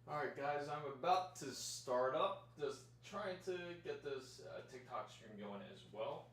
Alright guys, I'm about to start up, just trying to get this TikTok stream going as well.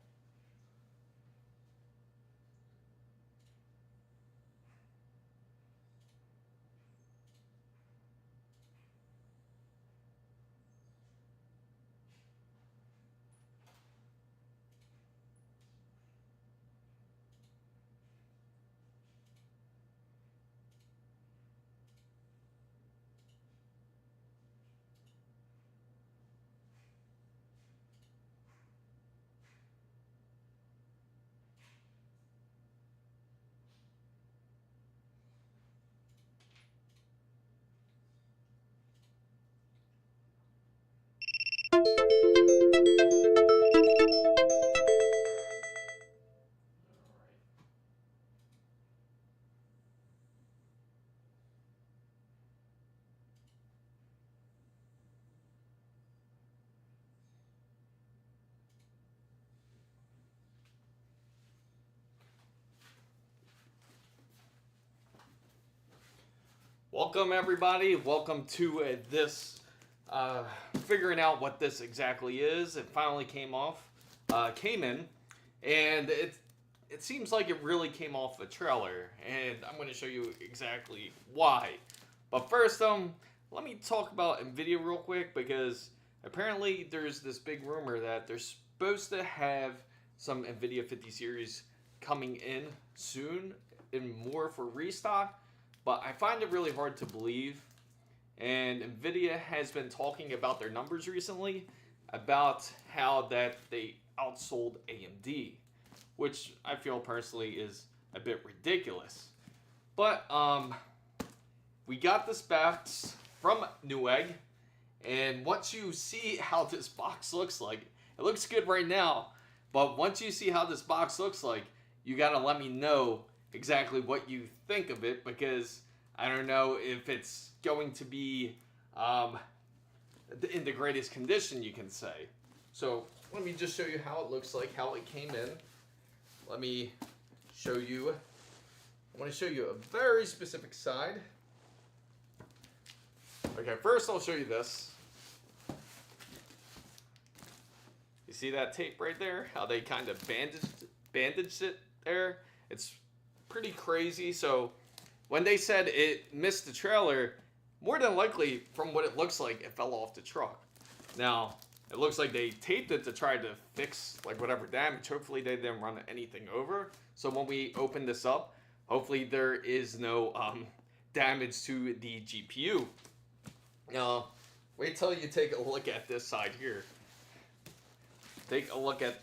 Welcome everybody, welcome to this, figuring out what this exactly is. It finally came off. came in, and it seems like it really came off a trailer, and I'm going to show you exactly why. But first, let me talk about NVIDIA real quick, because apparently there's this big rumor that they're supposed to have some NVIDIA 50 series coming in soon and more for restock, but I find it really hard to believe. And NVIDIA has been talking about their numbers recently, about how that they outsold AMD, which I feel personally is a bit ridiculous. But we got this box from Newegg, and once you see how this box looks like, it looks good right now, but once you see how this box looks like, you gotta let me know exactly what you think of it, because I don't know if it's going to be in the greatest condition, you can say. So let me just show you how it looks like, how it came in. Let me show you. I want to show you a very specific side. Okay, first I'll show you this. You see that tape right there? How they kind of bandaged it there? It's pretty crazy. So when they said it missed the trailer, more than likely, from what it looks like, it fell off the truck. Now, it looks like they taped it to try to fix like whatever damage. Hopefully they didn't run anything over. So when we open this up, hopefully there is no damage to the GPU. Now, wait till you take a look at this side here. Take a look at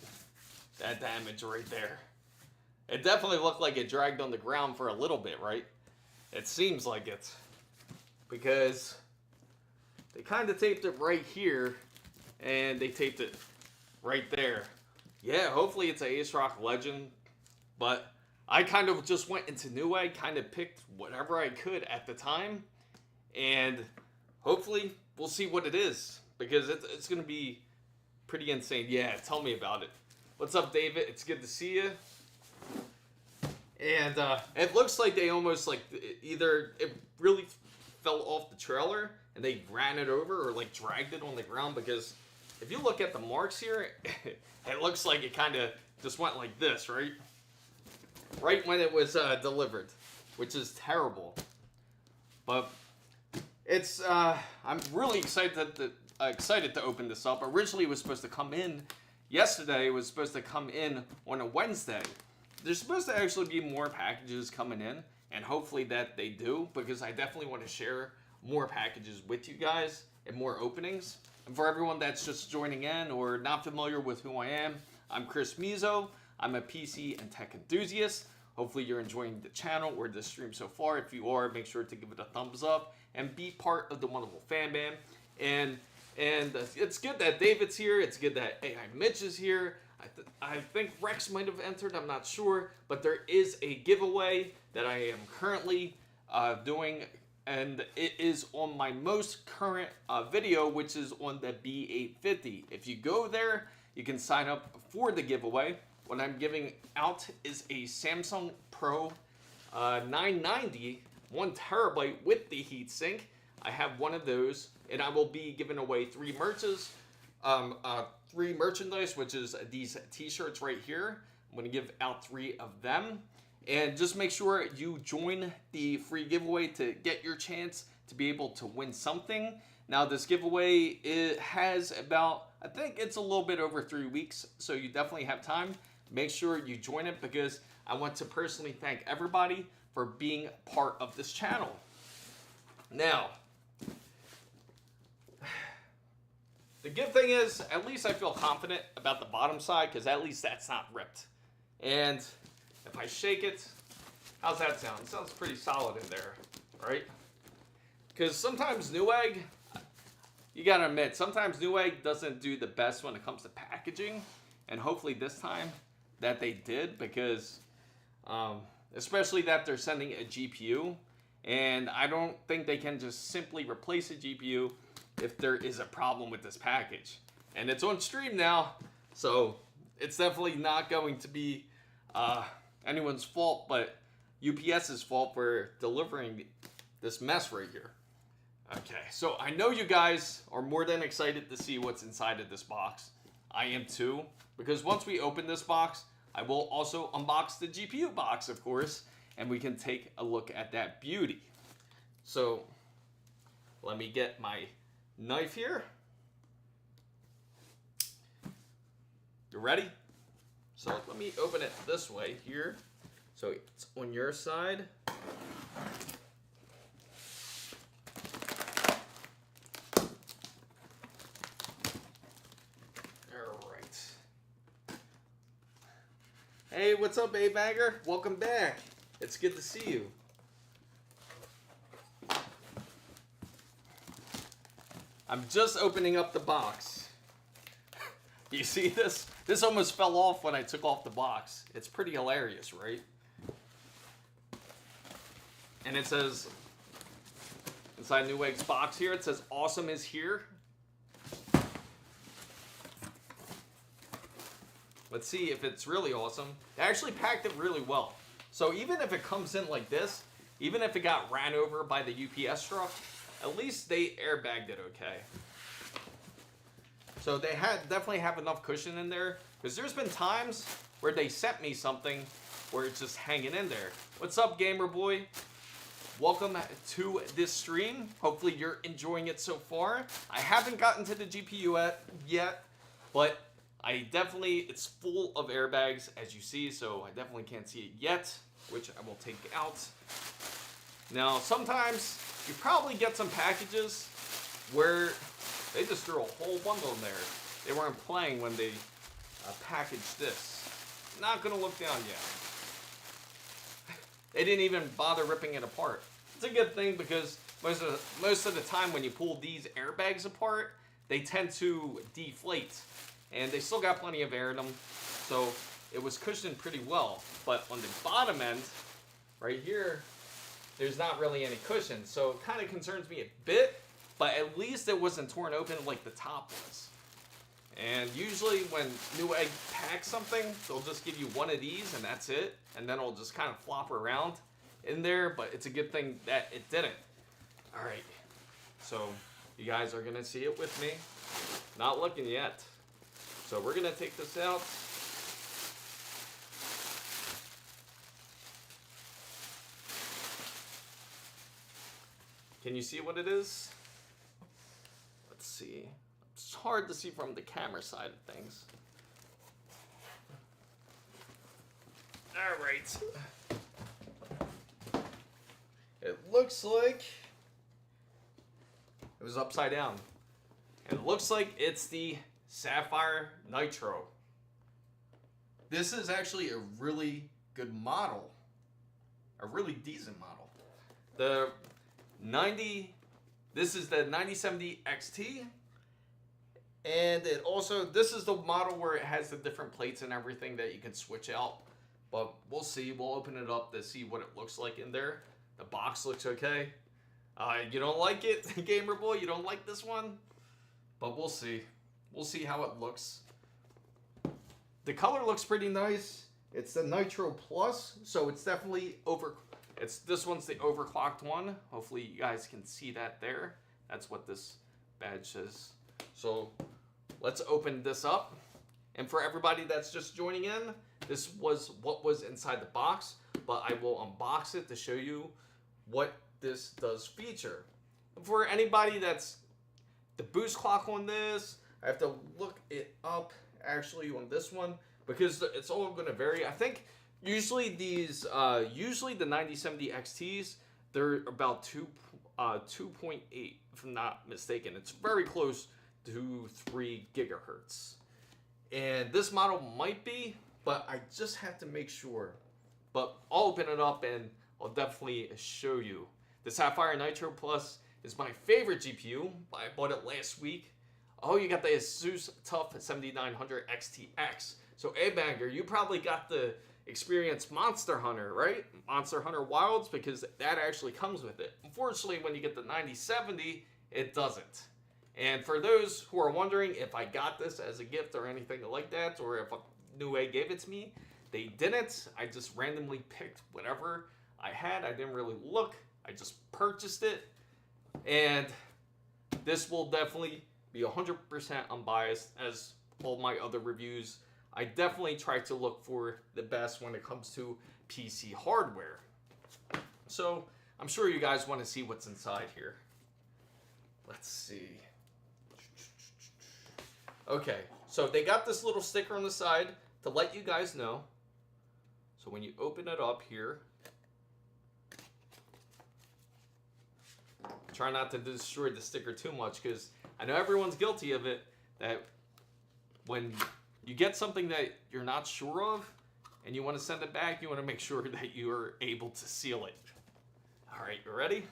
that damage right there. It definitely looked like it dragged on the ground for a little bit, right? It seems like it, because they kind of taped it right here, and they taped it right there. Yeah, hopefully it's an ASRock Legend, but I kind of just went into Newegg, kind of picked whatever I could at the time, and hopefully we'll see what it is, because it's going to be pretty insane. Yeah, tell me about it. What's up, David? It's good to see you. And it looks like they almost like either it really fell off the trailer and they ran it over, or like dragged it on the ground, because if you look at the marks here, it looks like it kind of just went like this, right? Right when it was delivered, which is terrible. But it's I'm really excited to open this up. Originally it was supposed to come in yesterday. It was supposed to come in on a Wednesday. There's supposed to actually be more packages coming in, and hopefully that they do, because I definitely want to share more packages with you guys and more openings. And for everyone that's just joining in or not familiar with who I am, I'm Chris Mizo. I'm a PC and tech enthusiast. Hopefully you're enjoying the channel or the stream so far. If you are, make sure to give it a thumbs up and be part of the wonderful fan band. And it's good that David's here. It's good that AI Mitch is here. I think Rex might have entered, I'm not sure, but there is a giveaway that I am currently doing, and it is on my most current video, which is on the B850. If you go there, you can sign up for the giveaway. What I'm giving out is a Samsung Pro 990, 1 terabyte with the heatsink. I have one of those, and I will be giving away 3 merchandise, which is these t-shirts right here. I'm going to give out 3 of them, and just make sure you join the free giveaway to get your chance to be able to win something. Now this giveaway, it has about, I think it's a little bit over 3 weeks, so you definitely have time. Make sure you join it, because I want to personally thank everybody for being part of this channel. Now, the good thing is, at least I feel confident about the bottom side, because at least that's not ripped. And if I shake it, how's that sound? It sounds pretty solid in there, right? Because sometimes Newegg, you gotta admit, sometimes Newegg doesn't do the best when it comes to packaging. And hopefully this time that they did, because especially that they're sending a GPU. And I don't think they can just simply replace a GPU if there is a problem with this package. And it's on stream now, so it's definitely not going to be anyone's fault but UPS's fault for delivering this mess right here. Okay, so I know you guys are more than excited to see what's inside of this box. I am too, because once we open this box, I will also unbox the GPU box, of course, and we can take a look at that beauty. So let me get my knife here. You ready? So let me open it this way here. So it's on your side. Hey, what's up, A-Bagger? Welcome back. It's good to see you. I'm just opening up the box. You see this? This almost fell off when I took off the box. It's pretty hilarious, right? And it says, inside Newegg's box here, it says, awesome is here. Let's see if it's really awesome. They actually packed it really well. So even if it comes in like this, even if it got ran over by the UPS truck, at least they airbagged it okay. So they definitely have enough cushion in there, because there's been times where they sent me something where it's just hanging in there. What's up, gamer boy? Welcome to this stream. Hopefully you're enjoying it so far. I haven't gotten to the GPU yet, but it's full of airbags, as you see, so I definitely can't see it yet, which I will take out. Now, sometimes you probably get some packages where they just threw a whole bundle in there. They weren't playing when they packaged this. Not gonna look down yet. They didn't even bother ripping it apart. It's a good thing, because most of the time when you pull these airbags apart, they tend to deflate. And they still got plenty of air in them, so it was cushioned pretty well. But on the bottom end, right here, there's not really any cushion. So it kind of concerns me a bit, but at least it wasn't torn open like the top was. And usually when Newegg packs something, they'll just give you one of these and that's it. And then it'll just kind of flop around in there, but it's a good thing that it didn't. All right, so you guys are gonna see it with me. Not looking yet. So we're gonna take this out. Can you see what it is? Let's see. It's hard to see from the camera side of things. All right. It looks like it was upside down. And it looks like it's the Sapphire Nitro. This is actually a really good model. A really decent model. This is the 9070 XT. And it also, this is the model where it has the different plates and everything that you can switch out. But we'll see. We'll open it up to see what it looks like in there. The box looks okay. You don't like it, gamer boy? You don't like this one? But we'll see. We'll see how it looks. The color looks pretty nice. It's the Nitro Plus, so it's definitely this one's the overclocked one. Hopefully you guys can see that there. That's what this badge says. So let's open this up. And for everybody that's just joining in, this was what was inside the box, but I will unbox it to show you what this does feature. For anybody that's the boost clock on this, I have to look it up actually on this one, because it's all going to vary. I think usually these, usually the 9070 XTs, they're about 2.8, if I'm not mistaken. It's very close to 3 gigahertz. And this model might be, but I just have to make sure. But I'll open it up and I'll definitely show you. The Sapphire Nitro Plus is my favorite GPU. I bought it last week. Oh, you got the ASUS TUF 7900 XTX. So, A-Bagger, you probably got the experience Monster Hunter, right? Monster Hunter Wilds, because that actually comes with it. Unfortunately, when you get the 9070, it doesn't. And for those who are wondering if I got this as a gift or anything like that, or if Newegg gave it to me, they didn't. I just randomly picked whatever I had. I didn't really look. I just purchased it. And this will definitely be 100% unbiased, as all my other reviews, I definitely try to look for the best when it comes to PC hardware. So I'm sure you guys want to see what's inside here. Let's see. Okay, so they got this little sticker on the side to let you guys know. So when you open it up here, try not to destroy the sticker too much, because I know everyone's guilty of it, that when you get something that you're not sure of and you want to send it back, you want to make sure that you are able to seal it. All right, you ready?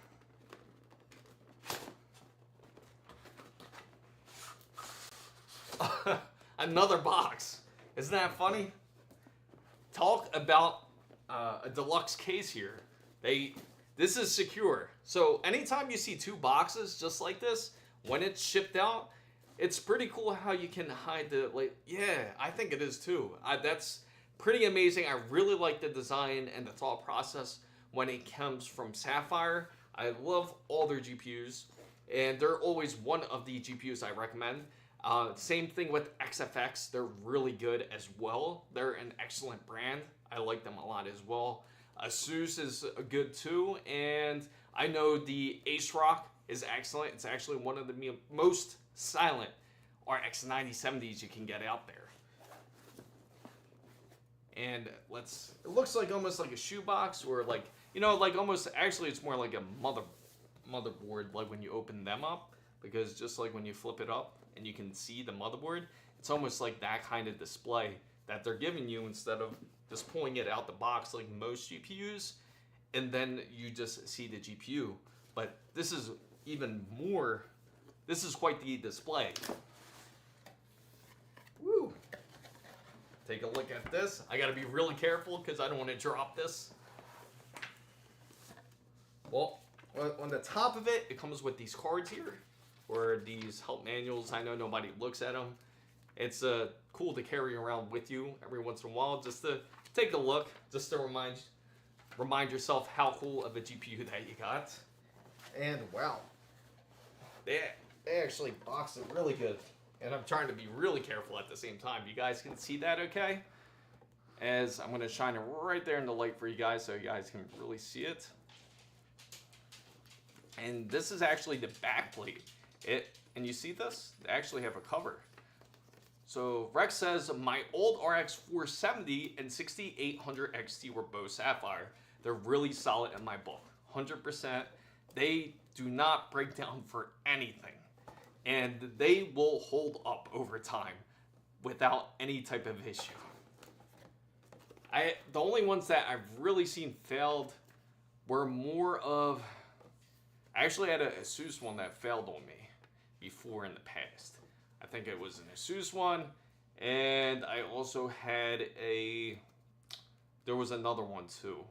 Another box. Isn't that funny? Talk about a deluxe case here. This is secure. So anytime you see two boxes just like this, when it's shipped out, it's pretty cool how you can hide the, yeah, I think it is too. That's pretty amazing. I really like the design and the thought process when it comes from Sapphire. I love all their GPUs, and they're always one of the GPUs I recommend. Same thing with XFX. They're really good as well. They're an excellent brand. I like them a lot as well. ASUS is good too, and I know the ASRock is excellent. It's actually one of the most silent RX 9070s you can get out there. And it looks like almost like a shoebox, or like, you know, like almost, actually it's more like a motherboard, like when you open them up, because just like when you flip it up and you can see the motherboard, it's almost like that kind of display that they're giving you, instead of just pulling it out the box like most GPUs, and then you just see the GPU. But this is even more, this is quite the display. Woo! Take a look at this. I gotta be really careful because I don't want to drop this. Well, on the top of it, it comes with these cards here, or these help manuals. I know nobody looks at them. It's cool to carry around with you every once in a while, just to take a look, just to remind yourself how cool of a GPU that you got. And wow, they actually box it really good. And I'm trying to be really careful at the same time. You guys can see that okay? As I'm gonna shine it right there in the light for you guys so you guys can really see it. And this is actually the back plate. And you see this? They actually have a cover. So Rex says, my old RX 470 and 6800 XT were both Sapphire. They're really solid in my book, 100%. They do not break down for anything. And they will hold up over time without any type of issue. The only ones that I've really seen failed were more of, I actually had a ASUS one that failed on me before in the past. I think it was an ASUS one, and I also had there was another one too.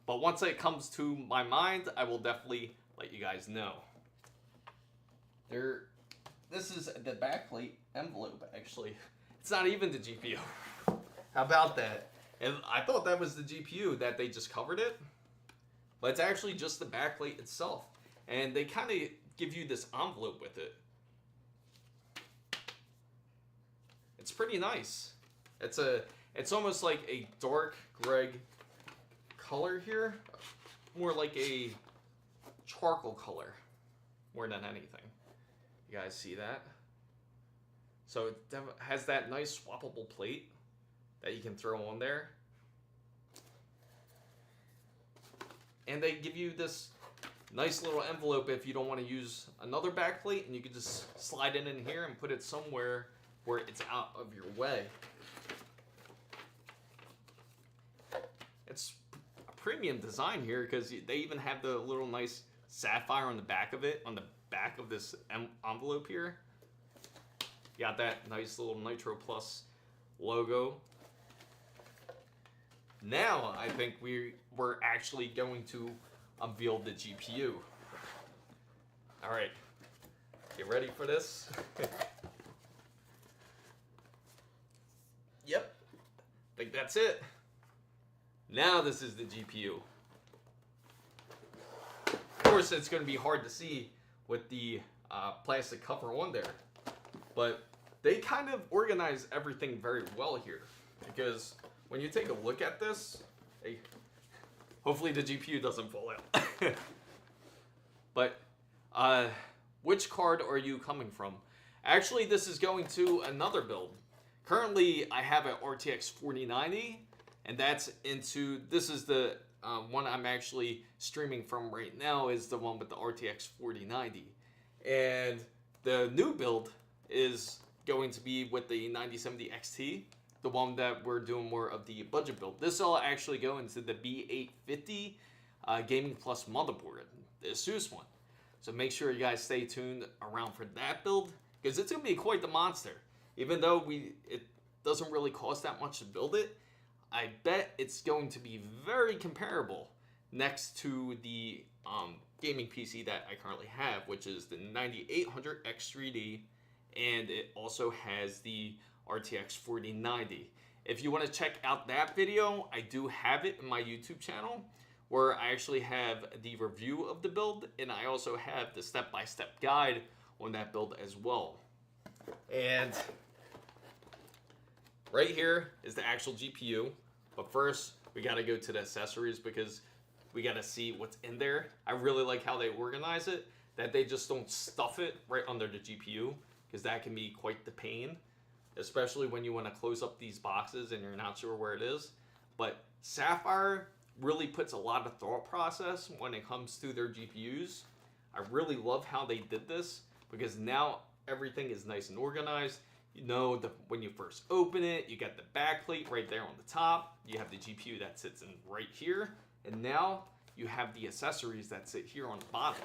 But once it comes to my mind, I will definitely let you guys know. This is the backplate envelope, actually. It's not even the GPU. How about that? And I thought that was the GPU, that they just covered it. But it's actually just the backplate itself. And they kind of give you this envelope with it. It's pretty nice. It's almost like a dark gray color here. More like a charcoal color, more than anything. You guys see that? So it has that nice swappable plate that you can throw on there. And they give you this nice little envelope if you don't want to use another back plate, and you can just slide it in here and put it somewhere where it's out of your way. It's a premium design here because they even have the little nice sapphire on the back of it, on the back of this envelope here. You got that nice little Nitro Plus logo. Now I think we're actually going to unveil the GPU. All right, get ready for this. Yep, I think that's it. Now this is the GPU. Of course, it's going to be hard to see with the plastic cover on there, but they kind of organize everything very well here, because when you take a look at this, hey, hopefully the GPU doesn't fall out. But which card are you coming from? Actually, this is going to another build. Currently, I have an RTX 4090, and that's into, this is the one I'm actually streaming from right now, is the one with the RTX 4090. And the new build is going to be with the 9070 XT, the one that we're doing more of the budget build. This will actually go into the B850 Gaming Plus motherboard, the ASUS one. So make sure you guys stay tuned around for that build, because it's going to be quite the monster. Even though it doesn't really cost that much to build it, I bet it's going to be very comparable next to the gaming PC that I currently have, which is the 9800 X3D, and it also has the RTX 4090. If you want to check out that video, I do have it in my YouTube channel, where I actually have the review of the build, and I also have the step-by-step guide on that build as well. And right here is the actual GPU, but first we got to go to the accessories, because we got to see what's in there. I really like how they organize it, that they just don't stuff it right under the GPU, because that can be quite the pain, especially when you want to close up these boxes and you're not sure where it is. But Sapphire really puts a lot of thought process when it comes to their GPUs. I really love how they did this, because now everything is nice and organized. You know, when you first open it, you got the backplate right there on the top. You have the GPU that sits in right here. And now you have the accessories that sit here on the bottom.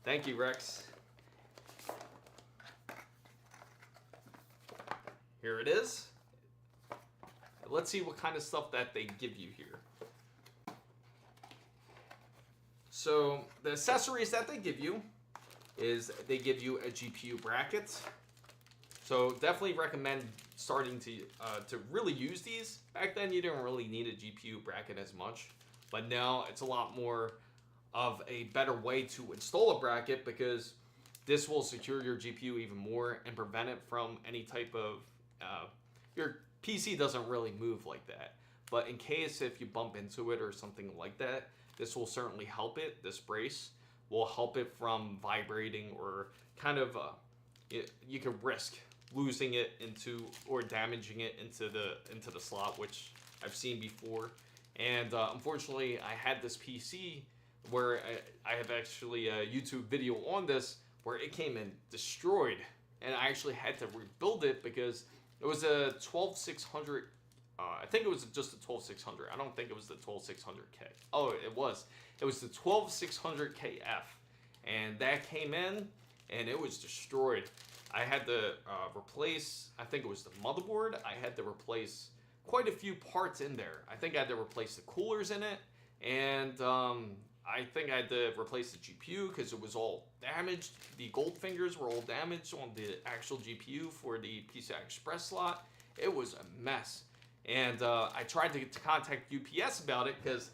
Thank you, Rex. Here it is. Let's see what kind of stuff that they give you here. So the accessories that they give you is they give you a GPU bracket. So definitely recommend starting to really use these. Back then you didn't really need a GPU bracket as much, but now it's a lot more of a better way to install a bracket, because this will secure your GPU even more and prevent it from any type of, your PC doesn't really move like that. But in case if you bump into it or something like that, this will certainly help it. This brace will help it from vibrating, or kind of, you could risk losing it into, or damaging it into the slot, which I've seen before. And unfortunately, I had this PC where I have actually a YouTube video on this where it came in destroyed, and I actually had to rebuild it, because it was a 12600. I think it was just a 12600. I don't think it was the 12600K. Oh, it was. It was the 12600KF, and that came in, and it was destroyed. I had to replace, I think it was the motherboard. I had to replace quite a few parts in there. I think I had to replace the coolers in it, and I think I had to replace the GPU because it was all damaged. The gold fingers were all damaged on the actual GPU for the PCI Express slot. It was a mess. And I tried to contact UPS about it, because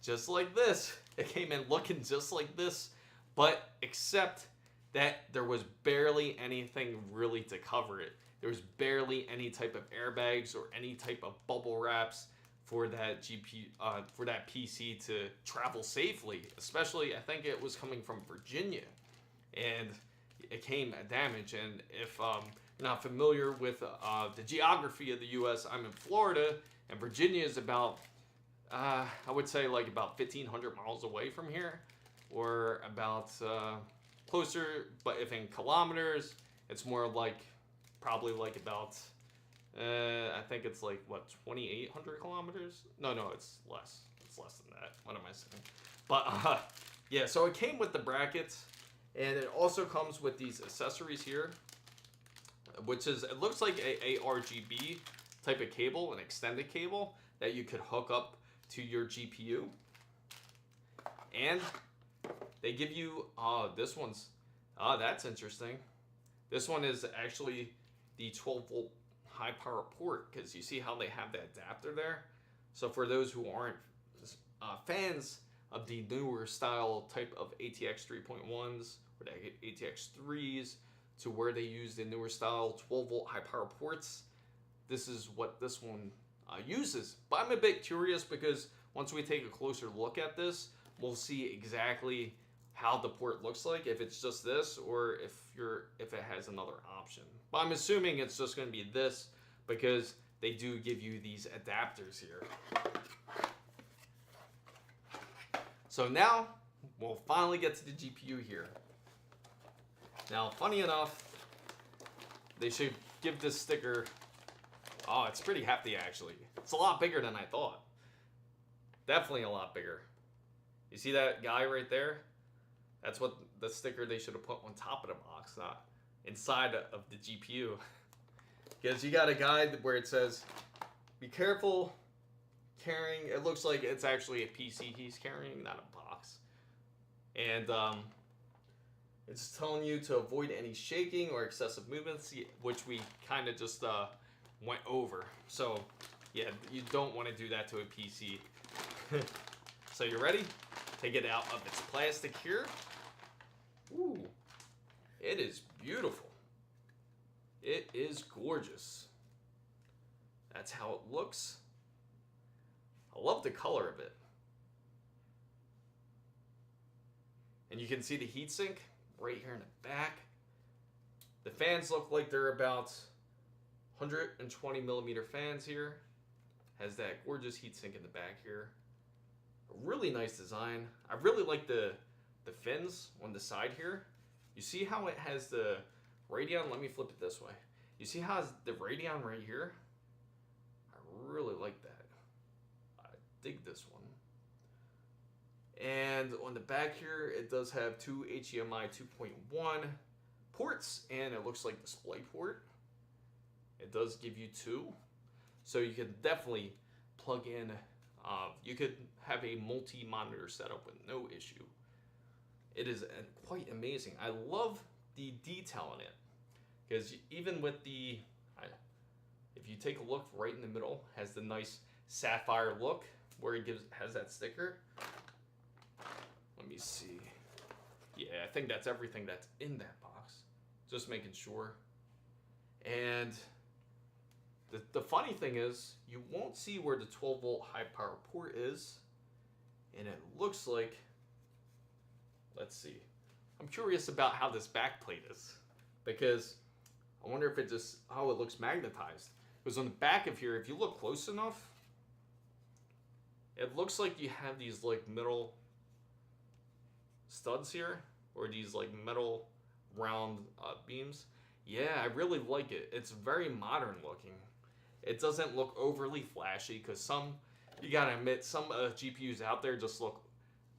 just like this, it came in looking just like this, but except that there was barely anything really to cover it. There was barely any type of airbags or any type of bubble wraps for that GPU, for that PC to travel safely. Especially, I think it was coming from Virginia, and it came damaged. And if you're not familiar with the geography of the U.S., I'm in Florida, and Virginia is about, I would say like about 1,500 miles away from here, or about closer, but if in kilometers, it's more like probably like about, I think it's like, what, 2,800 kilometers? No, it's less. It's less than that. What am I saying? But yeah, so it came with the brackets, and it also comes with these accessories here, which is, it looks like a RGB type of cable, an extended cable that you could hook up to your GPU. And they give you, this one's, that's interesting. This one is actually the 12-volt high power port, because you see how they have that adapter there. So for those who aren't fans of the newer style type of ATX 3.1s or the ATX 3s to where they use the newer style 12-volt high power ports. This is what this one uses. But I'm a bit curious because once we take a closer look at this, we'll see exactly how the port looks like, if it's just this or if it has another option. But I'm assuming it's just going to be this because they do give you these adapters here. So now we'll finally get to the GPU here. Now, funny enough, they should give this sticker. Oh, it's pretty hefty actually. It's a lot bigger than I thought. Definitely a lot bigger. You see that guy right there? That's what the sticker they should have put on top of the box, not inside of the GPU. Because you got a guide where it says, be careful carrying. It looks like it's actually a PC he's carrying, not a box. And it's telling you to avoid any shaking or excessive movements, which we kind of just went over. So yeah, you don't want to do that to a PC. So you ready? Take it out of its plastic here. Ooh, it is beautiful. It is gorgeous. That's how it looks. I love the color of it. And you can see the heatsink right here in the back. The fans look like they're about 120 millimeter fans here. Has that gorgeous heatsink in the back here. A really nice design. I really like the fins on the side here. You see how it has the Radeon? Let me flip it this way. You see how it's the Radeon right here? I really like that. I dig this one. And on the back here, it does have two HDMI 2.1 ports, and it looks like DisplayPort. It does give you two, so you can definitely plug in. You could have a multi-monitor setup with no issue. It is quite amazing. I love the detail in it, because even with the, if you take a look right in the middle, has the nice sapphire look where it has that sticker. Let me see. Yeah, I think that's everything that's in that box. Just making sure. And the funny thing is, you won't see where the 12-volt high power port is, and it looks like, let's see. I'm curious about how this back plate is, because I wonder if it just, how it looks magnetized. Because on the back of here, if you look close enough, it looks like you have these like metal studs here, or these like metal round beams. Yeah, I really like it. It's very modern looking. It doesn't look overly flashy, because some, you gotta admit, some GPUs out there just look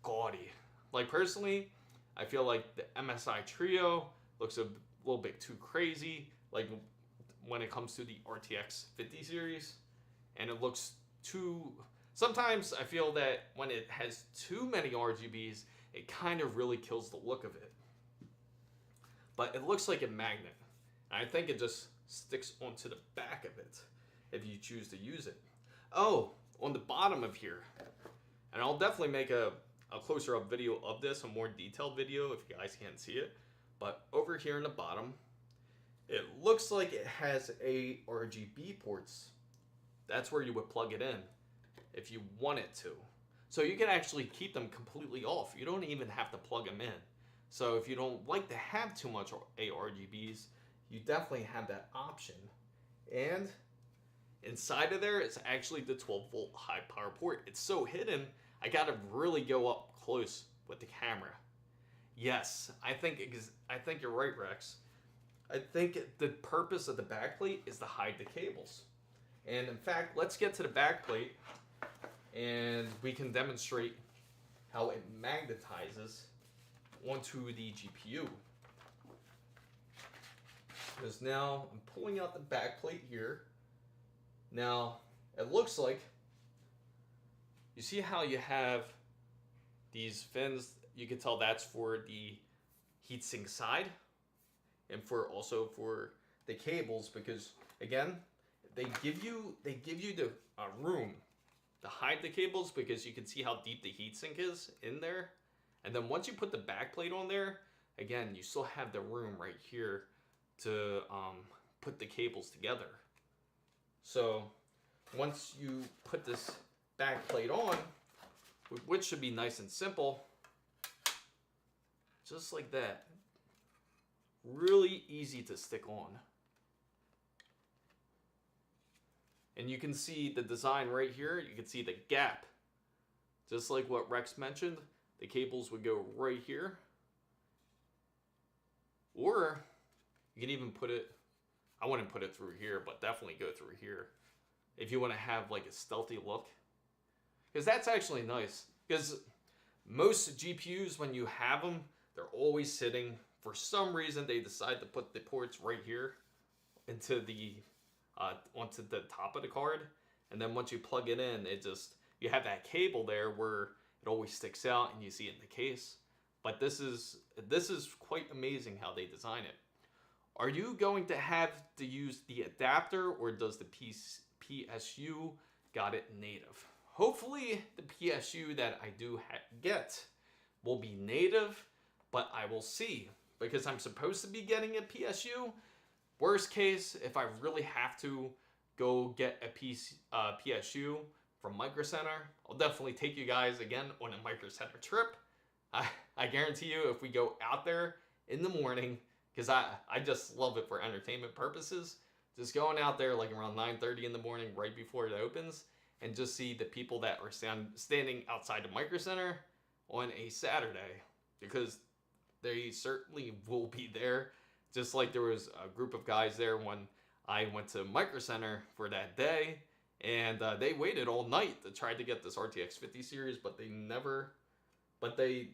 gaudy. Like personally, I feel like the MSI Trio looks a little bit too crazy, like when it comes to the RTX 50 series, and it looks too, sometimes I feel that when it has too many RGBs, it kind of really kills the look of it. But it looks like a magnet. And I think it just sticks onto the back of it if you choose to use it. Oh, on the bottom of here, and I'll definitely make a closer up video of this, a more detailed video if you guys can't see it. But over here in the bottom, it looks like it has RGB ports. That's where you would plug it in if you want it to. So you can actually keep them completely off. You don't even have to plug them in. So if you don't like to have too much ARGBs, you definitely have that option. And inside of there, it's actually the 12-volt high power port. It's so hidden, I gotta really go up close with the camera. Yes, I think you're right, Rex. I think the purpose of the backplate is to hide the cables. And in fact, let's get to the backplate, and we can demonstrate how it magnetizes onto the GPU. Because now I'm pulling out the backplate here. Now it looks like, you see how you have these fins? You can tell that's for the heatsink side, and also for the cables, because again, they give you the room to hide the cables, because you can see how deep the heatsink is in there. And then once you put the backplate on there, again, you still have the room right here to put the cables together. So once you put this back plate on, which should be nice and simple, just like that. Really easy to stick on. And you can see the design right here. You can see the gap. Just like what Rex mentioned, the cables would go right here. Or you can even put it, I wouldn't put it through here, but definitely go through here if you want to have like a stealthy look. Because that's actually nice. Because most GPUs, when you have them, they're always sitting. For some reason, they decide to put the ports right here into the onto the top of the card, and then once you plug it in, it just, you have that cable there where it always sticks out, and you see it in the case. But this is quite amazing how they design it. Are you going to have to use the adapter, or does the PSU got it native? Hopefully the PSU that I do get will be native, but I will see, because I'm supposed to be getting a PSU. Worst case, if I really have to go get a PSU from Micro Center, I'll definitely take you guys again on a Micro Center trip. I guarantee you, if we go out there in the morning, because I just love it for entertainment purposes, just going out there like around 9:30 in the morning right before it opens, and just see the people that are standing outside the Micro Center on a Saturday, because they certainly will be there. Just like there was a group of guys there when I went to Micro Center for that day, and they waited all night to try to get this RTX 50 series, but they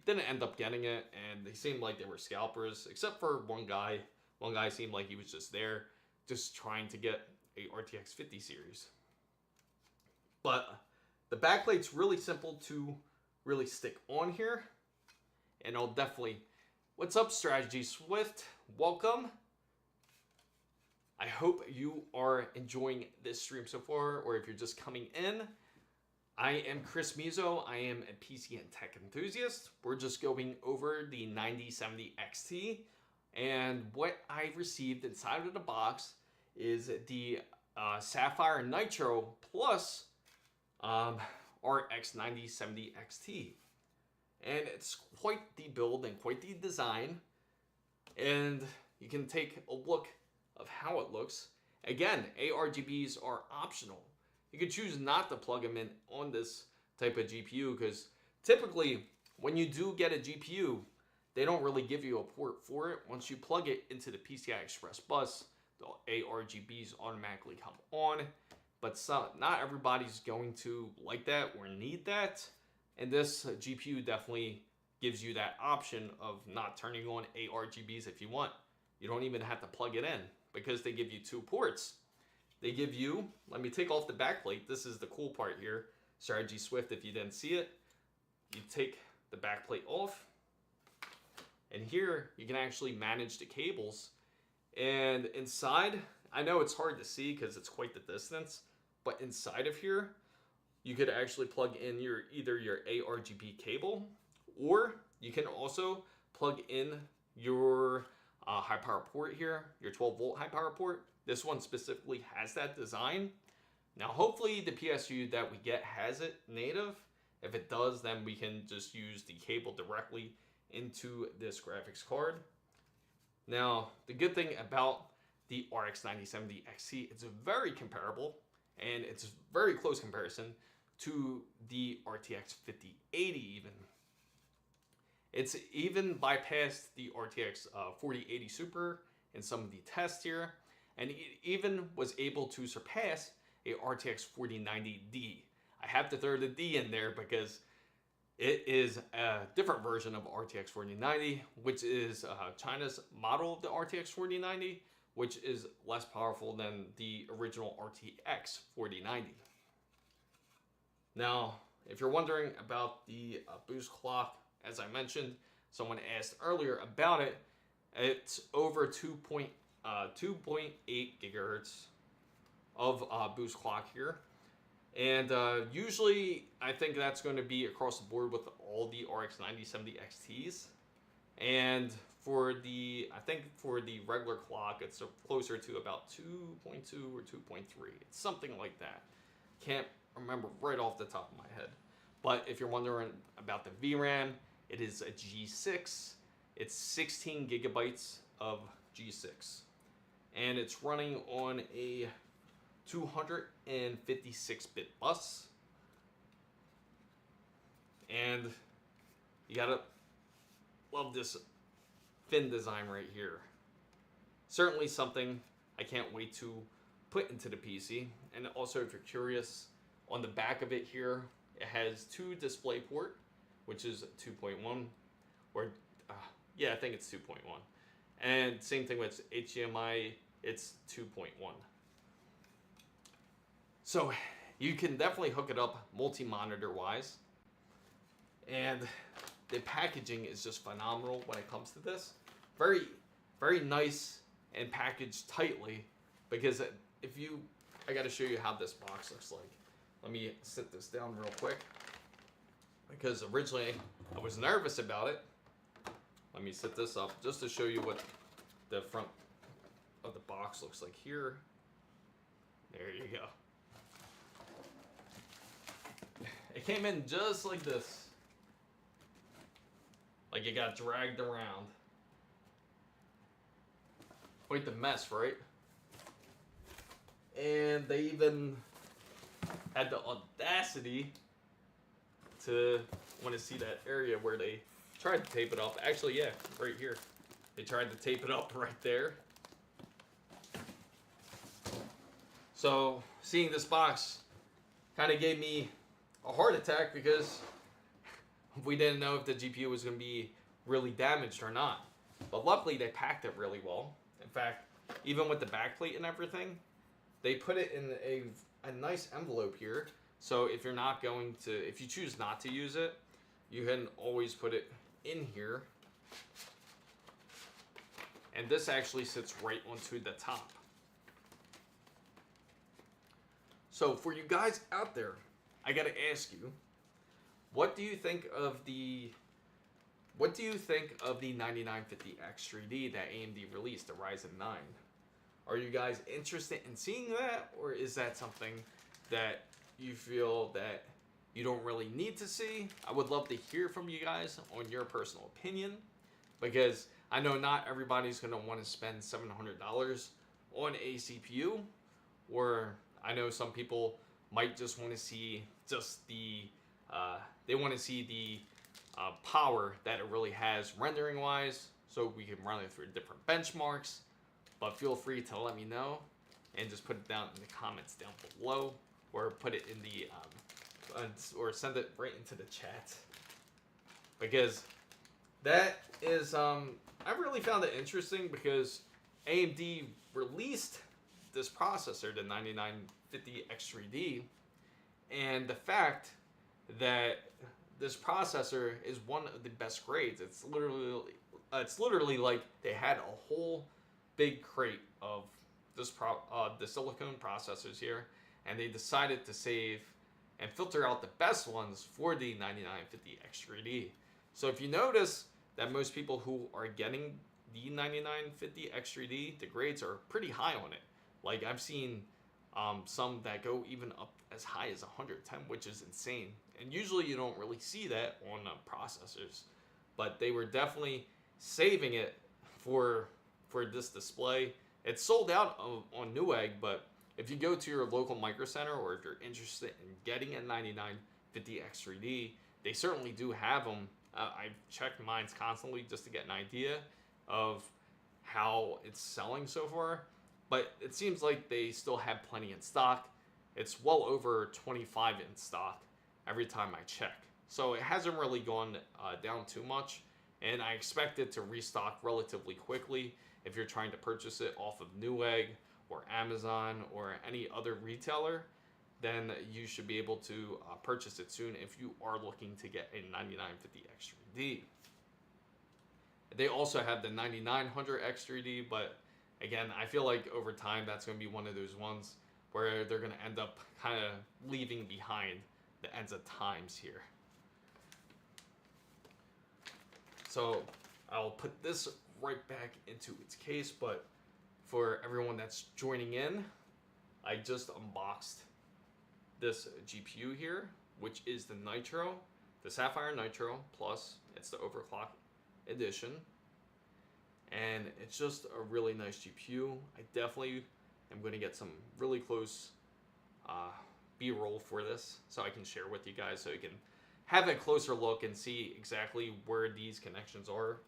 didn't end up getting it, and they seemed like they were scalpers, except for one guy. One guy seemed like he was just there, just trying to get a RTX 50 series. But the backplate's really simple to really stick on here, and I'll definitely... What's up, Strategy Swift? Welcome. I hope you are enjoying this stream so far, or if you're just coming in. I am Chris Mizo. I am a PC and tech enthusiast. We're just going over the 9070 XT, and what I received inside of the box is the Sapphire Nitro Plus RX 9070 XT. And it's quite the build and quite the design. And you can take a look of how it looks. Again, ARGBs are optional. You can choose not to plug them in on this type of GPU, because typically when you do get a GPU, they don't really give you a port for it. Once you plug it into the PCI Express bus, the ARGBs automatically come on. But not everybody's going to like that or need that. And this GPU definitely gives you that option of not turning on ARGBs if you want. You don't even have to plug it in, because they give you two ports. They give you, let me take off the backplate. This is the cool part here. Strategy Swift, if you didn't see it, you take the backplate off, and here you can actually manage the cables. And inside, I know it's hard to see because it's quite the distance, but inside of here, you could actually plug in either your ARGB cable, or you can also plug in your high power port here, your 12 volt high power port. This one specifically has that design. Now, hopefully the PSU that we get has it native. If it does, then we can just use the cable directly into this graphics card. Now, the good thing about the RX 9070 XT, it's very comparable, and it's a very close comparison to the RTX 5080 even. It's even bypassed the RTX 4080 Super in some of the tests here, and it even was able to surpass a RTX 4090D. I have to throw the D in there because it is a different version of RTX 4090, which is China's model of the RTX 4090, which is less powerful than the original RTX 4090. Now, if you're wondering about the boost clock, as I mentioned, someone asked earlier about it, it's over 2.8 gigahertz of boost clock here. And usually, I think that's going to be across the board with all the RX 9070 XTs. And for the, I think for the regular clock, it's closer to about 2.2 or 2.3. It's something like that. Can't remember right off the top of my head. But if you're wondering about the VRAM, it is a G6. It's 16 gigabytes of G6. And it's running on a 256-bit bus. And you gotta love this fin design right here. Certainly something I can't wait to put into the PC. And also, if you're curious, on the back of it here, it has 2 display port, which is 2.1, or yeah, I think it's 2.1. And same thing with HDMI, it's 2.1. So you can definitely hook it up multi-monitor wise. And the packaging is just phenomenal when it comes to this. Very, very nice and packaged tightly, because if you, I gotta show you how this box looks like. Let me sit this down real quick, because originally I was nervous about it. Let me set this up just to show you what the front of the box looks like here. There you go. It came in just like this. Like it got dragged around. Quite the mess, right? And they even had the audacity to want to see that area where they tried to tape it up. Actually, yeah, right here. They tried to tape it up right there. So seeing this box kind of gave me a heart attack, because we didn't know if the GPU was going to be really damaged or not. But luckily they packed it really well. In fact, even with the backplate and everything, they put it in a nice envelope here. So if you're not going to, if you choose not to use it, you can always put it in here. And this actually sits right onto the top. So for you guys out there, I gotta ask you, what do you think of the 9950X3D that AMD released, the Ryzen 9? Are you guys interested in seeing that, or is that something that you feel that you don't really need to see? I would love to hear from you guys on your personal opinion, because I know not everybody's going to want to spend $700 on a CPU, or I know some people might just want to see just the power that it really has rendering wise, so we can run it through different benchmarks. But feel free to let me know and just put it down in the comments down below, or put it in the or send it right into the chat, because that is I really found it interesting, because AMD released this processor, the 9950X3D, and the fact that this processor is one of the best grades. It's literally like they had a whole big crate of this the silicone processors here, and they decided to save and filter out the best ones for the 9950X3D. So if you notice that most people who are getting the 9950X3D, the grades are pretty high on it. Like I've seen some that go even up as high as 110, which is insane. And usually you don't really see that on processors, but they were definitely saving it for this display. It's sold out on Newegg, but if you go to your local Micro Center, or if you're interested in getting a 9950X3D, they certainly do have them. I've checked mine constantly just to get an idea of how it's selling so far, but it seems like they still have plenty in stock. It's well over 25 in stock every time I check. So it hasn't really gone down too much, and I expect it to restock relatively quickly. If you're trying to purchase it off of Newegg or Amazon or any other retailer, then you should be able to purchase it soon if you are looking to get a 9950X3D. They also have the 9900X3D, but again, I feel like over time that's going to be one of those ones where they're going to end up kind of leaving behind the ends of times here. So I'll put this right back into its case. But for everyone that's joining in, I just unboxed this GPU here, which is the Nitro, the Sapphire Nitro Plus. It's the overclock edition, and it's just a really nice GPU. I definitely am going to get some really close B-roll for this, so I can share with you guys, so you can have a closer look and see exactly where these connections are.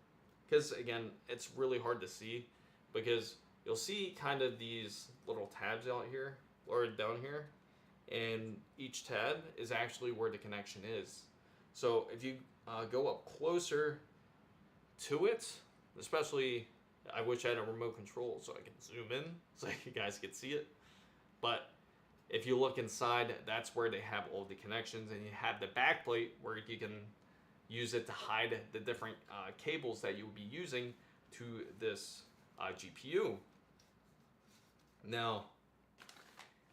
Because again, it's really hard to see, because you'll see kind of these little tabs out here or down here, and each tab is actually where the connection is. So if you go up closer to it, especially, I wish I had a remote control so I can zoom in so you guys can see it. But if you look inside, that's where they have all the connections, and you have the backplate where you can use it to hide the different cables that you'll be using to this GPU. Now,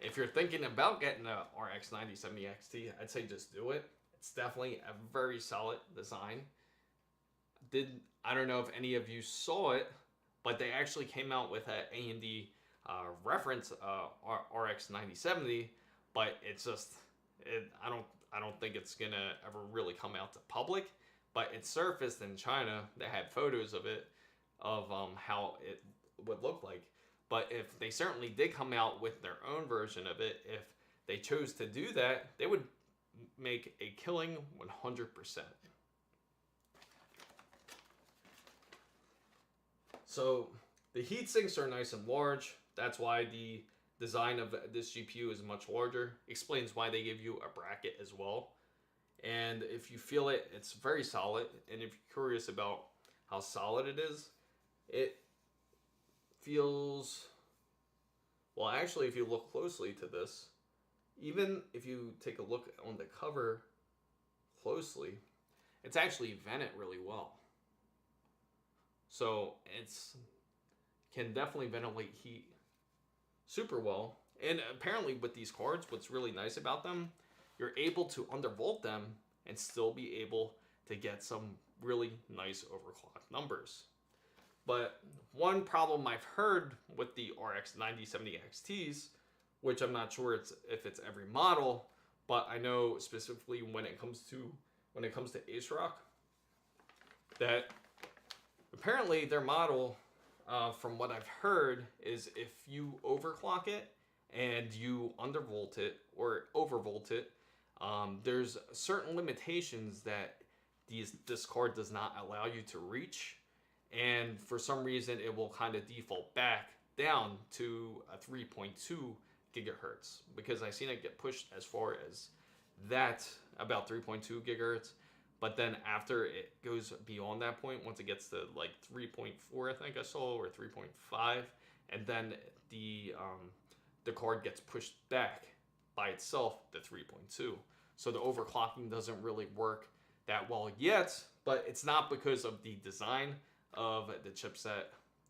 if you're thinking about getting a RX 9070 XT, I'd say just do it. It's definitely a very solid design. I don't know if any of you saw it, but they actually came out with an AMD reference RX 9070, but it's just, I don't think it's gonna ever really come out to public. But it surfaced in China. They had photos of it, of how it would look like. But if they certainly did come out with their own version of it, if they chose to do that, they would make a killing 100%. So the heat sinks are nice and large. That's why the design of this GPU is much larger. Explains why they give you a bracket as well. And if you feel it, it's very solid. And if you're curious about how solid it is, it feels, well, actually, if you look closely to this, even if you take a look on the cover closely, it's actually vented really well. So it's can definitely ventilate heat super well. And apparently with these cards, what's really nice about them, you're able to undervolt them and still be able to get some really nice overclock numbers. But one problem I've heard with the RX 9070 XTs, which I'm not sure if it's every model, but I know specifically when it comes to ASRock, that apparently their model, from what I've heard, is if you overclock it and you undervolt it or overvolt it, there's certain limitations that this card does not allow you to reach, and for some reason it will kind of default back down to a 3.2 gigahertz, because I've seen it get pushed as far as that, about 3.2 gigahertz. But then after it goes beyond that point, once it gets to like 3.4, I think I saw, or 3.5, and then the card gets pushed back by itself to 3.2. So the overclocking doesn't really work that well yet, but it's not because of the design of the chipset,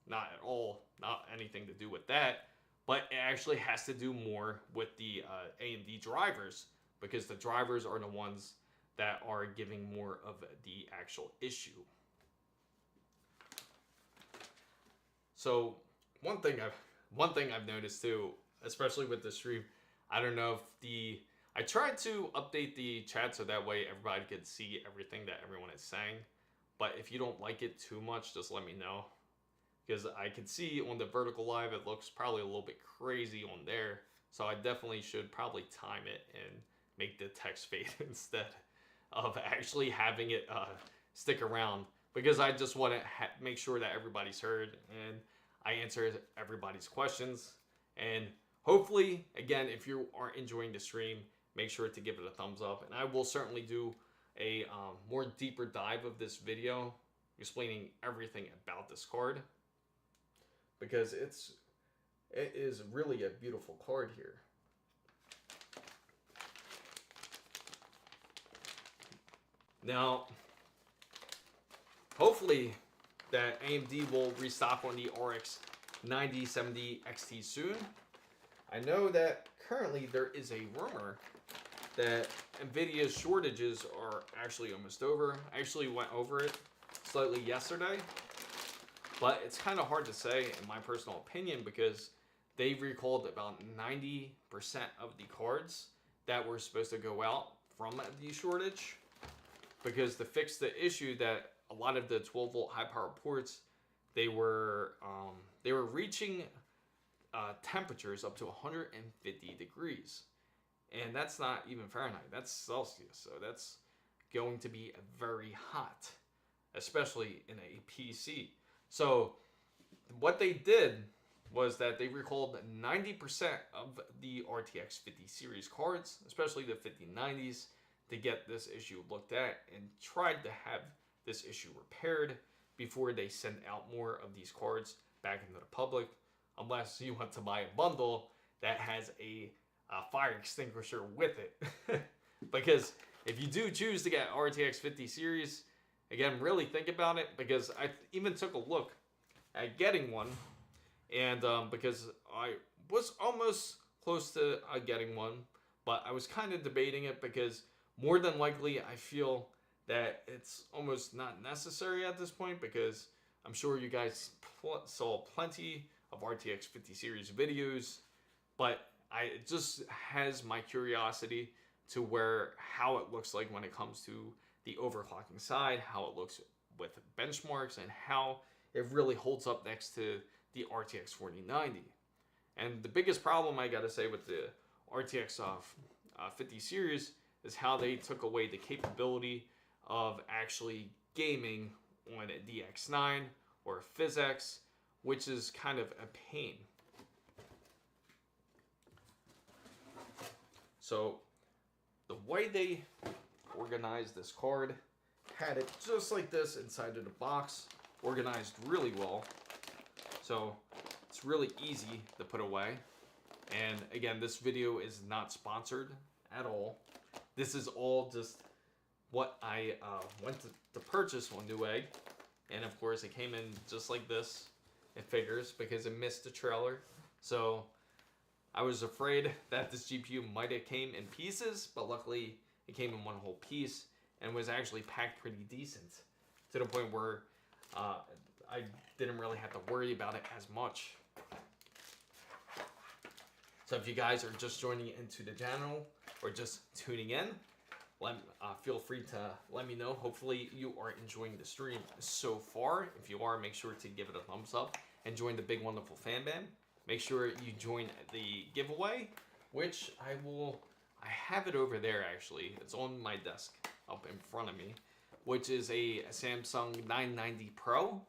not at all, not anything to do with that, but it actually has to do more with the AMD drivers, because the drivers are the ones that are giving more of the actual issue. So one thing I've noticed too, especially with the stream, I don't know if I tried to update the chat so that way everybody could see everything that everyone is saying. But if you don't like it too much, just let me know, because I can see on the vertical live it looks probably a little bit crazy on there. So I definitely should probably time it and make the text fade instead of actually having it stick around, because I just want to make sure that everybody's heard and I answer everybody's questions. And hopefully, again, if you are enjoying the stream, make sure to give it a thumbs up, and I will certainly do a more deeper dive of this video explaining everything about this card, because it is really a beautiful card here. Now, hopefully that AMD will restock on the RX 9070 XT soon. I know that currently there is a rumor that NVIDIA's shortages are actually almost over. I actually went over it slightly yesterday. But it's kind of hard to say in my personal opinion because they recalled about 90% of the cards that were supposed to go out from the shortage, because to fix the issue that a lot of the 12 volt high power ports, they were reaching temperatures up to 150 degrees, and that's not even Fahrenheit, that's Celsius, so that's going to be very hot, especially in a PC. So what they did was that they recalled 90% of the RTX 50 series cards, especially the 5090s, to get this issue looked at and tried to have this issue repaired before they send out more of these cards back into the public, unless you want to buy a bundle that has a fire extinguisher with it. Because if you do choose to get RTX 50 series, again, really think about it, because I even took a look at getting one, and because I was almost close to getting one, but I was kind of debating it because more than likely I feel that it's almost not necessary at this point, because I'm sure you guys saw plenty of RTX 50 series videos, but it just has my curiosity to where how it looks like when it comes to the overclocking side, how it looks with benchmarks, and how it really holds up next to the RTX 4090. And the biggest problem I gotta say with the RTX 50 series is how they took away the capability of actually gaming on a DX9 or a PhysX, which is kind of a pain. So the way they organized this card, had it just like this inside of the box, organized really well. So it's really easy to put away. And again, this video is not sponsored at all. This is all just what I went to purchase on Newegg. And of course it came in just like this, it figures, because it missed the trailer. So I was afraid that this GPU might have came in pieces, but luckily it came in one whole piece and was actually packed pretty decent, to the point where I didn't really have to worry about it as much. So if you guys are just joining into the channel or just tuning in, feel free to let me know. Hopefully you are enjoying the stream so far. If you are, make sure to give it a thumbs up and join the big wonderful fan band. Make sure you join the giveaway, which I have it over there actually. It's on my desk up in front of me, which is a Samsung 990 Pro.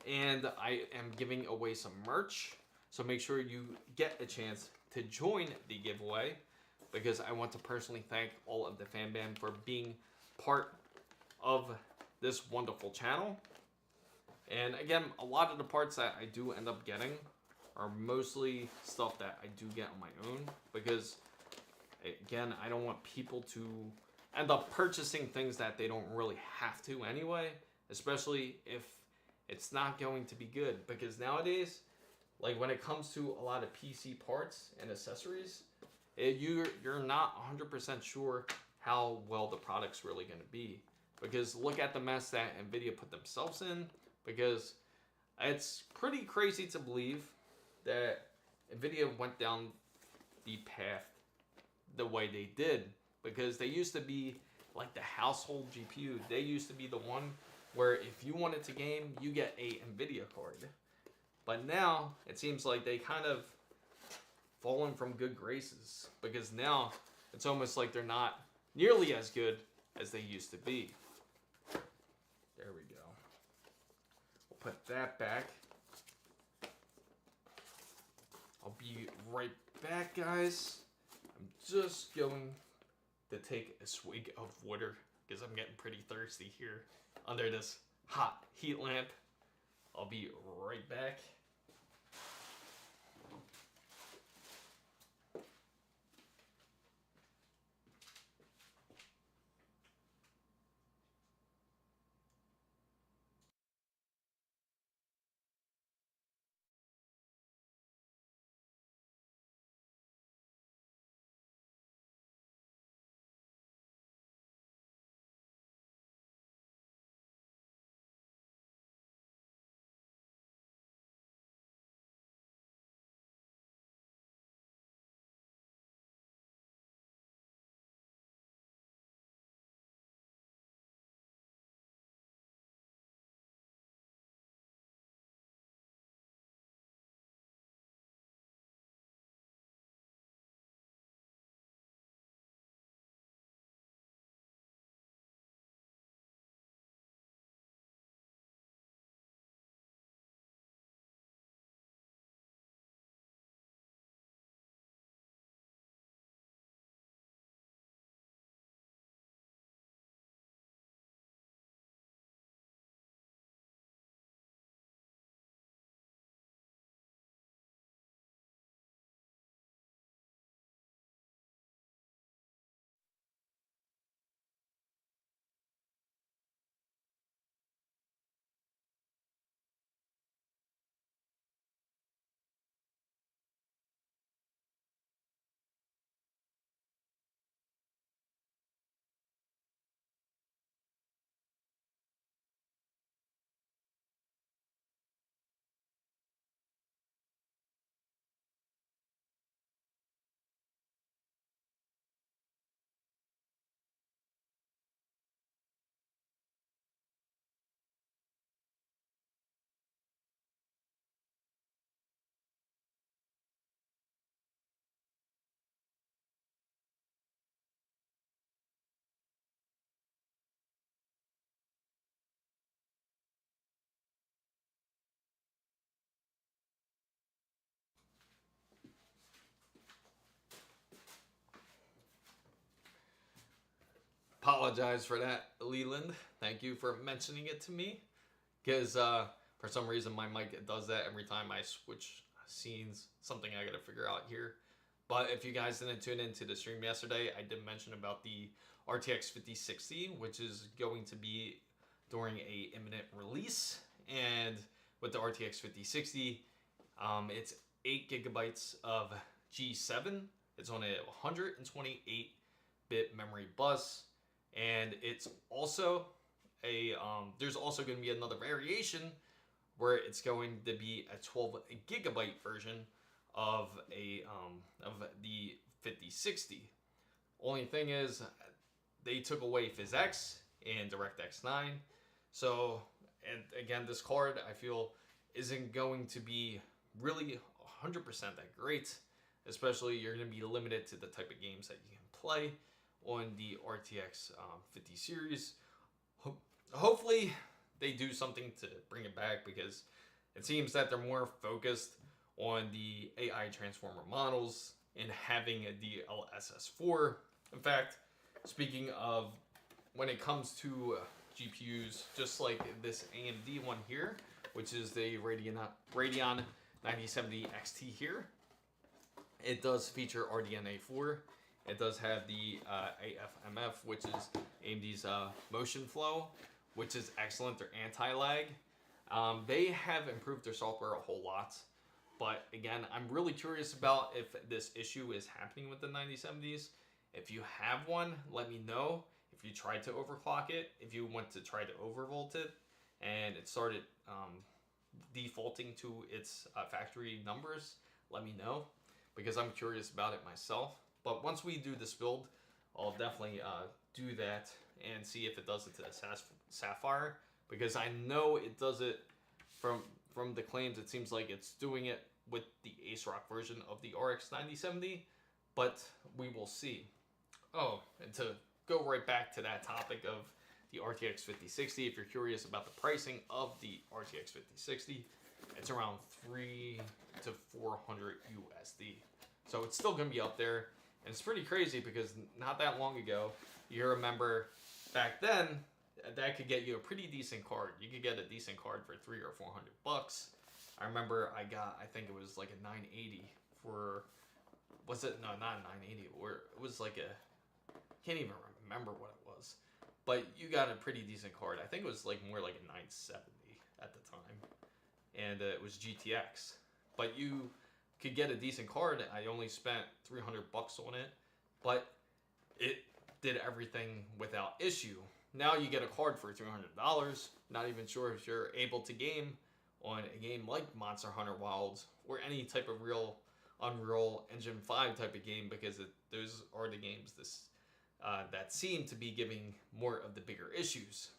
And I am giving away some merch. So make sure you get a chance to join the giveaway, because I want to personally thank all of the fan band for being part of this wonderful channel. And again, a lot of the parts that I do end up getting are mostly stuff that I do get on my own, because again, I don't want people to end up purchasing things that they don't really have to anyway, especially if it's not going to be good. Because nowadays, like when it comes to a lot of PC parts and accessories, you're not 100% sure how well the product's really going to be. Because look at the mess that Nvidia put themselves in, because it's pretty crazy to believe that Nvidia went down the path the way they did, because they used to be like the household GPU. They used to be the one where if you wanted to game, you get a Nvidia card. But now it seems like they kind of fallen from good graces, because now it's almost like they're not nearly as good as they used to be. There we go. We'll put that back. I'll be right back, guys. I'm just going to take a swig of water because I'm getting pretty thirsty here under this hot heat lamp. I'll be right back. apologize for that, Leland. Thank you for mentioning it to me. Because for some reason my mic does that every time I switch scenes. Something I gotta figure out here. But if you guys didn't tune into the stream yesterday, I did mention about the RTX 5060, which is going to be during a imminent release. And with the RTX 5060, it's 8 gigabytes of G7. It's on a 128-bit memory bus, and it's also a there's also going to be another variation where it's going to be a 12 gigabyte version of the 5060. Only thing is, they took away PhysX and DirectX 9. So, and again, this card I feel isn't going to be really 100% that great. Especially, you're going to be limited to the type of games that you can play on the RTX 50 series. Hopefully, they do something to bring it back, because it seems that they're more focused on the AI transformer models and having a DLSS4. In fact, speaking of when it comes to GPUs, just like this AMD one here, which is the Radeon 9070 XT here, it does feature RDNA 4. It does have the AFMF, which is AMD's motion flow, which is excellent. They're anti-lag. They have improved their software a whole lot. But again, I'm really curious about if this issue is happening with the 9070s. If you have one, let me know. If you tried to overclock it, if you went to try to overvolt it, and it started defaulting to its factory numbers, let me know, because I'm curious about it myself. But once we do this build, I'll definitely do that and see if it does it to the Sapphire, because I know it does it from the claims. It seems like it's doing it with the Ace Rock version of the RX 9070, but we will see. Oh, and to go right back to that topic of the RTX 5060, if you're curious about the pricing of the RTX 5060, it's around $300 to $400 USD. So it's still going to be up there. And it's pretty crazy, because not that long ago, you remember back then, that could get you a pretty decent card. You could get a decent card for $300 or $400. I remember I think it was like a 980 for, was it? No, not a 980. Or it was like a, can't even remember what it was. But you got a pretty decent card. I think it was like more like a 970 at the time. And it was GTX. But you could get a decent card. I only spent $300 on it, but it did everything without issue. Now you get a card for $300. Not even sure if you're able to game on a game like Monster Hunter Wilds or any type of real Unreal Engine 5 type of game, because those are the games that seem to be giving more of the bigger issues.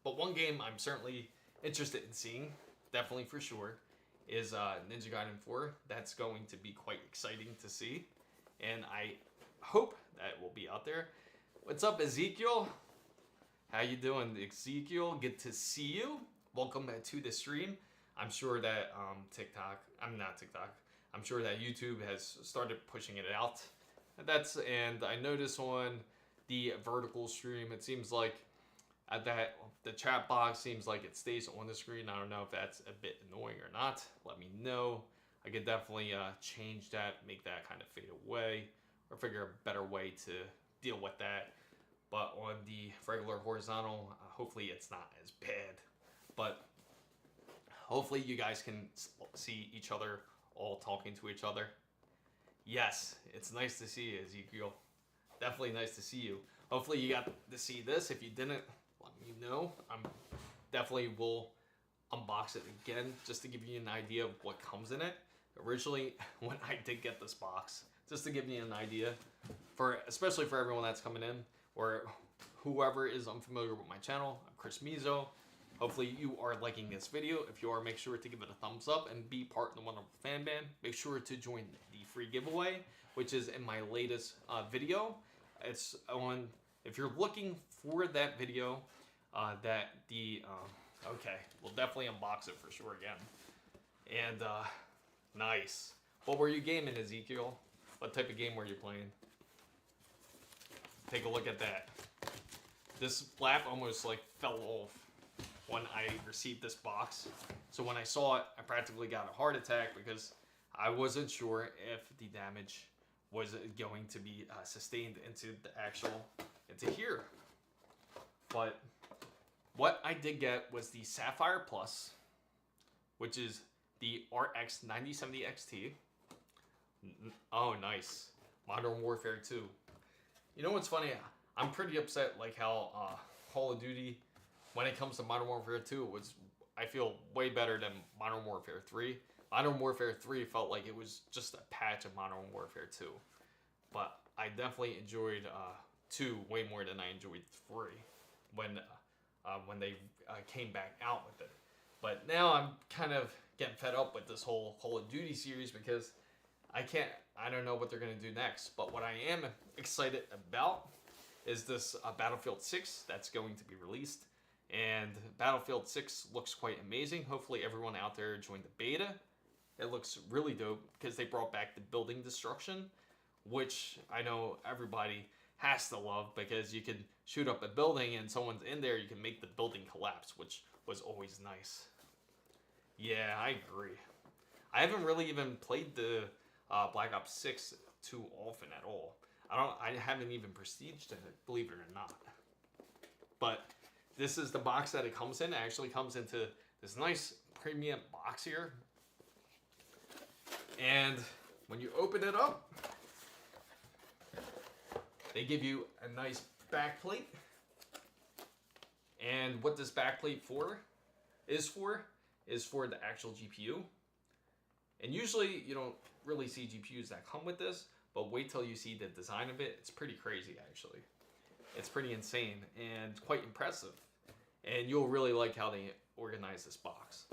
But one game I'm certainly interested in seeing, definitely for sure, is Ninja Gaiden 4. That's going to be quite exciting to see, and I hope that will be out there. What's up, Ezekiel? How you doing, Ezekiel? Good to see you. Welcome to the stream. I'm sure that I'm sure that YouTube has started pushing it out. And I notice on the vertical stream, it seems like that the chat box seems like it stays on the screen. I don't know if that's a bit annoying or not. Let me know. I could definitely change that, make that kind of fade away, or figure a better way to deal with that. But on the regular horizontal, hopefully it's not as bad. But hopefully you guys can see each other all talking to each other. Yes, it's nice to see you, Ezekiel. Definitely nice to see you. Hopefully you got to see this. If you didn't, let me know. I'm definitely will unbox it again, just to give you an idea of what comes in it. Originally, when I did get this box, just to give you an idea, especially for everyone that's coming in, or whoever is unfamiliar with my channel, I'm Chris Mizo. Hopefully you are liking this video. If you are, make sure to give it a thumbs up and be part of the wonderful fan band. Make sure to join the free giveaway, which is in my latest video. It's on, if you're looking for that video, okay, we'll definitely unbox it for sure again. And nice. What were you gaming, Ezekiel? What type of game were you playing? Take a look at that. this flap almost like fell off when I received this box. So when I saw it, I practically got a heart attack because I wasn't sure if the damage was going to be sustained into here. But what I did get was the Sapphire Plus, which is the RX 9070 XT. Oh, nice. Modern Warfare 2. You know what's funny? I'm pretty upset like how Call of Duty, when it comes to Modern Warfare 2, was, I feel, way better than Modern Warfare 3. Modern Warfare 3 felt like it was just a patch of Modern Warfare 2. But I definitely enjoyed 2 way more than I enjoyed 3 when they came back out with it. But now I'm kind of getting fed up with this whole Call of Duty series because I don't know what they're going to do next. But what I am excited about is this Battlefield 6 that's going to be released. And Battlefield 6 looks quite amazing. Hopefully everyone out there joined the beta. It looks really dope because they brought back the building destruction, which I know everybody has to love because you can shoot up a building and someone's in there, you can make the building collapse, which was always nice. Yeah, I agree. I haven't really even played the Black Ops 6 too often at all. I haven't even prestiged it, believe it or not. But this is the box that it comes in. It actually comes into this nice premium box here. And when you open it up, they give you a nice back plate. And what this back plate is for the actual GPU. And usually you don't really see GPUs that come with this, but wait till you see the design of it. It's pretty crazy, actually. It's pretty insane and quite impressive. And you'll really like how they organize this box.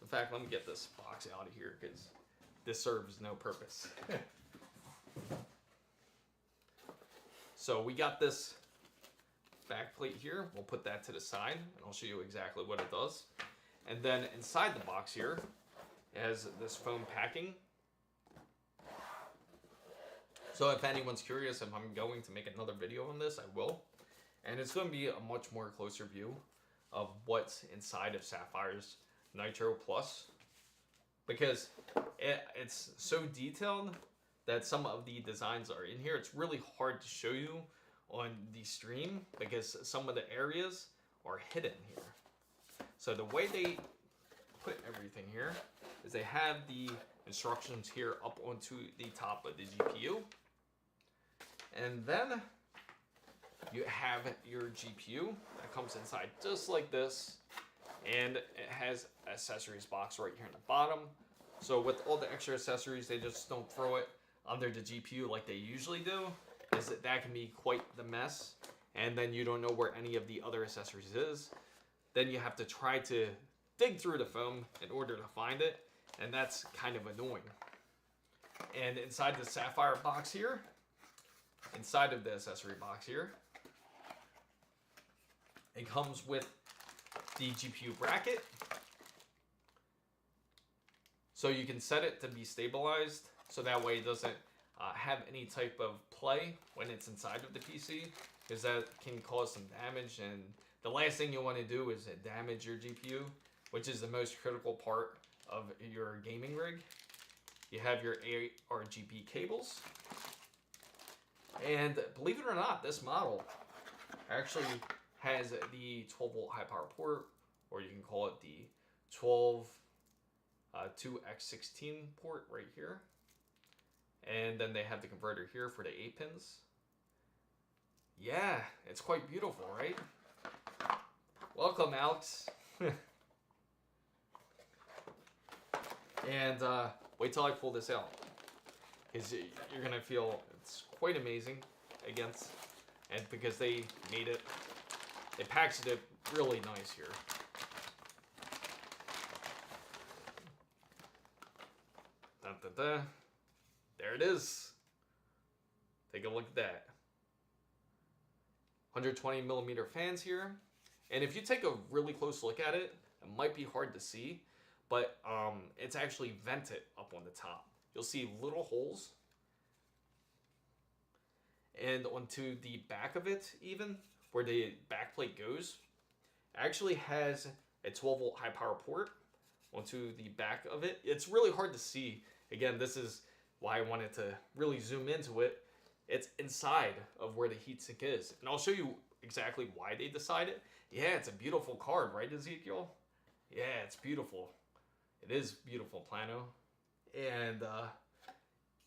In fact, let me get this box out of here because this serves no purpose. So we got this back plate here. We'll put that to the side and I'll show you exactly what it does. And then inside the box here, it has this foam packing. So if anyone's curious if I'm going to make another video on this, I will. And it's going to be a much more closer view of what's inside of Sapphire's Nitro Plus. Because it's so detailed that some of the designs are in here. It's really hard to show you on the stream because some of the areas are hidden here. So the way they put everything here is they have the instructions here up onto the top of the GPU. And then you have your GPU that comes inside just like this. And it has accessories box right here in the bottom. So with all the extra accessories, they just don't throw it under the GPU like they usually do. Is that can be quite the mess. And then you don't know where any of the other accessories is. Then you have to try to dig through the foam in order to find it. And that's kind of annoying. And inside the Sapphire box here, inside of the accessory box here, it comes with the GPU bracket. So you can set it to be stabilized so that way it doesn't have any type of play when it's inside of the PC, because that can cause some damage, and the last thing you want to do is damage your GPU, which is the most critical part of your gaming rig. You have your ARGB cables, and believe it or not, this model actually has the 12-volt high power port, or you can call it the 12 2x16 port right here. And then they have the converter here for the 8 pins. Yeah, it's quite beautiful, right? Welcome, Alex. And wait till I pull this out, because you're gonna feel it's quite amazing and because they made it, they packaged it really nice here. Dun, dun, dun. There it is. Take a look at that. 120 millimeter fans here. And if you take a really close look at it, it might be hard to see, but it's actually vented up on the top. You'll see little holes. And onto the back of it even, where the backplate goes actually has a 12-volt high power port onto the back of it. It's really hard to see. Again, this is why I wanted to really zoom into it. It's inside of where the heatsink is. And I'll show you exactly why they decided. Yeah, it's a beautiful card, right, Ezekiel? Yeah, it's beautiful. It is beautiful, Plano. And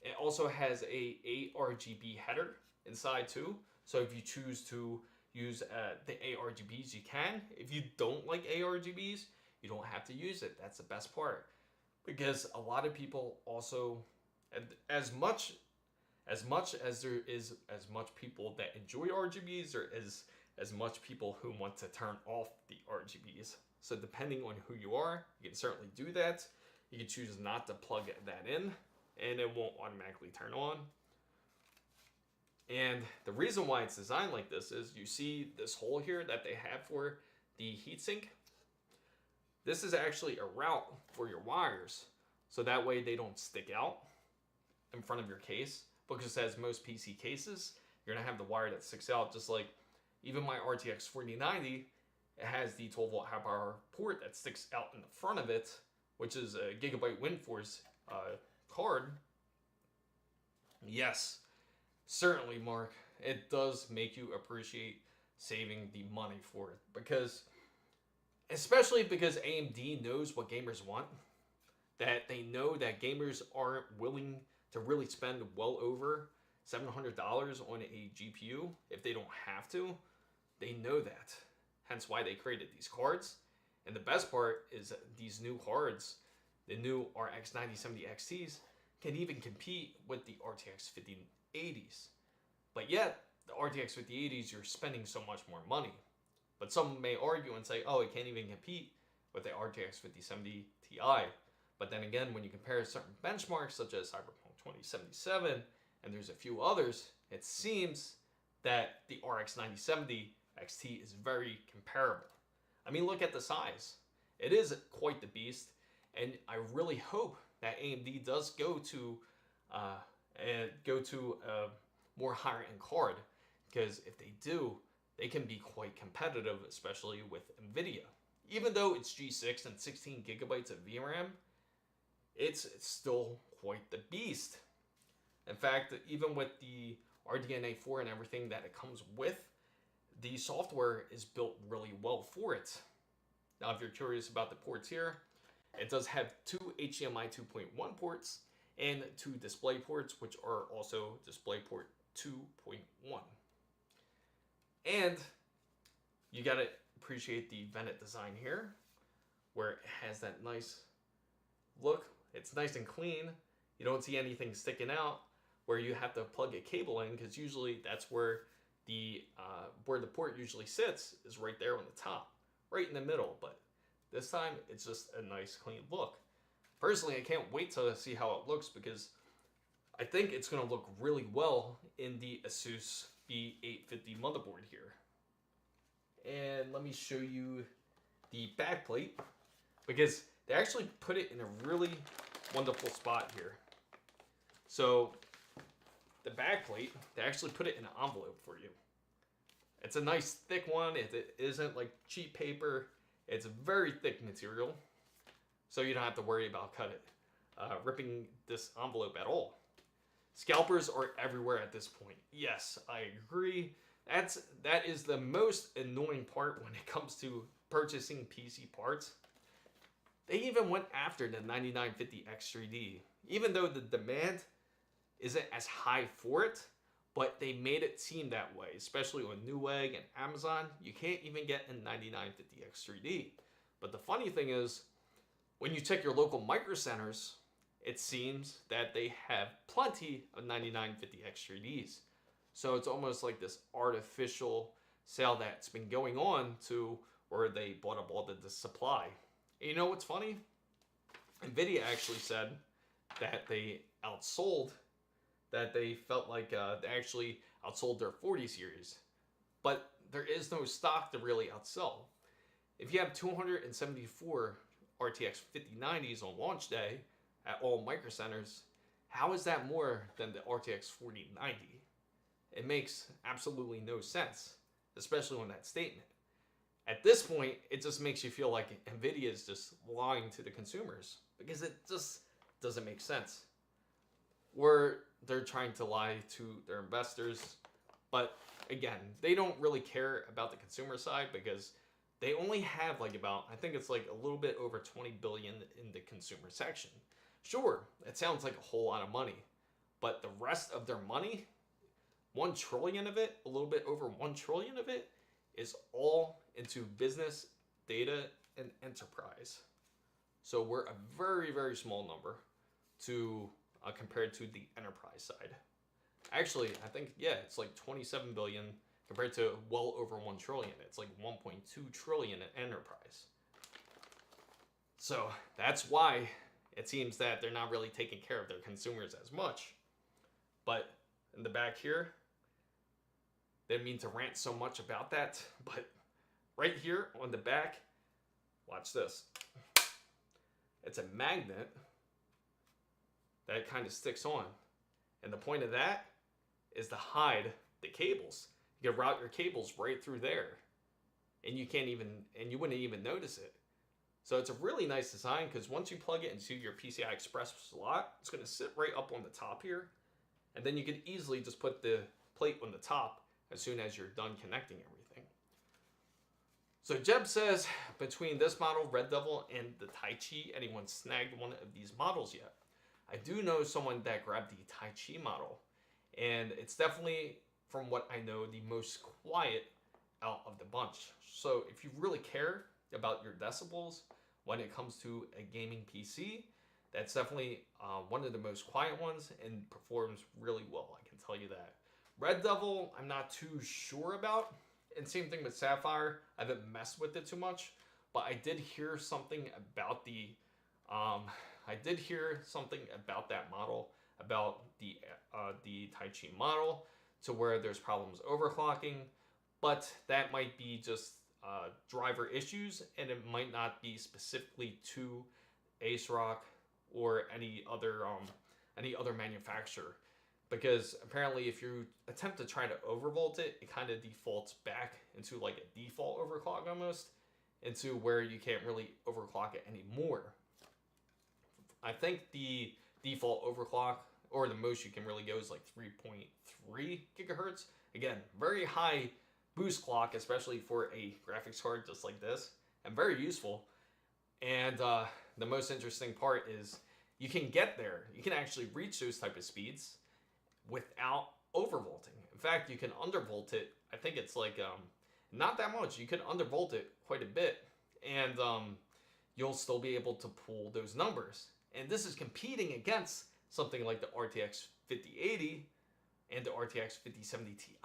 it also has a ARGB header inside too. So if you choose to use the ARGBs, you can. If you don't like ARGBs, you don't have to use it. That's the best part. Because a lot of people also, as much as there is as much people that enjoy RGBs, there is as much people who want to turn off the RGBs. So depending on who you are, you can certainly do that. You can choose not to plug that in and it won't automatically turn on. And the reason why it's designed like this is you see this hole here that they have for the heatsink. This is actually a route for your wires. So that way they don't stick out in front of your case. Because as most PC cases, you're gonna have the wire that sticks out, just like even my RTX 4090, it has the 12-volt high power port that sticks out in the front of it, which is a Gigabyte WindForce card. Yes, certainly, Mark, it does make you appreciate saving the money for it, because especially because AMD knows what gamers want, that they know that gamers aren't willing to really spend well over $700 on a GPU if they don't have to. They know that. Hence why they created these cards. And the best part is that these new cards, the new RX 9070 XTs, can even compete with the RTX 5080s. But yet, the RTX 5080s, you're spending so much more money. But some may argue and say, oh, it can't even compete with the RTX 5070 Ti. But then again, when you compare certain benchmarks such as Cyberpunk 2077, and there's a few others, it seems that the RX 9070 XT is very comparable. I mean, look at the size. It is quite the beast, and I really hope that AMD does go to a more higher-end card, because if they do, they can be quite competitive, especially with NVIDIA. Even though it's G6 and 16 gigabytes of VRAM, it's still quite the beast. In fact, even with the RDNA 4 and everything that it comes with, the software is built really well for it. Now, if you're curious about the ports here, it does have two HDMI 2.1 ports and two display ports, which are also DisplayPort 2.1. And you gotta appreciate the vented design here, where it has that nice look. It's nice and clean. You don't see anything sticking out where you have to plug a cable in, because usually that's where the port usually sits, is right there on the top, right in the middle. But this time it's just a nice clean look. Personally, I can't wait to see how it looks, because I think it's going to look really well in the ASUS B850 motherboard here. And let me show you the backplate, because they actually put it in a really wonderful spot here. So the backplate, they actually put it in an envelope for you. It's a nice thick one. It isn't like cheap paper. It's a very thick material, so you don't have to worry about ripping this envelope at all. Scalpers are everywhere at this point. Yes, I agree. That is the most annoying part when it comes to purchasing PC parts. They even went after the 9950 X3D, even though the demand isn't as high for it, but they made it seem that way, especially on Newegg and Amazon. You can't even get a 9950 X3D. But the funny thing is, when you check your local micro centers, it seems that they have plenty of 9950 X3Ds. So it's almost like this artificial sale that's been going on to where they bought up all the supply. And you know what's funny? NVIDIA actually said that they felt like they actually outsold their 40 series. But there is no stock to really outsell. If you have 274 RTX 5090s on launch day at all micro centers, how is that more than the RTX 4090? It makes absolutely no sense. especially on that statement. At this point, it just makes you feel like Nvidia is just lying to the consumers because it just doesn't make sense. Or they're trying to lie to their investors. But again, they don't really care about the consumer side because they only have like about, I think it's like a little bit over 20 billion in the consumer section. Sure, it sounds like a whole lot of money, but the rest of their money, 1 trillion of it, a little bit over 1 trillion of it, is all into business, data, and enterprise. So we're a very, very small number to compared to the enterprise side. Actually, I think, yeah, it's like 27 billion compared to well over 1 trillion. It's like 1.2 trillion in enterprise. So that's why it seems that they're not really taking care of their consumers as much. But in the back here, didn't mean to rant so much about that, but right here on the back, watch this. It's a magnet that kind of sticks on. And the point of that is to hide the cables. You can route your cables right through there. And you wouldn't even notice it. So it's a really nice design because once you plug it into your PCI Express slot, it's going to sit right up on the top here. And then you can easily just put the plate on the top as soon as you're done connecting everything. So Jeb says, between this model, Red Devil, and the Tai Chi, anyone snagged one of these models yet? I do know someone that grabbed the Tai Chi model, and it's definitely, from what I know, the most quiet out of the bunch. So if you really care about your decibels when it comes to a gaming PC, that's definitely one of the most quiet ones and performs really well, I can tell you that. Red Devil, I'm not too sure about. And same thing with Sapphire. I haven't messed with it too much, but I did hear something about the that model, about the Tai Chi model, to where there's problems overclocking, but that might be just driver issues, and it might not be specifically to ASRock or any other manufacturer. Because apparently if you attempt to try to overvolt it, it kind of defaults back into like a default overclock almost, into where you can't really overclock it anymore. I think the default overclock, or the most you can really go, is like 3.3 gigahertz. Again, very high boost clock, especially for a graphics card just like this, and very useful. And the most interesting part is you can get there. You can actually reach those type of speeds without overvolting. In fact, you can undervolt it. I think it's like not that much. You can undervolt it quite a bit, and you'll still be able to pull those numbers. And this is competing against something like the RTX 5080 and the RTX 5070 Ti.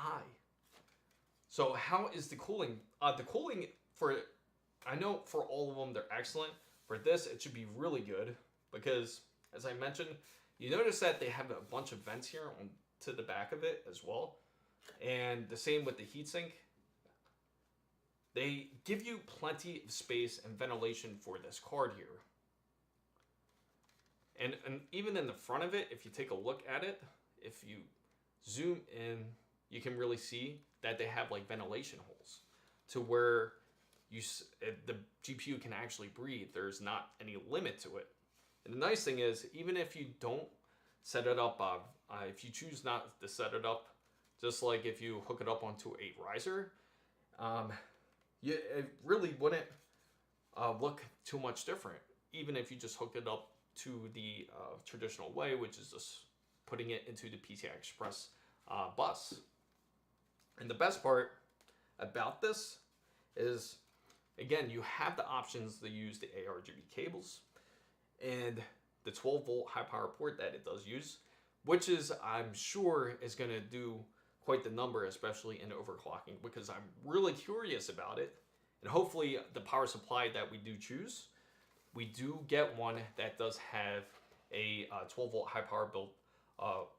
So how is the cooling? The cooling I know for all of them, they're excellent. For this, it should be really good because, as I mentioned, you notice that they have a bunch of vents here on to the back of it as well. And the same with the heatsink. They give you plenty of space and ventilation for this card here. And even in the front of it, if you take a look at it, if you zoom in, you can really see that they have like ventilation holes to where the GPU can actually breathe. There's not any limit to it. And the nice thing is, even if you don't set it up, if you choose not to set it up, just like if you hook it up onto a riser, it really wouldn't look too much different, even if you just hook it up to the traditional way, which is just putting it into the PCI Express bus. And the best part about this is, again, you have the options to use the ARGB cables and the 12-volt high power port that it does use, which is, I'm sure, is going to do quite the number, especially in overclocking, because I'm really curious about it. And hopefully the power supply that we do choose, we do get one that does have a 12-volt high power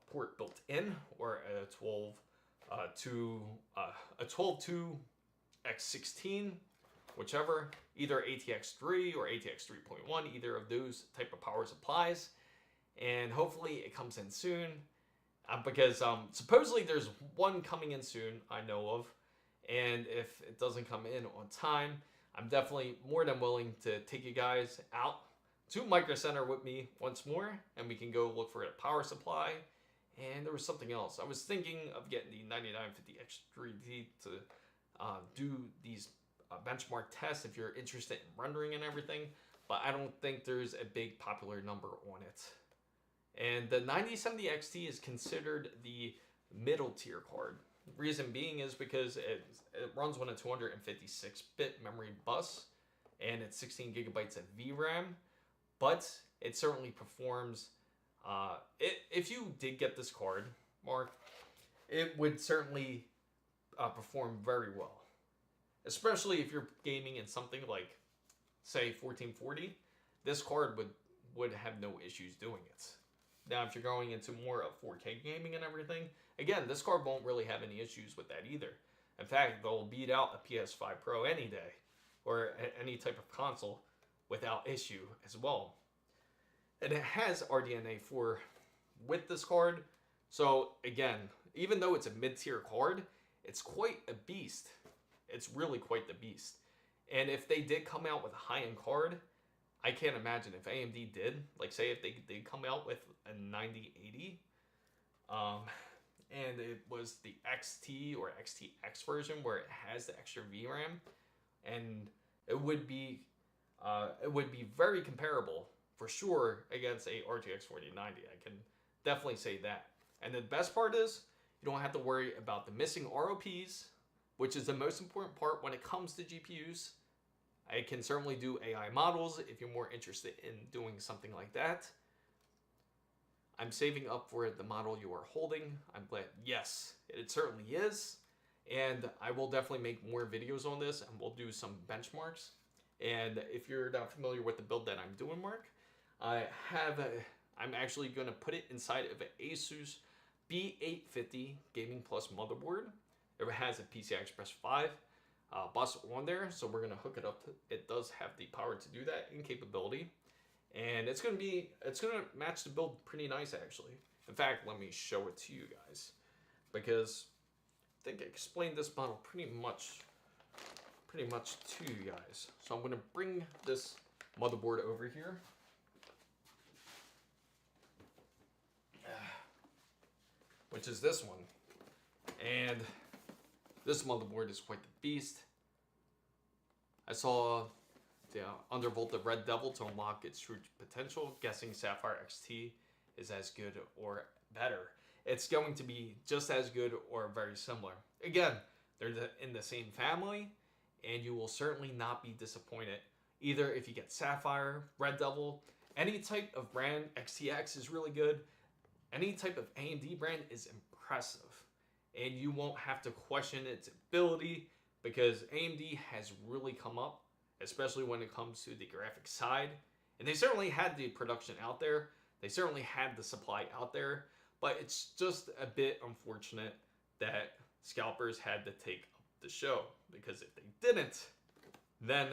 port built in, or a 12.2 X16, whichever, either ATX 3 or ATX 3.1, either of those type of power supplies. And hopefully it comes in soon, because supposedly there's one coming in soon, I know of, And if it doesn't come in on time, I'm definitely more than willing to take you guys out to Micro Center with me once more, and we can go look for a power supply. And there was something else. I was thinking of getting the 9950 X3D to do these benchmark tests if you're interested in rendering and everything, but I don't think there's a big popular number on it. And the 9070 XT is considered the middle tier card. Reason being is because it runs on a 256-bit memory bus and it's 16 gigabytes of VRAM, but it certainly performs. If you did get this card, Mark, it would certainly perform very well, especially if you're gaming in something like, say, 1440. This card would have no issues doing it. Now, if you're going into more of 4K gaming and everything, again, this card won't really have any issues with that either. In fact, they'll beat out a PS5 Pro any day, or any type of console without issue as well. And it has RDNA 4 with this card. So again, even though it's a mid-tier card, it's quite a beast. It's really quite the beast. And if they did come out with a high-end card, I can't imagine if AMD did, like say if they did come out with a 9080, and it was the XT or XTX version where it has the extra VRAM, and it would be very comparable for sure against a RTX 4090. I can definitely say that. And the best part is you don't have to worry about the missing ROPs, which is the most important part when it comes to GPUs. I can certainly do AI models if you're more interested in doing something like that. I'm saving up for the model you are holding. I'm glad, yes, it certainly is. And I will definitely make more videos on this, and we'll do some benchmarks. And if you're not familiar with the build that I'm doing, Mark, I'm actually going to put it inside of an ASUS B850 Gaming Plus motherboard. It has a PCI Express 5 bus on there, so we're going to hook it up. It does have the power to do that in capability, and it's going to match the build pretty nice actually. In fact, let me show it to you guys, because I think I explained this model pretty much to you guys. So I'm going to bring this motherboard over here. Which is this one. And this motherboard is quite the beast. I saw the undervolted Red Devil to unlock its true potential. Guessing Sapphire XT is as good or better. It's going to be just as good or very similar. Again, they're in the same family, and you will certainly not be disappointed. Either if you get Sapphire, Red Devil, any type of brand, XTX is really good. Any type of AMD brand is impressive, and you won't have to question its ability, because AMD has really come up, especially when it comes to the graphics side. And they certainly had the production out there. They certainly had the supply out there, but it's just a bit unfortunate that scalpers had to take up the show, because if they didn't, then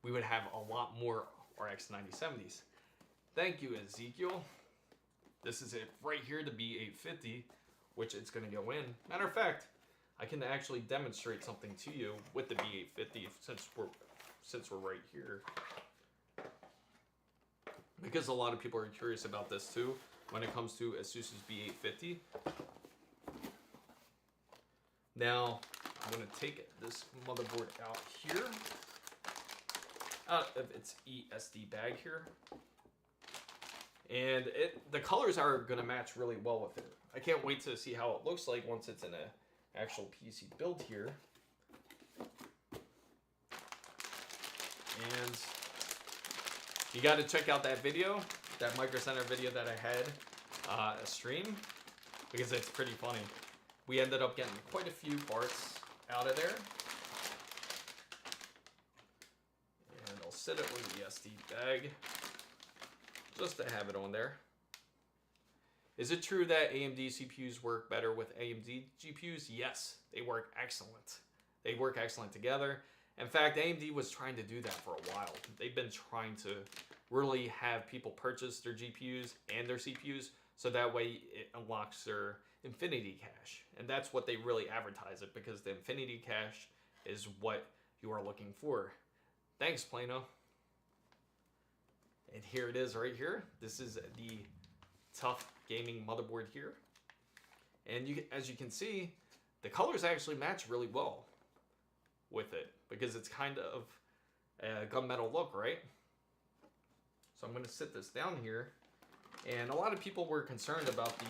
we would have a lot more RX 9070s. Thank you, Ezekiel. This is it right here, the B850, which it's going to go in. Matter of fact, I can actually demonstrate something to you with the B850 since we're right here, because a lot of people are curious about this too when it comes to ASUS's B850. Now, I'm going to take this motherboard out here, out of its ESD bag here. And the colors are going to match really well with it. I can't wait to see how it looks like once it's in an actual PC build here. And you got to check out that video, that Micro Center video that I had a stream, because it's pretty funny. We ended up getting quite a few parts out of there. And I'll sit it with the SD bag, just to have it on there. Is it true that AMD CPUs work better with AMD GPUs? Yes, they work excellent. They work excellent together. In fact, AMD was trying to do that for a while. They've been trying to really have people purchase their GPUs and their CPUs, so that way it unlocks their infinity cache. And that's what they really advertise it, because the infinity cache is what you are looking for. Thanks, Plano. And here it is right here. This is the tough gaming motherboard here. And as you can see, the colors actually match really well with it, because it's kind of a gunmetal look, right? So I'm going to sit this down here. And a lot of people were concerned about the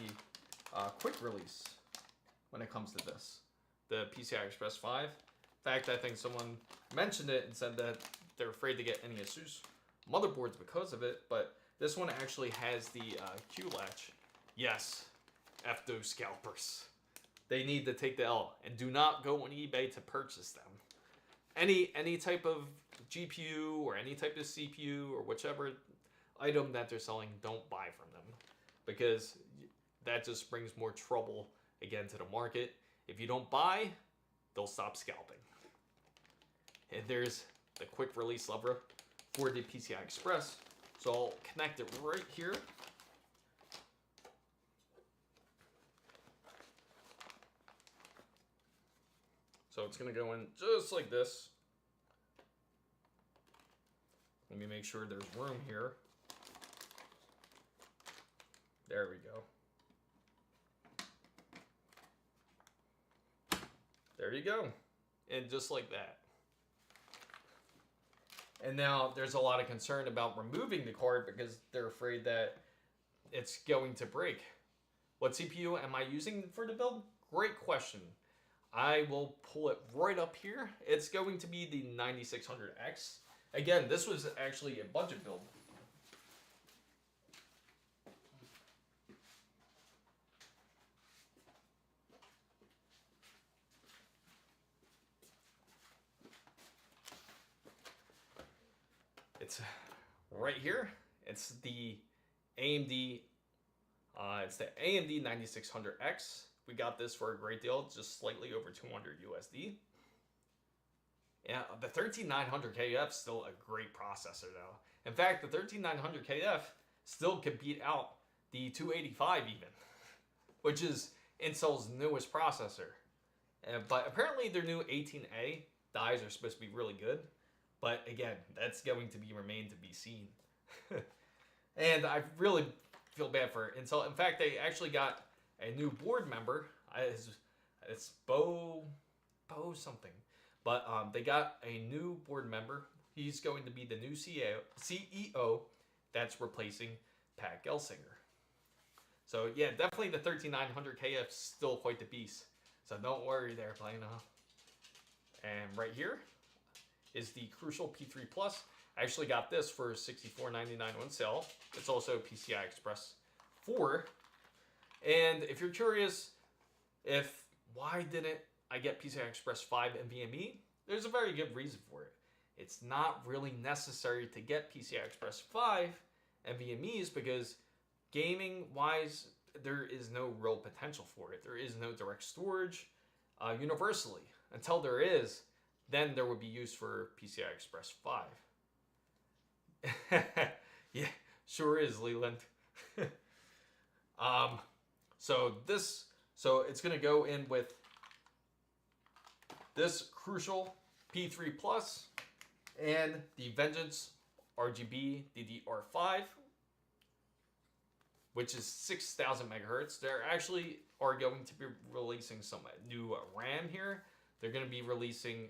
quick release when it comes to this, the PCI Express 5. In fact, I think someone mentioned it and said that they're afraid to get any ASUS motherboards because of it, but this one actually has the Q latch. Yes, F those scalpers. They need to take the L, and do not go on eBay to purchase them. Any type of GPU or any type of CPU or whichever item that they're selling, don't buy from them, because that just brings more trouble again to the market. If you don't buy, they'll stop scalping. And there's the quick release lever for the PCI Express. So I'll connect it right here. So it's going to go in just like this. Let me make sure there's room here. There we go. There you go. And just like that. And now there's a lot of concern about removing the card because they're afraid that it's going to break. What CPU am I using for the build? Great question. I will pull it right up here. It's going to be the 9600X. Again, this was actually a budget build. It's right here. It's the AMD. It's the AMD 9600X. We got this for a great deal, just slightly over 200 USD. Yeah, the 13900KF is still a great processor though. In fact, the 13900KF still can beat out the 285 even, which is Intel's newest processor. But apparently their new 18A dies are supposed to be really good. But again, that's going to be remain to be seen. And I really feel bad for Intel. In fact, they actually got a new board member. It's Bo something. But they got a new board member. He's going to be the new CEO that's replacing Pat Gelsinger. So yeah, definitely the 13900KF is still quite the beast. So don't worry there, Plano. And right here is the Crucial P3 Plus. I actually got this for $64.99 on sale. It's also PCI Express 4. And if you're curious why didn't I get PCI Express 5 NVMe, there's a very good reason for it. It's not really necessary to get PCI Express 5 NVMe's because gaming-wise, there is no real potential for it. There is no direct storage universally. Until there is, then there would be use for PCI Express 5. Yeah, sure is, Leland. So it's going to go in with this Crucial P3 Plus and the Vengeance RGB DDR5, which is 6,000 megahertz. They're actually are going to be releasing some new RAM here. They're going to be releasing.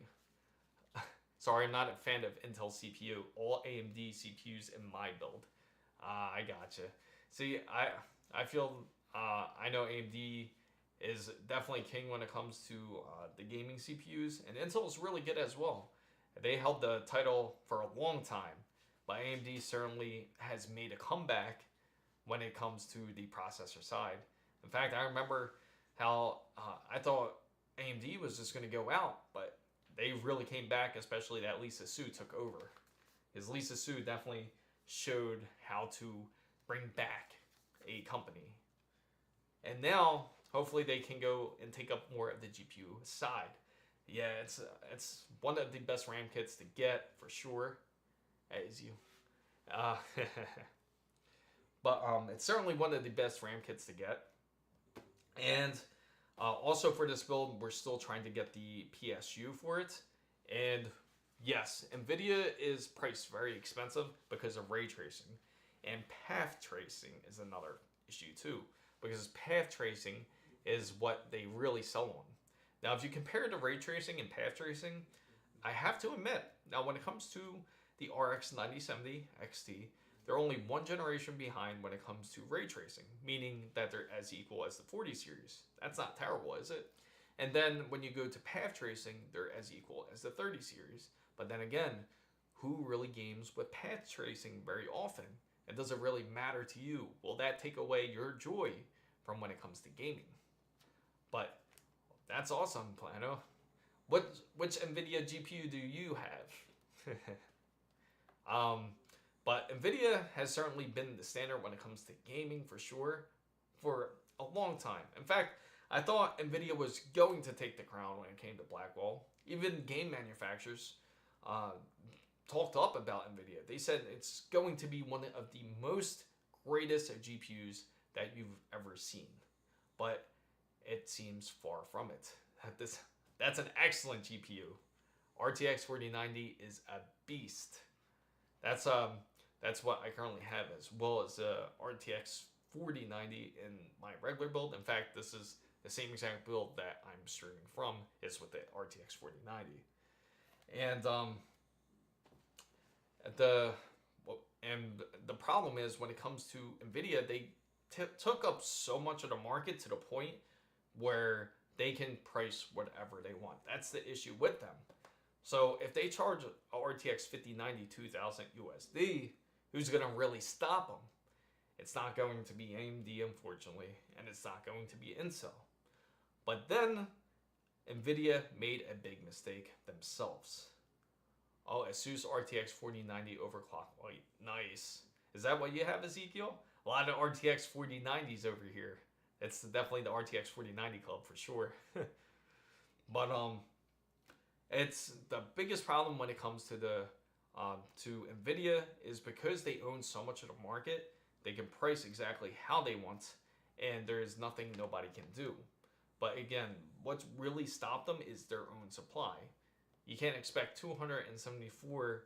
Sorry, I'm not a fan of Intel CPU. All AMD CPUs in my build. I gotcha. See, I feel I know AMD is definitely king when it comes to the gaming CPUs, and Intel is really good as well. They held the title for a long time, but AMD certainly has made a comeback when it comes to the processor side. In fact, I remember how I thought AMD was just going to go out, but they really came back, especially that Lisa Su took over. Because Lisa Su definitely showed how to bring back a company. And now, hopefully they can go and take up more of the GPU side. Yeah, it's one of the best RAM kits to get, for sure. As you. But it's certainly one of the best RAM kits to get. And also for this build, we're still trying to get the PSU for it. And yes, NVIDIA is priced very expensive because of ray tracing. And path tracing is another issue too, because path tracing is what they really sell on. Now, if you compare the ray tracing and path tracing, I have to admit, now when it comes to the RX 9070 XT, they're only one generation behind when it comes to ray tracing, meaning that they're as equal as the 40 series. That's not terrible, is it? And then when you go to path tracing, they're as equal as the 30 series. But then again, who really games with path tracing very often? And does it really matter to you? Will that take away your joy from when it comes to gaming? But that's awesome, Plano. Which NVIDIA GPU do you have? But NVIDIA has certainly been the standard when it comes to gaming for sure for a long time. In fact, I thought NVIDIA was going to take the crown when it came to Blackwell. Even game manufacturers talked up about NVIDIA. They said it's going to be one of the most greatest GPUs that you've ever seen. But it seems far from it. That's an excellent GPU. RTX 4090 is a beast. That's what I currently have, as well as RTX 4090 in my regular build. In fact, this is the same exact build that I'm streaming from, is with the RTX 4090. And the problem is, when it comes to NVIDIA, they took up so much of the market to the point where they can price whatever they want. That's the issue with them. So if they charge a RTX 5090 $2,000 USD, who's going to really stop them? It's not going to be AMD, unfortunately, and it's not going to be Intel. But then NVIDIA made a big mistake themselves. Oh, ASUS RTX 4090 overclock light. Nice. Is that what you have, Ezekiel? A lot of RTX 4090s over here. It's definitely the RTX 4090 club for sure. But it's the biggest problem when it comes to the to NVIDIA is because they own so much of the market. They can price exactly how they want, and there's nothing nobody can do. But again, what's really stopped them is their own supply. You can't expect 274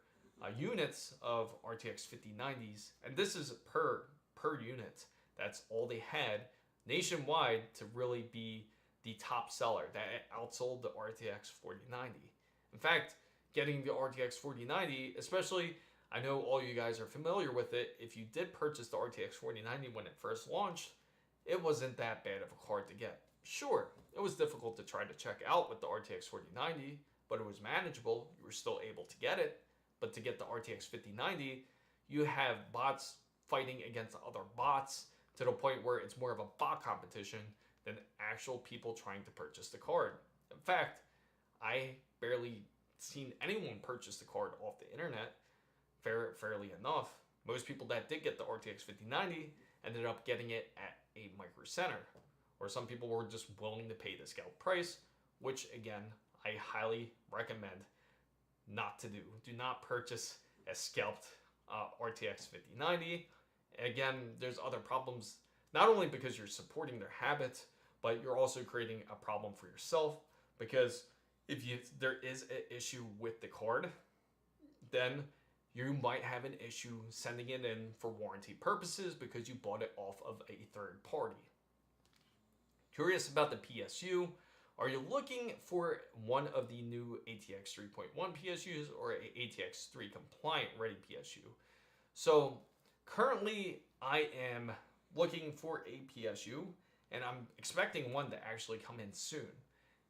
units of RTX 5090s, and this is per unit. That's all they had nationwide to really be the top seller that outsold the RTX 4090. In fact, getting the RTX 4090, especially, I know all you guys are familiar with it. If you did purchase the RTX 4090 when it first launched, it wasn't that bad of a card to get. Sure, it was difficult to try to check out with the RTX 4090, but it was manageable. You were still able to get it. But to get the RTX 5090, you have bots fighting against other bots to the point where it's more of a bot competition than actual people trying to purchase the card. In fact, I barely seen anyone purchase the card off the internet, fairly enough. Most people that did get the RTX 5090 ended up getting it at a Micro Center, or some people were just willing to pay the scalp price, which again, I highly recommend not to do. Do not purchase a scalped RTX 5090. Again, there's other problems, not only because you're supporting their habit, but you're also creating a problem for yourself, because if there is an issue with the card, then you might have an issue sending it in for warranty purposes because you bought it off of a third party. Curious about the PSU? Are you looking for one of the new ATX 3.1 PSUs or a ATX 3 compliant ready PSU? So currently I am looking for a PSU, and I'm expecting one to actually come in soon.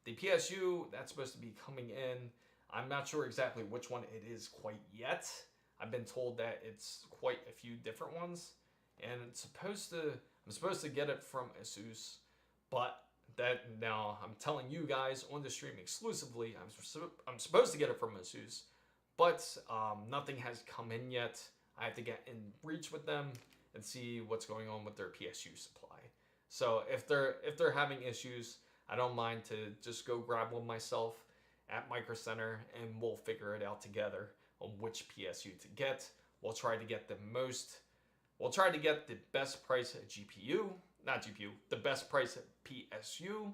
The PSU that's supposed to be coming in, I'm not sure exactly which one it is quite yet. I've been told that it's quite a few different ones, and I'm supposed to get it from ASUS, but that now I'm telling you guys on the stream exclusively, I'm supposed to get it from ASUS, but nothing has come in yet. I have to get in reach with them and see what's going on with their PSU supply. So if they're having issues, I don't mind to just go grab one myself at Micro Center, and we'll figure it out together on which PSU to get. We'll try to get the best price GPU, not GPU, the best price PSU,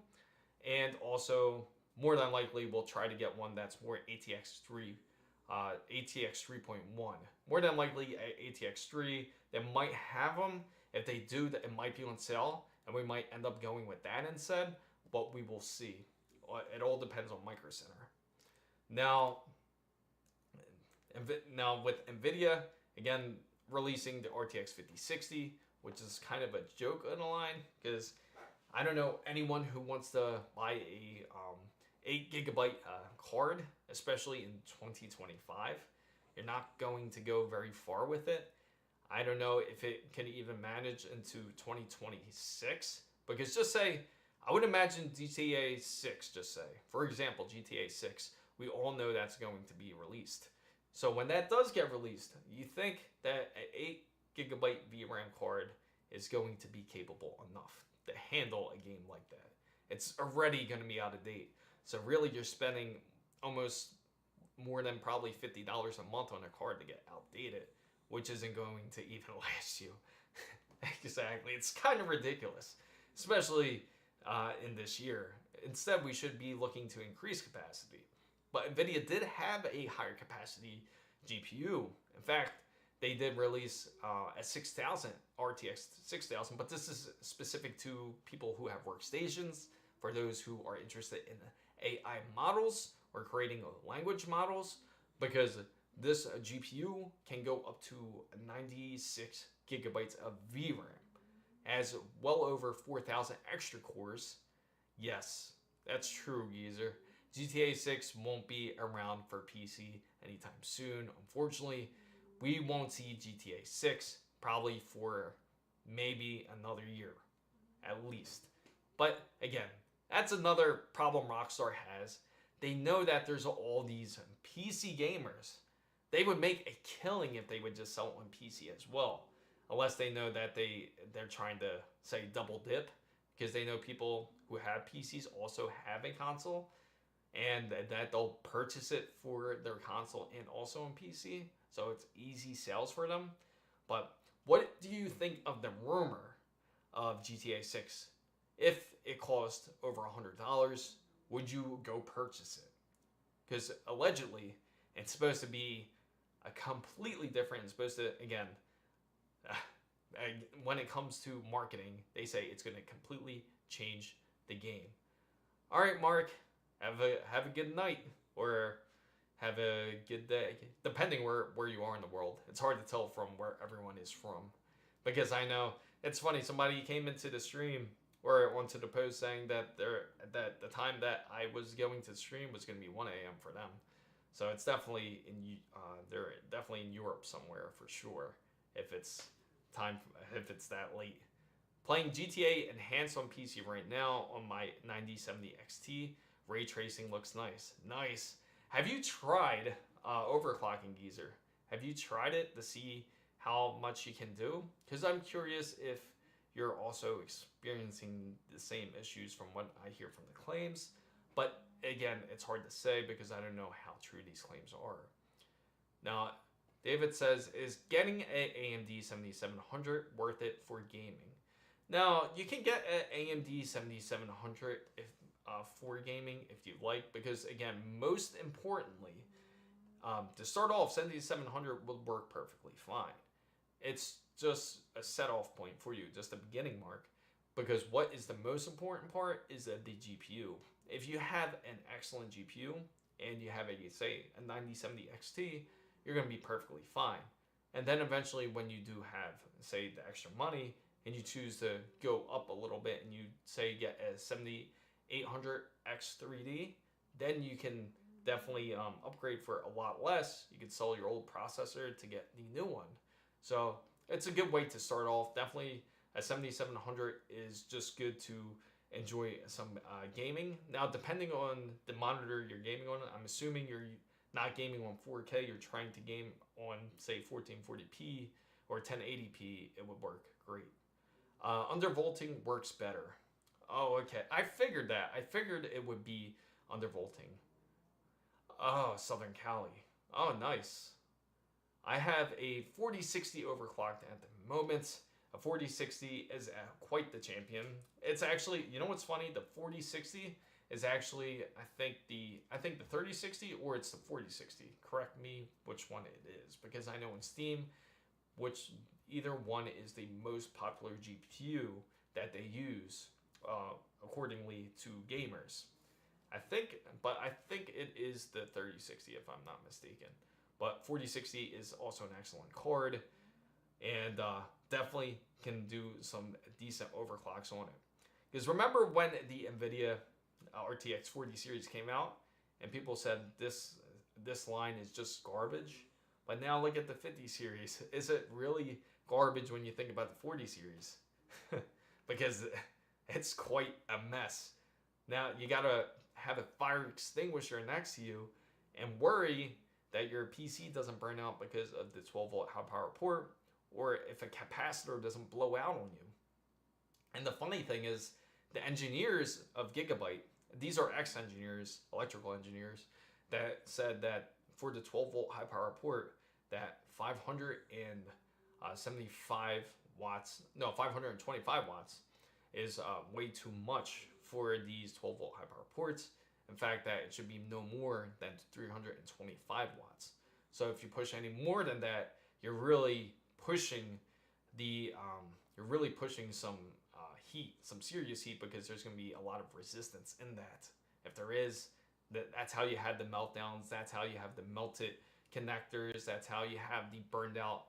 and also more than likely we'll try to get one that's more ATX 3.1. More than likely ATX 3. They might have them. If they do, it might be on sale, and we might end up going with that instead. But we will see. It all depends on Micro Center. Now with NVIDIA, again, releasing the RTX 5060, which is kind of a joke on the line, because I don't know anyone who wants to buy a 8 GB card, especially in 2025. You're not going to go very far with it. I don't know if it can even manage into 2026, because just say, I would imagine GTA 6, just say, for example, GTA 6, we all know that's going to be released. So when that does get released, you think that an 8 GB VRAM card is going to be capable enough to handle a game like that? It's already going to be out of date. So really you're spending almost more than probably $50 a month on a card to get outdated, which isn't going to even last you. Exactly. It's kind of ridiculous, especially in this year. Instead, we should be looking to increase capacity. But NVIDIA did have a higher capacity GPU. In fact, they did release a 6000 RTX 6000, but this is specific to people who have workstations, for those who are interested in AI models or creating language models, because this GPU can go up to 96 gigabytes of VRAM, as well over 4,000 extra cores. Yes, that's true, geezer. GTA 6 won't be around for PC anytime soon. Unfortunately, we won't see GTA 6 probably for maybe another year, at least. But again, that's another problem Rockstar has. They know that there's all these PC gamers. They would make a killing if they would just sell on PC as well. Unless they know that they're trying to, say, double dip, because they know people who have PCs also have a console, and that they'll purchase it for their console and also on PC. So it's easy sales for them. But what do you think of the rumor of GTA 6? If it cost over $100, would you go purchase it? Because allegedly, it's supposed to be a completely different, it's supposed to, again, when it comes to marketing, they say it's going to completely change the game. All right, Mark, have a good night, or have a good day, depending where you are in the world. It's hard to tell from where everyone is from, because I know it's funny. Somebody came into the stream or onto the post saying that the time that I was going to stream was going to be 1 a.m. for them. So it's definitely they're definitely in Europe somewhere for sure. If it's that late. Playing GTA Enhanced on PC right now on my 9070 XT. Ray tracing looks nice. Nice. Have you tried overclocking, geezer? Have you tried it to see how much you can do? Because I'm curious if you're also experiencing the same issues from what I hear from the claims. But again, it's hard to say because I don't know how true these claims are. Now, David says, is getting an AMD 7700 worth it for gaming? Now, you can get an AMD 7700 for gaming if you like, because again, most importantly, to start off, 7700 will work perfectly fine. It's just a set-off point for you, just a beginning mark, because what is the most important part is that the GPU. If you have an excellent GPU and you have say a 9070 XT, you're going to be perfectly fine. And then eventually when you do have, say, the extra money and you choose to go up a little bit and you say get a 7800 X3D, then you can definitely upgrade for a lot less. You could sell your old processor to get the new one. So it's a good way to start off. Definitely a 7700 is just good to enjoy some gaming. Now, depending on the monitor you're gaming on, I'm assuming you're not gaming on 4K, you're trying to game on, say, 1440p or 1080p, it would work great. Undervolting works better. Oh, okay. I figured that. I figured it would be undervolting. Oh, Southern Cali. Oh, nice. I have a 4060 overclocked at the moment. A 4060 is quite the champion. It's actually, you know what's funny? The 4060 is actually, I think the 3060 or it's the 4060. Correct me which one it is, because I know in Steam, which either one is the most popular GPU that they use accordingly to gamers. I think it is the 3060 if I'm not mistaken. But 4060 is also an excellent card, and definitely can do some decent overclocks on it. Because remember when the NVIDIA RTX 40 series came out, and people said this line is just garbage? But now look at the 50 series. Is it really garbage when you think about the 40 series? Because it's quite a mess. Now you gotta have a fire extinguisher next to you and worry that your PC doesn't burn out because of the 12-volt high power port, or if a capacitor doesn't blow out on you. And the funny thing is, the engineers of Gigabyte, these are ex-engineers, electrical engineers, that said that for the 12-volt high power port, that 525 watts is way too much for these 12-volt high power ports. In fact, that it should be no more than 325 watts. So if you push any more than that, you're really pushing some heat, some serious heat, because there's going to be a lot of resistance in that. If there is, that's how you have the meltdowns. That's how you have the melted connectors. That's how you have the burned out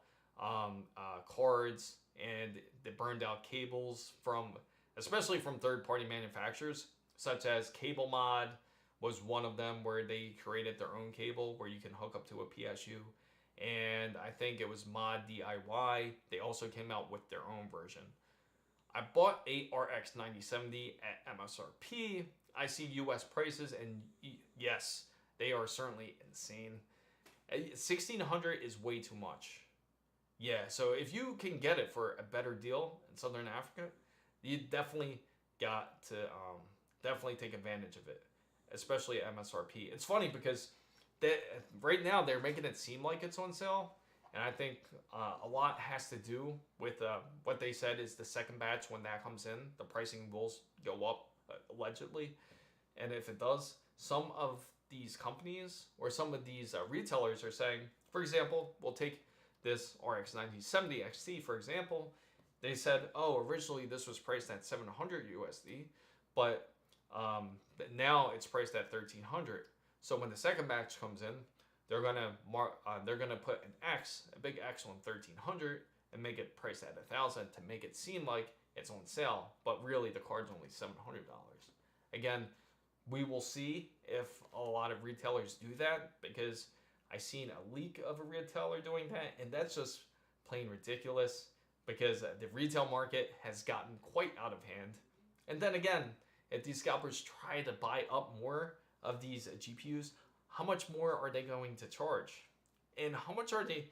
cards and the burned out cables especially from third-party manufacturers, such as CableMod was one of them, where they created their own cable where you can hook up to a PSU. And I think it was Mod DIY. They also came out with their own version. I bought a RX 9070 at MSRP. I see US prices, and yes, they are certainly insane. 1600 is way too much. Yeah, so if you can get it for a better deal in Southern Africa, you definitely got to definitely take advantage of it, especially at MSRP. It's funny because right now they're making it seem like it's on sale, and I think a lot has to do with what they said is the second batch, when that comes in, the pricing will go up, allegedly. And if it does, some of these companies or some of these retailers are saying, for example, we'll take this RX 9070 XT, for example. They said, oh, originally this was priced at 700 USD, but now it's priced at 1300. So when the second batch comes in, they're gonna put a big X on 1300 and make it priced at 1000 to make it seem like it's on sale, but really the card's only $700. Again, we will see if a lot of retailers do that, because I seen a leak of a retailer doing that, and that's just plain ridiculous, because the retail market has gotten quite out of hand. And then again, if these scalpers try to buy up more of these GPUs, how much more are they going to charge? And how much are they?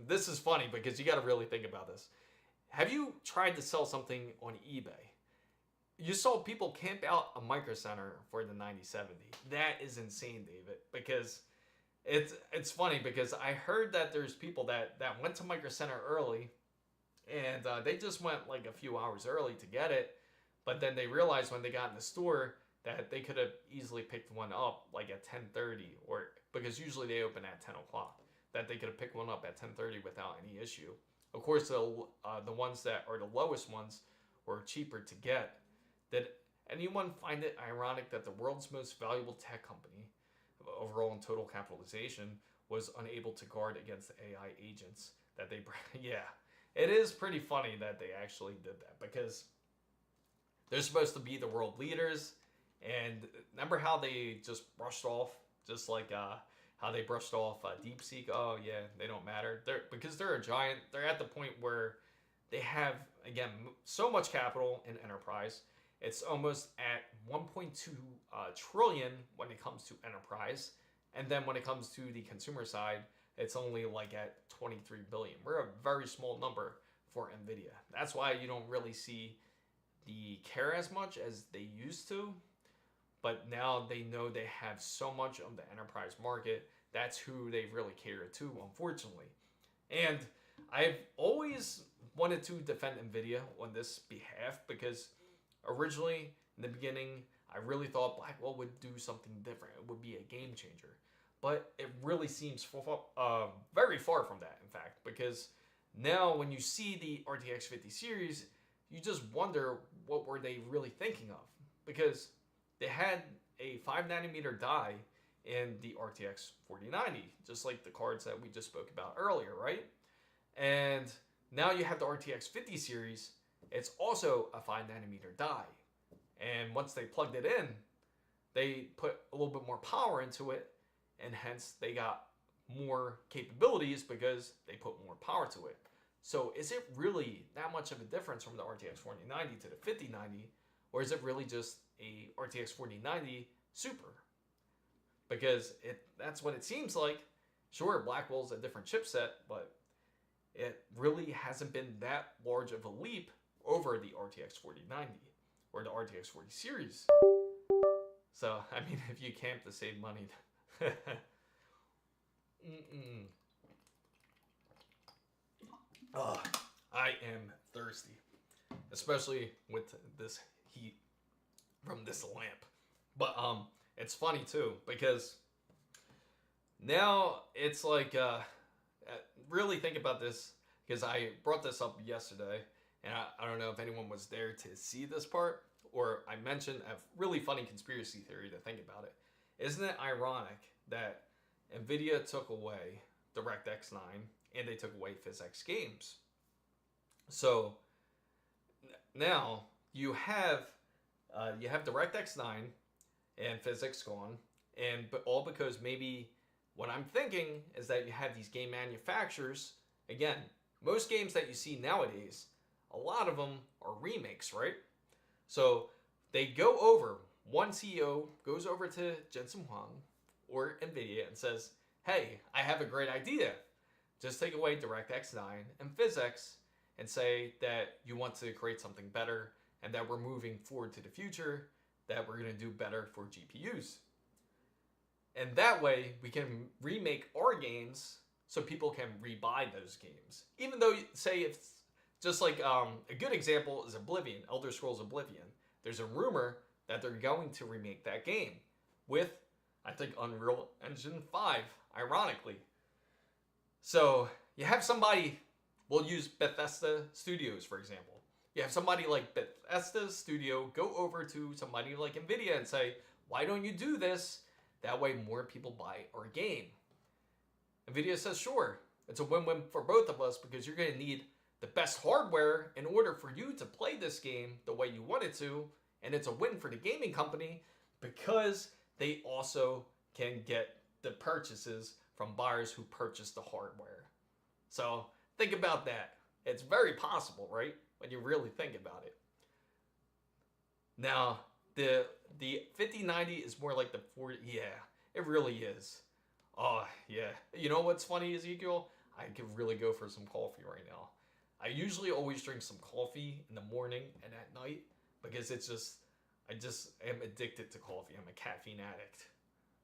This is funny, because you got to really think about this. Have you tried to sell something on eBay? You saw people camp out a Micro Center for the 9070. That is insane, David, because it's funny, because I heard that there's people that went to Micro Center early, and they just went like a few hours early to get it, but then they realized when they got in the store that they could have easily picked one up like at 10:30, or because usually they open at 10 o'clock, that they could have picked one up at 10:30 without any issue. Of course, the ones that are the lowest ones were cheaper to get. Did anyone find it ironic that the world's most valuable tech company, overall in total capitalization, was unable to guard against the AI agents that they bring? Yeah, it is pretty funny that they actually did that, because they're supposed to be the world leaders. And remember how they just brushed off, just like how they brushed off DeepSeek? Oh yeah, they don't matter. Because they're a giant. They're at the point where they have, again, so much capital in enterprise. It's almost at 1.2 trillion when it comes to enterprise. And then when it comes to the consumer side, it's only like at 23 billion. We're a very small number for NVIDIA. That's why you don't really see the care as much as they used to. But now they know they have so much of the enterprise market. That's who they really cater to, unfortunately. And I've always wanted to defend NVIDIA on this behalf because originally, in the beginning, I really thought Blackwell would do something different. It would be a game changer. But it really seems very far from that, in fact, because now when you see the RTX 50 series, you just wonder what were they really thinking of. Because they had a 5nm die in the RTX 4090, just like the cards that we just spoke about earlier, right? And now you have the RTX 50 series, it's also a 5nm die. And once they plugged it in, they put a little bit more power into it, and hence they got more capabilities because they put more power to it. So is it really that much of a difference from the RTX 4090 to the 5090, or is it really just a RTX 4090 Super? Because that's what it seems like. Sure, Blackwell's a different chipset, but it really hasn't been that large of a leap over the RTX 4090 or the RTX 40 series. So, I mean, if you camp to save money... I am thirsty, especially with this heat from this lamp. But it's funny too, because now it's like really think about this, because I brought this up yesterday, and I don't know if anyone was there to see this part, or I mentioned a really funny conspiracy theory to think about it. Isn't it ironic that NVIDIA took away DirectX 9 and they took away PhysX games? So now you have DirectX 9 and PhysX gone, but all because maybe what I'm thinking is that you have these game manufacturers. Again, most games that you see nowadays, a lot of them are remakes, right? So they go over, one CEO goes over to Jensen Huang or NVIDIA and says, hey, I have a great idea. Just take away DirectX 9 and PhysX and say that you want to create something better and that we're moving forward to the future, that we're going to do better for GPUs. And that way we can remake our games so people can rebuy those games. Even though, say, if just like a good example is Oblivion, Elder Scrolls Oblivion. There's a rumor that they're going to remake that game with, I think, Unreal Engine 5, ironically. So you have somebody, we'll use Bethesda Studios, for example. You have somebody like Bethesda Studio go over to somebody like NVIDIA and say, why don't you do this? That way more people buy our game. NVIDIA says, sure, it's a win-win for both of us because you're going to need the best hardware in order for you to play this game the way you want it to. And it's a win for the gaming company because they also can get the purchases from buyers who purchase the hardware. So think about that. It's very possible, right? When you really think about it. Now, the 5090 is more like the 40. Yeah, it really is. Oh, yeah. You know what's funny, Ezekiel? I could really go for some coffee right now. I usually always drink some coffee in the morning and at night because I just am addicted to coffee. I'm a caffeine addict.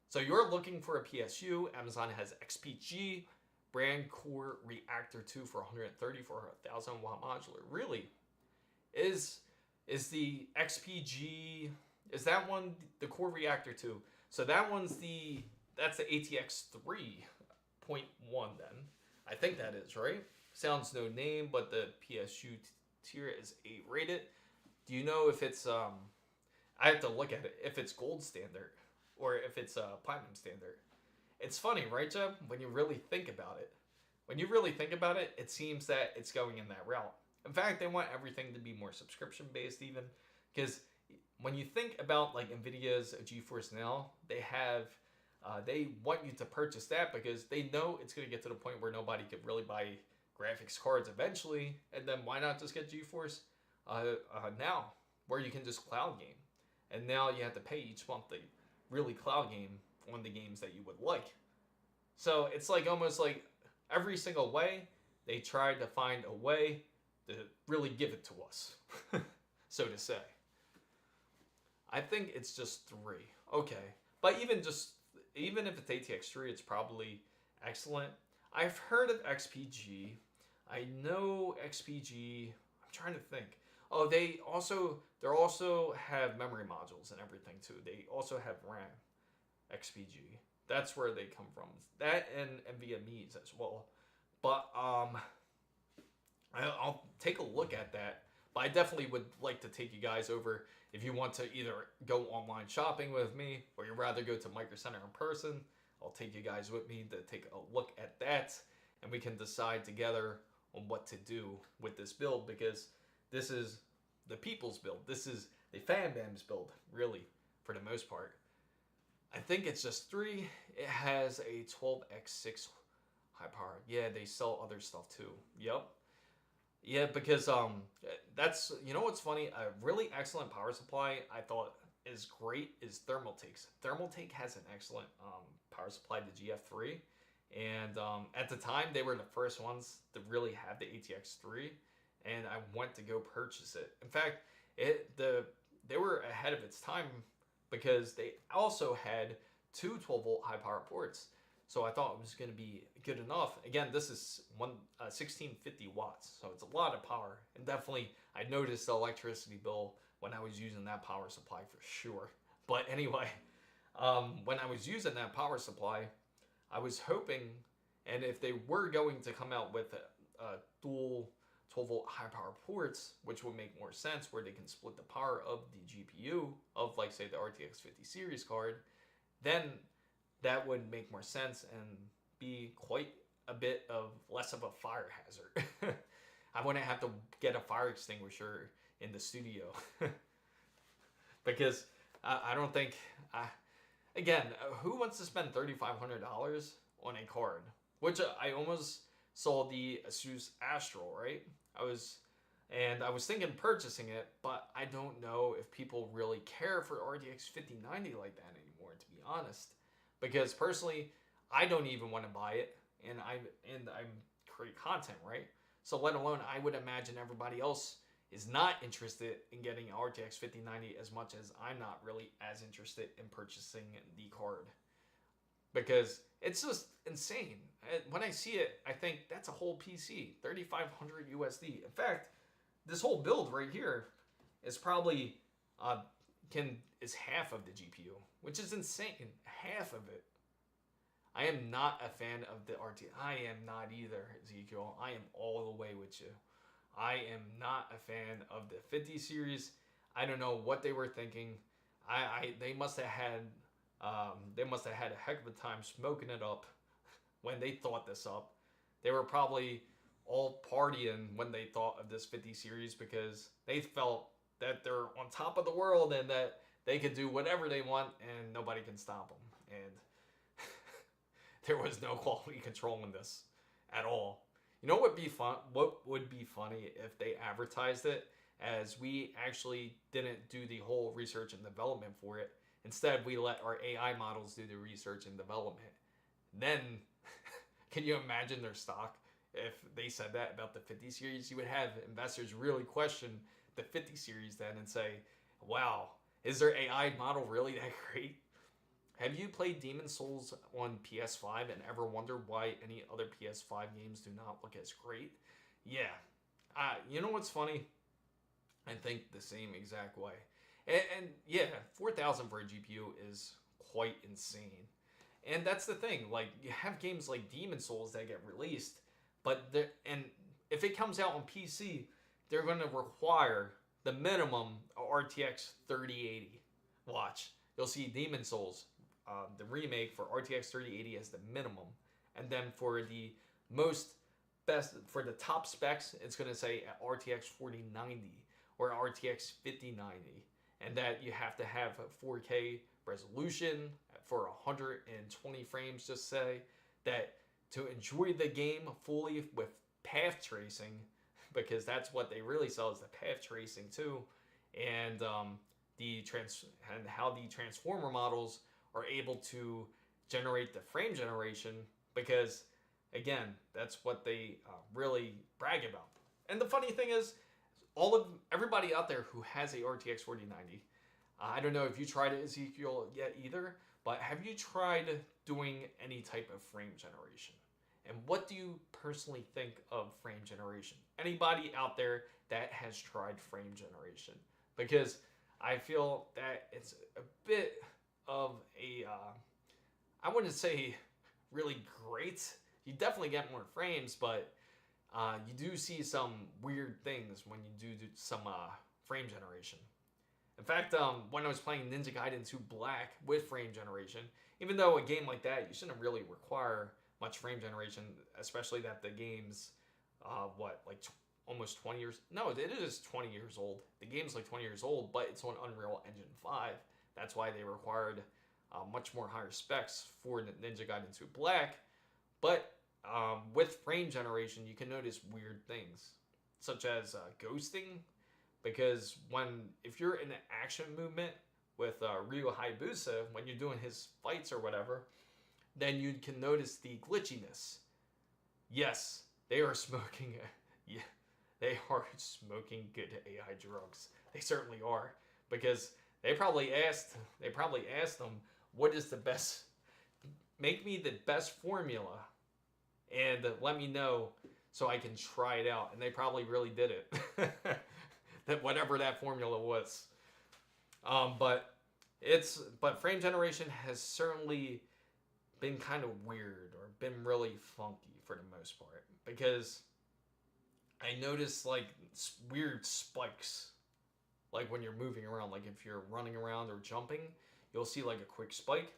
So you're looking for a PSU. Amazon has XPG brand Core Reactor 2 for 130 for a 1000 watt modular. Really? Is the XPG, is that one the Core Reactor 2? So that's the ATX 3.1 then. I think that is, right? Sounds no name, but the PSU tier is 8 rated. Do you know if it's, I have to look at it, if it's gold standard or if it's platinum standard. It's funny, right, Jeb? When you really think about it. When you really think about it, it seems that it's going in that route. In fact, they want everything to be more subscription-based even. Because when you think about like NVIDIA's GeForce Now, they want you to purchase that because they know it's going to get to the point where nobody could really buy graphics cards eventually. And then why not just get GeForce Now, where you can just cloud game. And now you have to pay each month to really cloud game on the games that you would like. So it's like almost like every single way they tried to find a way to really give it to us, so to say. I think it's just 3. Okay. But even if it's ATX 3, it's probably excellent. I've heard of XPG. I know XPG. I'm trying to think. Oh, they also have memory modules and everything too. They also have RAM, XPG. That's where they come from. That and NVMe's as well. But I'll take a look at that. But I definitely would like to take you guys over if you want to either go online shopping with me or you'd rather go to Micro Center in person. I'll take you guys with me to take a look at that, and we can decide together on what to do with this build, because this is the people's build. This is the fanbam's build, really, for the most part. I think it's just 3. It has a 12x6 high power. Yeah, they sell other stuff too. Yep. Yeah, because that's, you know what's funny? A really excellent power supply I thought is great is Thermaltake's. Thermaltake has an excellent power supply, the GF3. And at the time, they were the first ones to really have the ATX 3. And I went to go purchase it. In fact, they were ahead of its time because they also had 2 12-volt high-power ports. So I thought it was going to be good enough. Again, this is 1650 watts, so it's a lot of power. And definitely, I noticed the electricity bill when I was using that power supply for sure. But anyway, when I was using that power supply, I was hoping, and if they were going to come out with a dual 12-volt high-power ports, which would make more sense, where they can split the power of the GPU of, like, say, the RTX 50 series card, then that would make more sense and be quite a bit of less of a fire hazard. I wouldn't have to get a fire extinguisher in the studio. Because I don't think... again, who wants to spend $3,500 on a card? Which I almost saw the ASUS Astral, right? I was thinking purchasing it, but I don't know if people really care for RTX 5090 like that anymore, to be honest. Because personally, I don't even want to buy it, and I create content, right? So let alone, I would imagine everybody else is not interested in getting an RTX 5090 as much as I'm not really as interested in purchasing the card. Because it's just insane. When I see it, I think that's a whole PC, 3,500 USD. In fact, this whole build right here is probably is half of the GPU, which is insane. Half of it. I am not a fan of the RT. I am not either, Ezekiel. I am all the way with you. I am not a fan of the 50 series. I don't know what they were thinking. They must have had a heck of a time smoking it up when they thought this up. They were probably all partying when they thought of this 50 series because they felt that they're on top of the world and that they could do whatever they want and nobody can stop them. And there was no quality control in this at all. You know what would be funny if they advertised it as we actually didn't do the whole research and development for it. Instead, we let our AI models do the research and development. Then, can you imagine their stock if they said that about the 50 series? You would have investors really question the 50 series then and say, wow, is their AI model really that great? Have you played Demon's Souls on PS5 and ever wondered why any other PS5 games do not look as great? Yeah. You know what's funny? I think the same exact way. And yeah, 4,000 for a GPU is quite insane. And that's the thing. Like, you have games like Demon's Souls that get released, but if it comes out on PC, they're going to require the minimum RTX 3080. Watch. You'll see Demon's Souls, the remake for RTX 3080 as the minimum. And then for the for the top specs, it's going to say RTX 4090 or RTX 5090. And that you have to have a 4K resolution for 120 frames, just say. That to enjoy the game fully with path tracing, because that's what they really sell is the path tracing too. And how the transformer models are able to generate the frame generation, because again, that's what they really brag about. And the funny thing is, everybody out there who has a RTX 4090, I don't know if you tried it, Ezekiel, yet either, but have you tried doing any type of frame generation? And what do you personally think of frame generation? Anybody out there that has tried frame generation? Because I feel that it's a bit of a, I wouldn't say really great. You definitely get more frames, but you do see some weird things when you do some frame generation. In fact, when I was playing Ninja Gaiden 2 Black with frame generation, even though a game like that, you shouldn't really require much frame generation, especially that the game's, almost 20 years? No, it is 20 years old. The game's like 20 years old, but it's on Unreal Engine 5. That's why they required much more higher specs for Ninja Gaiden 2 Black. But with frame generation, you can notice weird things, such as ghosting, because if you're in an action movement with Ryu Hayabusa, when you're doing his fights or whatever, then you can notice the glitchiness. Yes, they are smoking. Yeah, they are smoking good AI drugs. They certainly are, because they probably asked them, what is the best? Make me the best formula, and let me know so I can try it out. And they probably really did it. That whatever that formula was. But frame generation has certainly been kind of weird, or been really funky for the most part, because I noticed like weird spikes, like when you're moving around, like if you're running around or jumping, you'll see like a quick spike,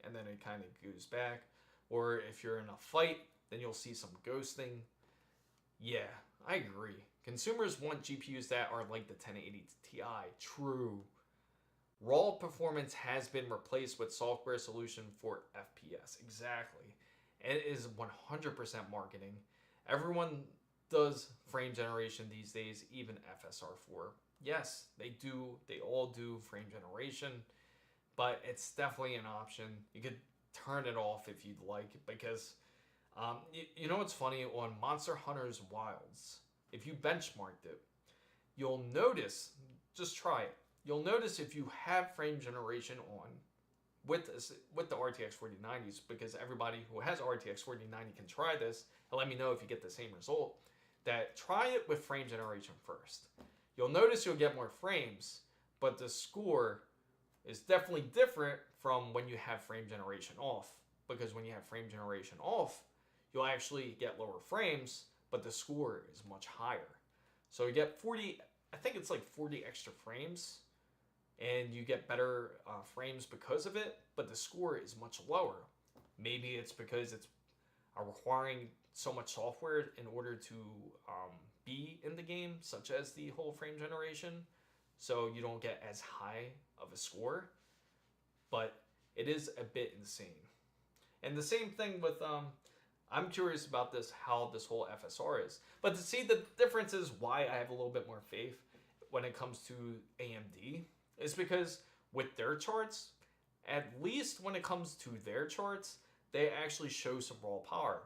and then it kind of goes back. Or if you're in a fight, then you'll see some ghosting. Yeah, I agree. Consumers want GPUs that are like the 1080 Ti. True. Raw performance has been replaced with software solution for FPS. Exactly. It is 100% marketing. Everyone does frame generation these days, even FSR4. Yes, they do. They all do frame generation, but it's definitely an option. You could turn it off if you'd like, because you know what's funny? On Monster Hunter's Wilds, if you benchmarked it, you'll notice, just try it. You'll notice if you have frame generation on with the RTX 4090s, because everybody who has RTX 4090 can try this, and let me know if you get the same result, that try it with frame generation first. You'll notice you'll get more frames, but the score is definitely different from when you have frame generation off, because when you have frame generation off, you'll actually get lower frames, but the score is much higher. So you get 40, I think it's like 40 extra frames, and you get better frames because of it, but the score is much lower. Maybe it's because it's requiring so much software in order to be in the game, such as the whole frame generation, so you don't get as high of a score, but it is a bit insane. And the same thing with, I'm curious about this, how this whole FSR is. But to see the differences, why I have a little bit more faith when it comes to AMD, is because with their charts, at least when it comes to their charts, they actually show some raw power.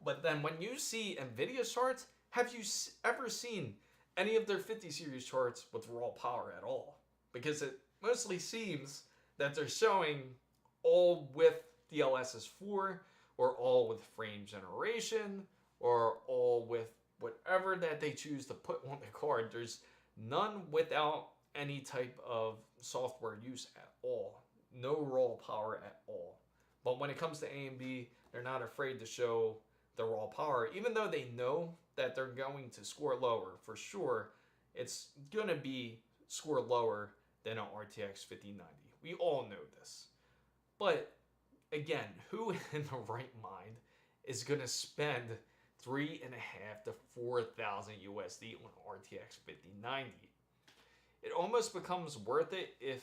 But then when you see NVIDIA charts, have you ever seen any of their 50 series charts with raw power at all? Because it mostly seems that they're showing all with DLSS 4, or all with frame generation, or all with whatever that they choose to put on the card. There's none without any type of software use at all. No raw power at all. But when it comes to AMD, they're not afraid to show the raw power, even though they know that they're going to score lower. For sure, it's going to be score lower than an RTX 5090. We all know this. But again, who in the right mind is going to spend $3,500 to $4,000 USD on RTX 5090? It almost becomes worth it if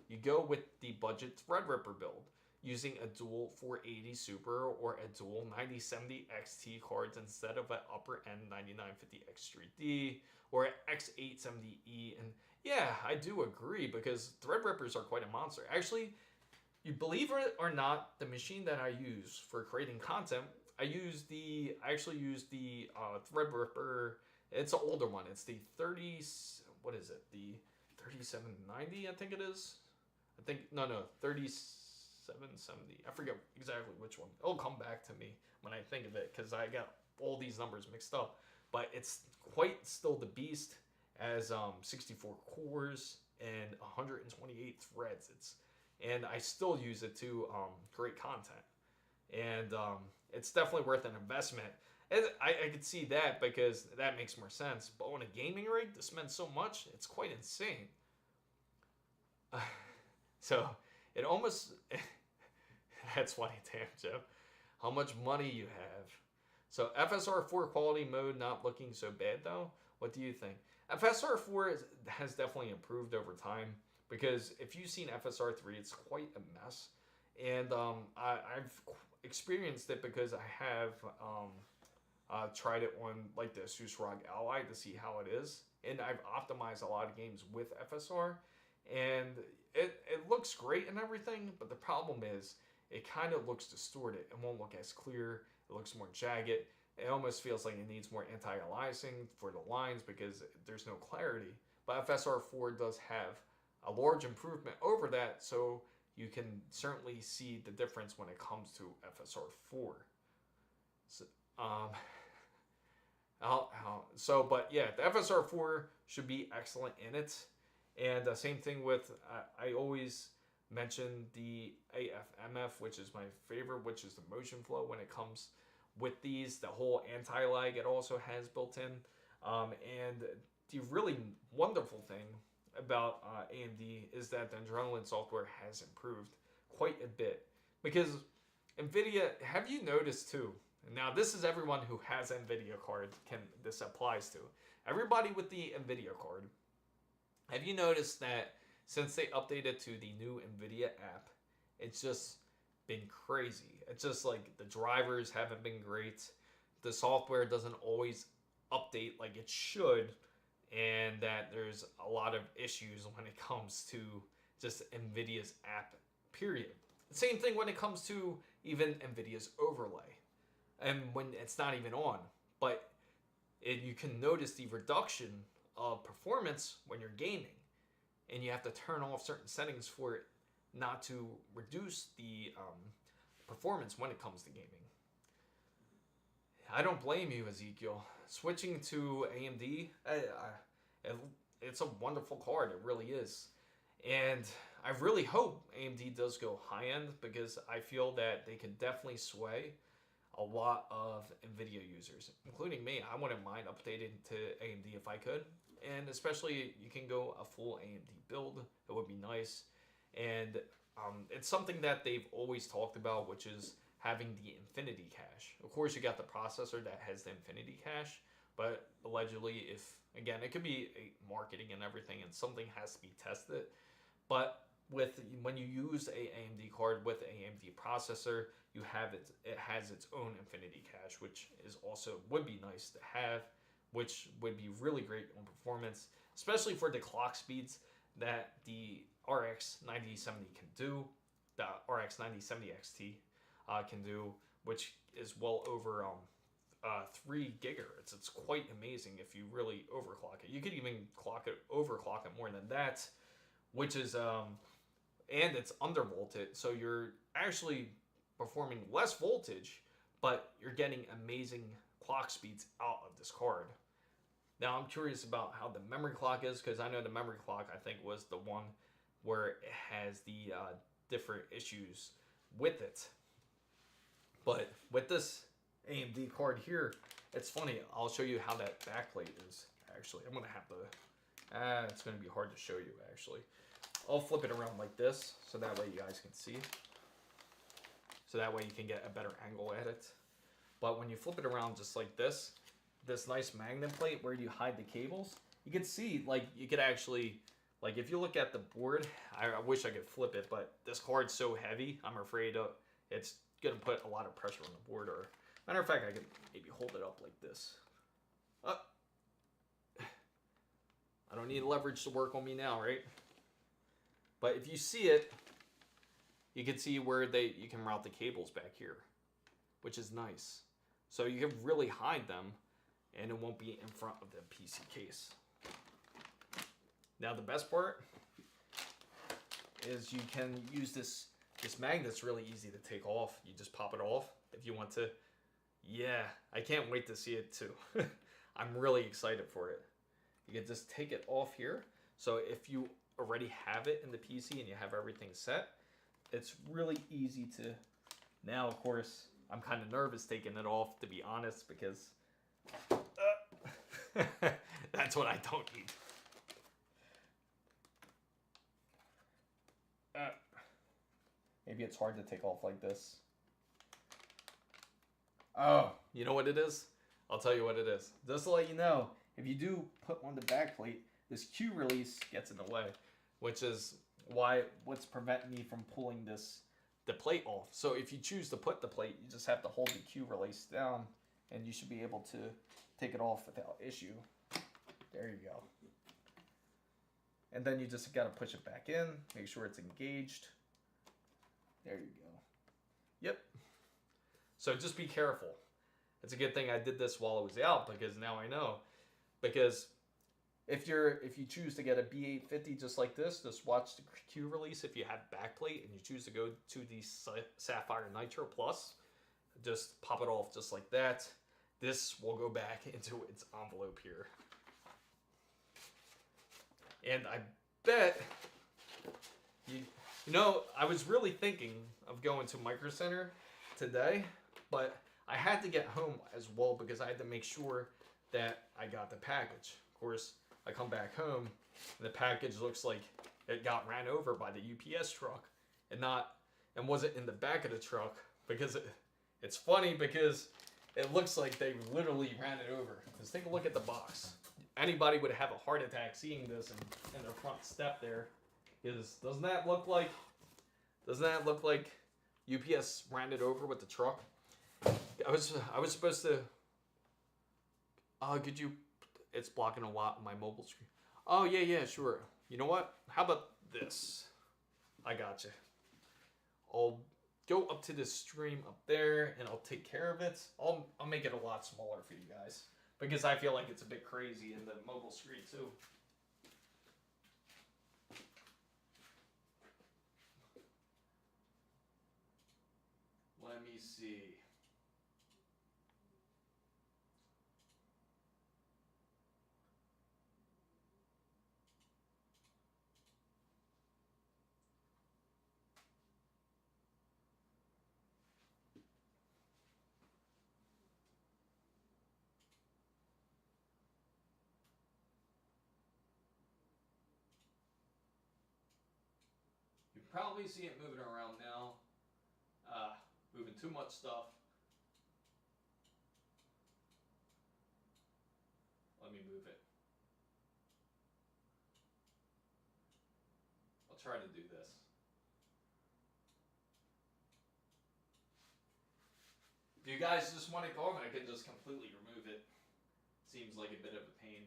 you go with the budget Threadripper build, using a dual 480 Super or a dual 9070 XT cards instead of an upper end 9950 X3D or an X870E. And yeah, I do agree, because Threadrippers are quite a monster. Actually, you believe it or not, the machine that I use for creating content, I actually use the Threadripper. It's an older one. It's the 3790, I think it is. 30. 770. I forget exactly which one. It'll come back to me when I think of it because I got all these numbers mixed up. But it's quite still the beast as 64 cores and 128 threads. And I still use it to create content. And it's definitely worth an investment. And I could see that because that makes more sense. But on a gaming rig to spend so much, it's quite insane. So it almost... That's funny, damn, Joe. How much money you have. So FSR 4 quality mode not looking so bad though. What do you think? FSR 4 has definitely improved over time because if you've seen FSR 3, it's quite a mess. And I've experienced it because I have tried it on like the ASUS ROG Ally to see how it is. And I've optimized a lot of games with FSR. And it looks great and everything, but the problem is it kind of looks distorted. It won't look as clear. It looks more jagged. It almost feels like it needs more anti-aliasing for the lines because there's no clarity. But FSR 4 does have a large improvement over that, so you can certainly see the difference when it comes to FSR 4. So, but yeah, the FSR 4 should be excellent in it. And the same thing with, I always mention the AFMF, which is my favorite, which is the motion flow when it comes with these. The whole anti-lag it also has built in. And the really wonderful thing about AMD is that the Adrenaline software has improved quite a bit. Because NVIDIA, have you noticed too, now this is everyone who has an NVIDIA card this applies to. Everybody with the NVIDIA card, have you noticed that since they updated to the new NVIDIA app, it's just been crazy. It's just like the drivers haven't been great. The software doesn't always update like it should. And that there's a lot of issues when it comes to just NVIDIA's app, period. Same thing when it comes to even NVIDIA's overlay. And when it's not even on. But you can notice the reduction of performance when you're gaming. And you have to turn off certain settings for it not to reduce the performance when it comes to gaming. I don't blame you, Ezekiel. Switching to AMD, it's a wonderful card. It really is. And I really hope AMD does go high-end because I feel that they could definitely sway a lot of NVIDIA users, including me. I wouldn't mind updating to AMD if I could. And especially you can go a full AMD build. It would be nice. And it's something that they've always talked about, which is having the infinity cache. Of course, you got the processor that has the infinity cache, but allegedly, again, it could be marketing and everything, and something has to be tested. But when you use a AMD card with AMD processor, it has its own infinity cache, which is also would be nice to have, which would be really great on performance, especially for the clock speeds that the RX 9070 can do, the RX 9070 XT can do, which is well over 3 gigahertz. It's quite amazing if you really overclock it. You could even overclock it more than that, which is and it's undervolted, so you're actually performing less voltage, but you're getting amazing clock speeds out of this card. Now I'm curious about how the memory clock is, because I know the memory clock I think was the one where it has the different issues with it. But with this AMD card here, it's funny. I'll show you how that backplate is. Actually, I'm gonna have to. It's gonna be hard to show you actually. I'll flip it around like this, so that way you guys can see. So that way you can get a better angle at it. But when you flip it around just like this nice magnet plate where you hide the cables, you can see, like, you could actually, like, if you look at the board, I wish I could flip it, but this card's so heavy, I'm afraid it's gonna put a lot of pressure on the board. Or matter of fact, I could maybe hold it up like this. I don't need leverage to work on me now, right? But if you see it, you can see where you can route the cables back here, which is nice. So you can really hide them, and it won't be in front of the PC case. Now the best part is you can use this this magnet's really easy to take off. You just pop it off if you want to. Yeah, I can't wait to see it too. I'm really excited for it. You can just take it off here. So if you already have it in the PC and you have everything set, it's really easy to... Now, of course, I'm kind of nervous taking it off, to be honest, because that's what I don't need. Maybe it's hard to take off like this. Oh, you know what it is? I'll tell you what it is. Just to let you know, if you do put on the back plate, this Q release gets in the way, which is what's preventing me from pulling the plate off. So if you choose to put the plate, you just have to hold the Q release down, and you should be able to take it off without issue. There you go. And then you just got to push it back in, make sure it's engaged. There you go. Yep. So just be careful. It's a good thing I did this while it was out, because now I know. Because if you choose to get a B850 just like this, just watch the Q release. If you have backplate and you choose to go to the Sapphire Nitro Plus, just pop it off just like that. This will go back into its envelope here. And I bet you know, I was really thinking of going to Micro Center today, but I had to get home as well because I had to make sure that I got the package. Of course, I come back home and the package looks like it got ran over by the UPS truck and wasn't in the back of the truck, because it's funny because it looks like they literally ran it over. Just take a look at the box. Anybody would have a heart attack seeing this in their front step there. Because doesn't that look like UPS ran it over with the truck? I was supposed to. Could you? It's blocking a lot on my mobile screen. Oh yeah, sure. You know what? How about this? I got you. I'll go up to the stream up there and I'll take care of it. I'll make it a lot smaller for you guys because I feel like it's a bit crazy in the mobile screen too. Let me see. You probably see it moving around now. Moving too much stuff. Let me move it. I'll try to do this. Do you guys just want it gone? I can just completely remove it. Seems like a bit of a pain.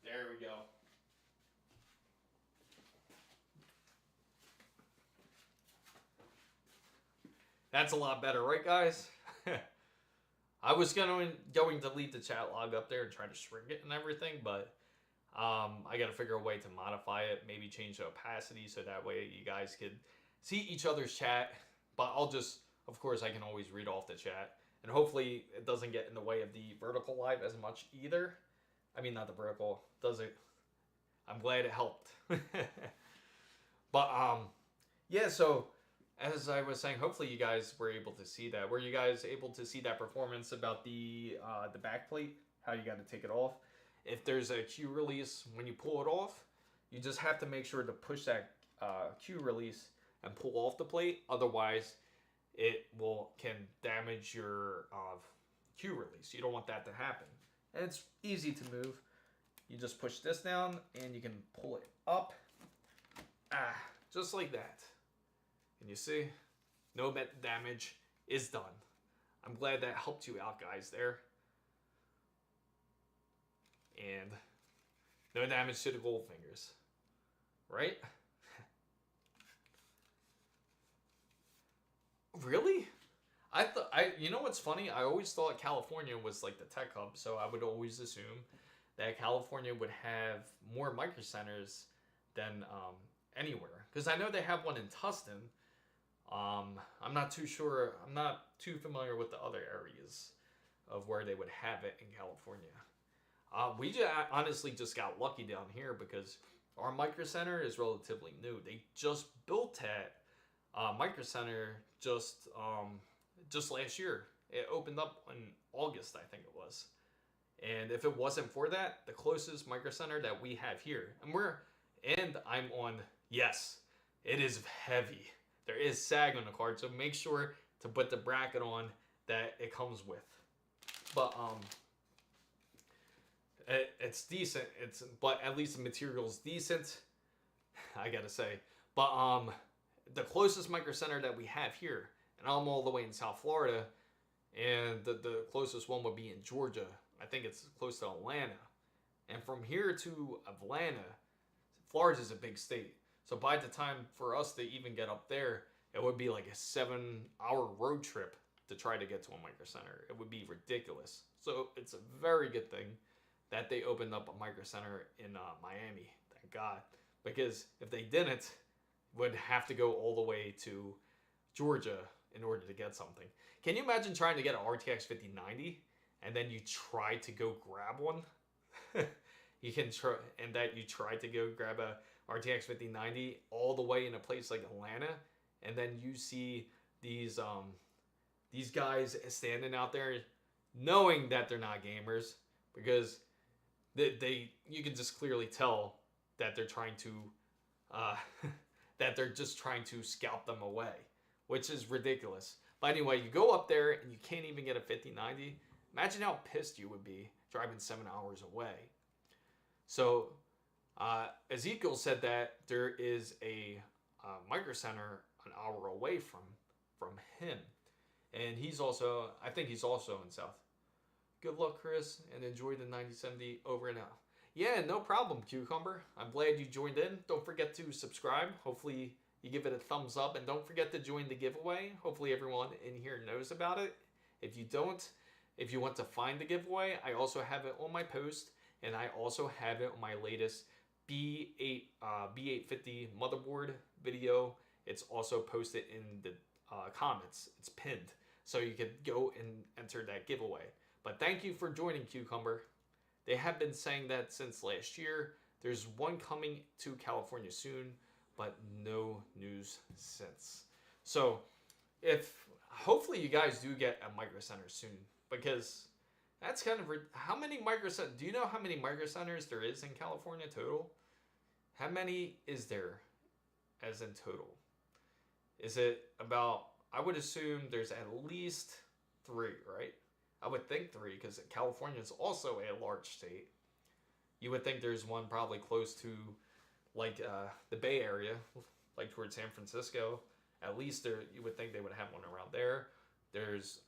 There we go. That's a lot better, right, guys? I was going to leave the chat log up there and try to shrink it and everything, but I got to figure a way to modify it, maybe change the opacity so that way you guys could see each other's chat. But I'll just, of course, I can always read off the chat. And hopefully it doesn't get in the way of the vertical live as much either. I mean, not the vertical, does it? I'm glad it helped. But, yeah, so as I was saying, hopefully you guys were able to see that. Were you guys able to see that performance about the backplate? How you got to take it off? If there's a Q release, when you pull it off, you just have to make sure to push that Q release and pull off the plate. Otherwise, it can damage your Q release. You don't want that to happen. And it's easy to move. You just push this down and you can pull it up. Just like that. And you see, no damage is done. I'm glad that helped you out, guys, there. And no damage to the gold fingers. Right? Really? You know what's funny? I always thought California was like the tech hub, so I would always assume that California would have more micro centers than anywhere. Because I know they have one in Tustin. I'm not too sure. I'm not too familiar with the other areas of where they would have it in California. We honestly just got lucky down here because our micro center is relatively new. They just built that micro center just last year. It opened up in August, I think it was. And if it wasn't for that, the closest micro center that we have here, and I'm on, yes, it is heavy. There is sag on the card, so make sure to put the bracket on that it comes with. But it's decent. But at least the material's decent, I gotta say. But the closest micro center that we have here, and I'm all the way in South Florida, and the closest one would be in Georgia. I think it's close to Atlanta. And from here to Atlanta, Florida is a big state. So by the time for us to even get up there, it would be like a 7-hour road trip to try to get to a micro center. It would be ridiculous. So it's a very good thing that they opened up a micro center in Miami. Thank God. Because if they didn't, would have to go all the way to Georgia in order to get something. Can you imagine trying to get an RTX 5090 and then you try to go grab one? You try to go grab a RTX 5090 all the way in a place like Atlanta, and then you see these guys standing out there knowing that they're not gamers, because you can just clearly tell that they're trying to that they're just trying to scalp them away, which is ridiculous. But anyway, you go up there and you can't even get a 5090. Imagine how pissed you would be driving 7 hours away. So Ezekiel said that there is a micro center an hour away from him, and I think he's also in South. Good luck, Chris, and enjoy the 9070 over and out. Yeah, no problem, Cucumber. I'm glad you joined in. Don't forget to subscribe. Hopefully you give it a thumbs up, and don't forget to join the giveaway. Hopefully everyone in here knows about it. If you don't, if you want to find the giveaway, I also have it on my post, and I also have it on my latest B850 motherboard video. It's also posted in the comments. It's pinned, so you can go and enter that giveaway. But thank you for joining, Cucumber. They have been saying that since last year. There's one coming to California soon, but no news since. So hopefully you guys do get a micro center soon, because that's kind of how many micro centers? Do you know how many micro centers there is in California total? How many is there as in total? Is it about, I would assume there's at least 3, right? I would think 3, because California is also a large state. You would think there's one probably close to like the Bay Area, like towards San Francisco. At least you would think they would have one around there.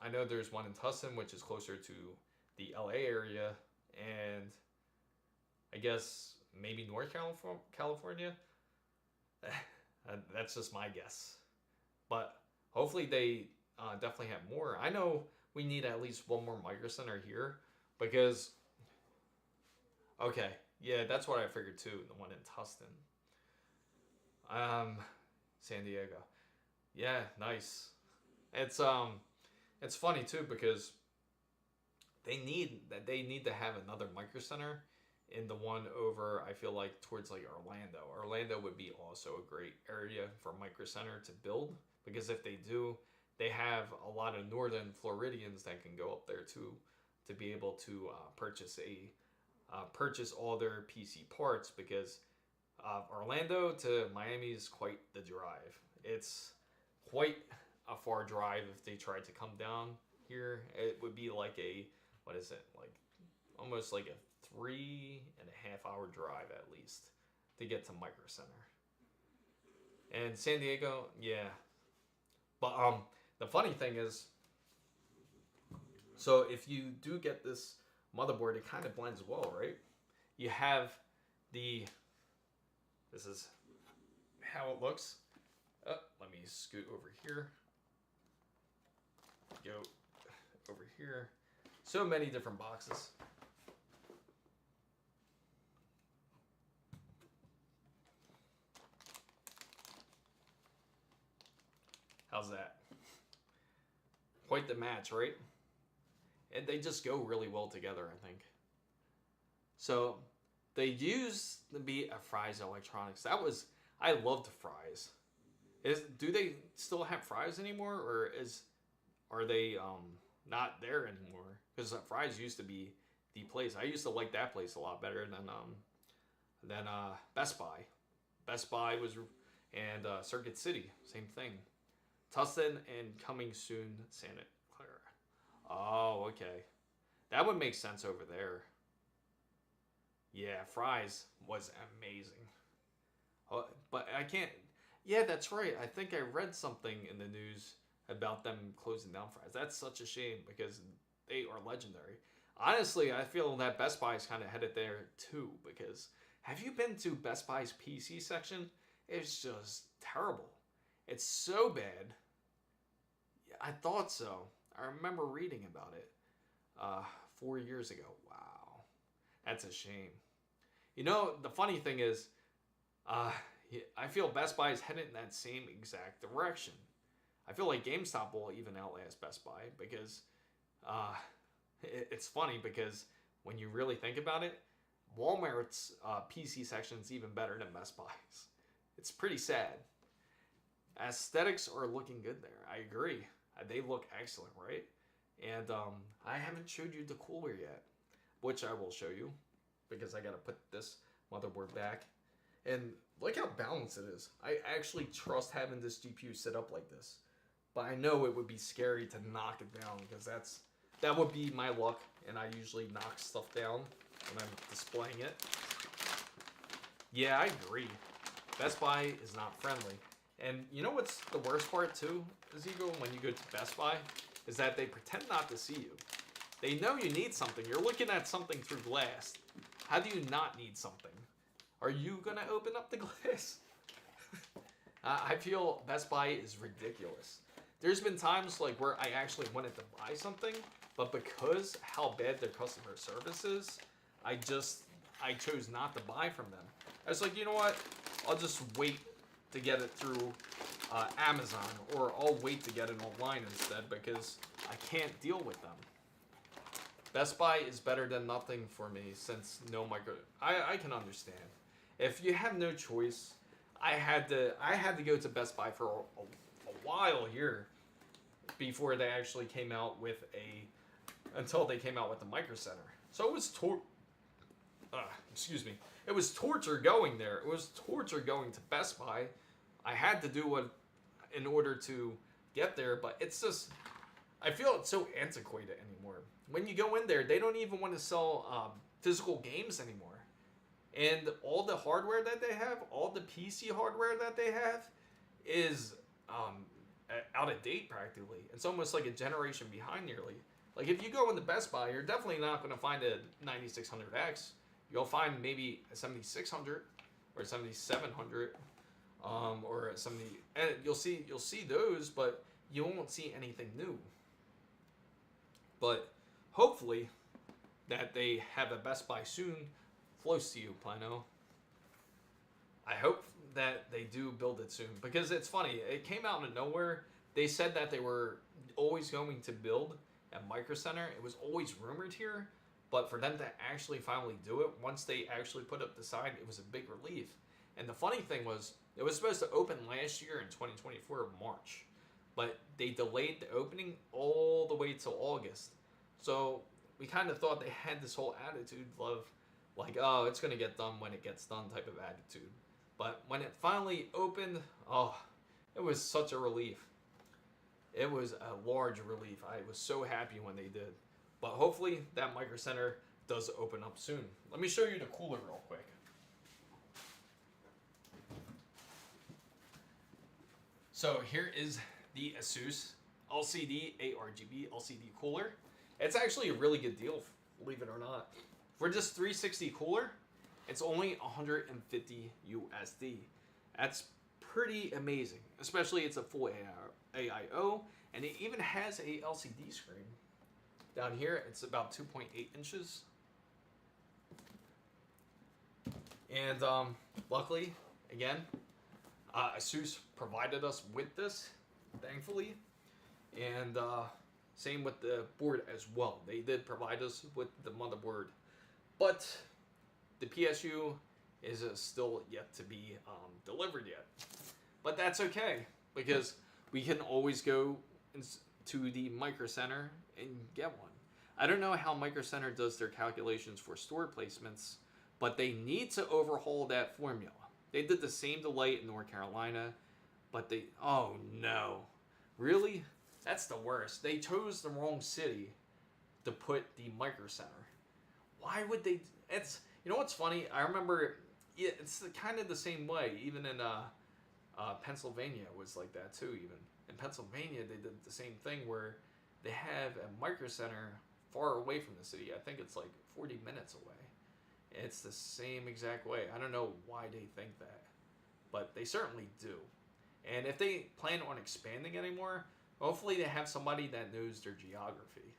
I know there's one in Tustin, which is closer to the LA area, and I guess maybe North California. That's just my guess. But hopefully they definitely have more. I know we need at least one more micro center here, because okay, yeah, that's what I figured too, the one in Tustin. San Diego. Yeah, nice. It's funny too, because they need to have another micro center in the one over, I feel like, towards like Orlando. Orlando would be also a great area for micro center to build, because if they do, they have a lot of northern Floridians that can go up there too, to be able to purchase all their PC parts, because Orlando to Miami is quite the drive. It's quite a far drive. If they tried to come down here, it would be like like almost like a 3.5-hour drive at least to get to Micro Center. And San Diego, yeah. But the funny thing is, so if you do get this motherboard, it kind of blends well, right? You have this is how it looks. Let me scoot over here. Go over here. So many different boxes. How's that? Quite the match, right? And they just go really well together, I think. So they used to be at Fry's Electronics. I loved Fry's. Do they still have Fry's anymore, or are they not there anymore? Because Fry's used to be the place. I used to like that place a lot better than Best Buy. Best Buy was, and Circuit City, same thing. Tustin and coming soon, Santa Clara. Oh, okay. That would make sense over there. Yeah, Fry's was amazing. But I can't... Yeah, that's right. I think I read something in the news about them closing down Fry's. That's such a shame because they are legendary. Honestly, I feel that Best Buy is kind of headed there too, because have you been to Best Buy's PC section? It's just terrible. It's so bad. I thought so. I remember reading about it 4 years ago. Wow. That's a shame. You know, the funny thing is, I feel Best Buy is headed in that same exact direction. I feel like GameStop will even outlast Best Buy because it's funny because when you really think about it, Walmart's PC section is even better than Best Buy's. It's pretty sad. Aesthetics are looking good there. I agree. They look excellent, right? And I haven't showed you the cooler yet, which I will show you because I got to put this motherboard back. And look how balanced it is. I actually trust having this GPU set up like this. But I know it would be scary to knock it down because that would be my luck. And I usually knock stuff down when I'm displaying it. Yeah, I agree. Best Buy is not friendly. And you know what's the worst part too, Ezekiel, when you go to Best Buy? Is that they pretend not to see you. They know you need something. You're looking at something through glass. How do you not need something? Are you going to open up the glass? I feel Best Buy is ridiculous. There's been times like where I actually wanted to buy something, but because how bad their customer service is, I chose not to buy from them. I was like, you know what? I'll just wait to get it through Amazon, or I'll wait to get it online instead because I can't deal with them. Best Buy is better than nothing for me since no micro... I can understand. If you have no choice, I had to go to Best Buy for a while here before they actually came out with until they came out with the Micro Center. So it was it was torture going there. It was torture going to Best Buy. I had to do it in order to get there, but it's just, I feel it's so antiquated anymore. When you go in there, they don't even want to sell physical games anymore. And all the hardware that they have, all the PC hardware that they have is out of date practically. It's almost like a generation behind nearly. Like if you go into Best Buy, you're definitely not going to find a 9600X. You'll find maybe a 7600 or a 7700 or a 70. And you'll see those, but you won't see anything new. But hopefully that they have a Best Buy soon close to you, Plano. I hope that they do build it soon because it's funny. It came out of nowhere. They said that they were always going to build at Micro Center. It was always rumored here, but for them to actually finally do it, once they actually put up the sign, it was a big relief. And the funny thing was, it was supposed to open last year in 2024 March, but they delayed the opening all the way till August. So we kind of thought they had this whole attitude of like, oh, it's going to get done when it gets done type of attitude. But when it finally opened, oh, it was such a relief. It was a large relief. I was so happy when they did. But hopefully that Micro Center does open up soon. Let me show you the cooler real quick. So here is the ASUS LCD ARGB LCD cooler. It's actually a really good deal, believe it or not. For this 360 cooler, it's only 150 USD. That's pretty amazing, especially it's a full AIO, and it even has a LCD screen. Down here, it's about 2.8 inches. And luckily, again, ASUS provided us with this. thankfully. And same with the board as well. They did provide us with the motherboard. But the PSU is still yet to be delivered yet. But that's okay, because we can always go to the Micro Center and get one. I don't know how Micro Center does their calculations for store placements, but they need to overhaul that formula. They did the same delay in North Carolina, but they... Oh, no. Really? That's the worst. They chose the wrong city to put the Micro Center. Why would they... It's... You know what's funny? I remember... It's kind of the same way. Even in Pennsylvania was like that, too, even. In Pennsylvania, they did the same thing where they have a Micro Center far away from the city. I think it's like 40 minutes away. It's the same exact way. I don't know why they think that, but they certainly do. And if they plan on expanding anymore, hopefully they have somebody that knows their geography.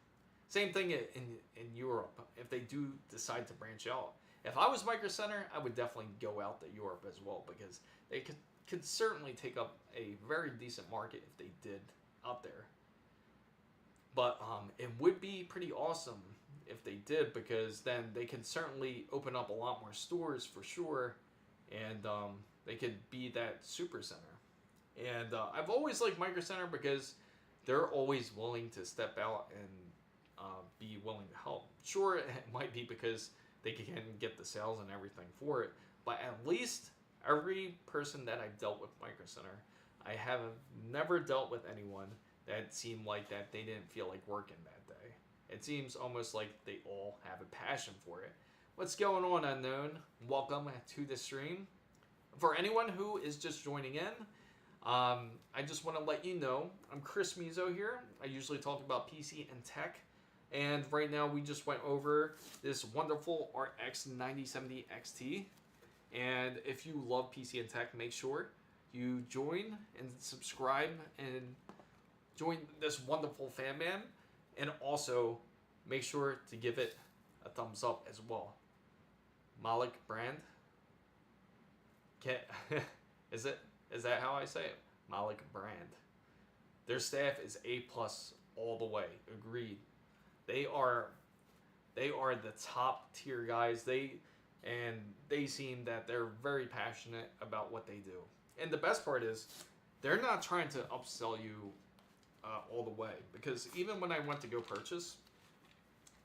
Same thing in Europe, if they do decide to branch out. If I was Micro Center, I would definitely go out to Europe as well, because they could certainly take up a very decent market if they did out there. But it would be pretty awesome if they did, because then they can certainly open up a lot more stores for sure, and they could be that super center. And I've always liked Micro Center because they're always willing to step out and be willing to help. Sure, it might be because they can get the sales and everything for it, but at least every person that I've dealt with Micro Center, I have never dealt with anyone that seemed like that they didn't feel like working that day. It seems almost like they all have a passion for it. What's going on, Unknown? Welcome to the stream. For anyone who is just joining in, I just want to let you know, I'm Chris Mizo here. I usually talk about PC and tech. And right now we just went over this wonderful RX 9070 XT. And if you love PC and tech, make sure you join and subscribe and join this wonderful fan band, and also make sure to give it a thumbs up as well. Malik brand. Is that how I say it? Malik brand. Their staff is A+ all the way. Agreed. They are the top tier guys. They seem that they're very passionate about what they do. And the best part is, they're not trying to upsell you all the way, because even when I went to go purchase,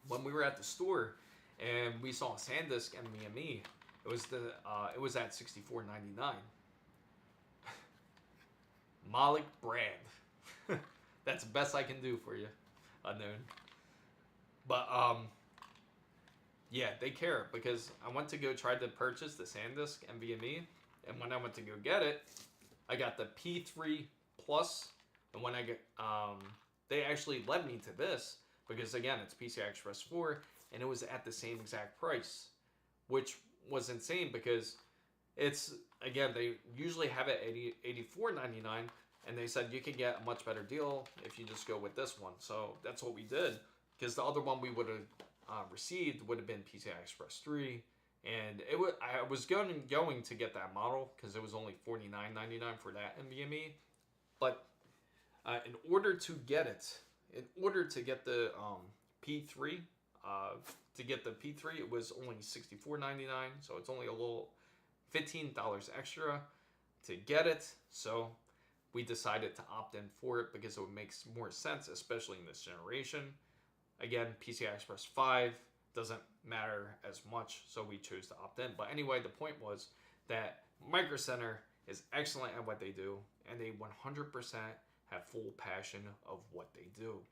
when we were at the store and we saw SanDisk NVMe, it was at $64.99. Malik brand. That's the best I can do for you, Unknown. But yeah, they care, because I went to go try to purchase the SanDisk NVMe, and when I went to go get it, I got the P3 Plus. And when I get, they actually led me to this, because again, it's PCI Express 4, and it was at the same exact price, which was insane, because it's, again, they usually have it at $84.99, and they said you could get a much better deal if you just go with this one. So that's what we did, because the other one we would have received would have been PCI Express 3, and I was going to get that model, because it was only $49.99 for that NVMe, but in order to get the P3, it was only $64.99, so it's only a little $15 extra to get it. So we decided to opt in for it, because it would make more sense, especially in this generation. Again, PCI Express 5 doesn't matter as much, so we chose to opt in. But anyway, the point was that Micro Center is excellent at what they do, and they 100% have full passion of what they do.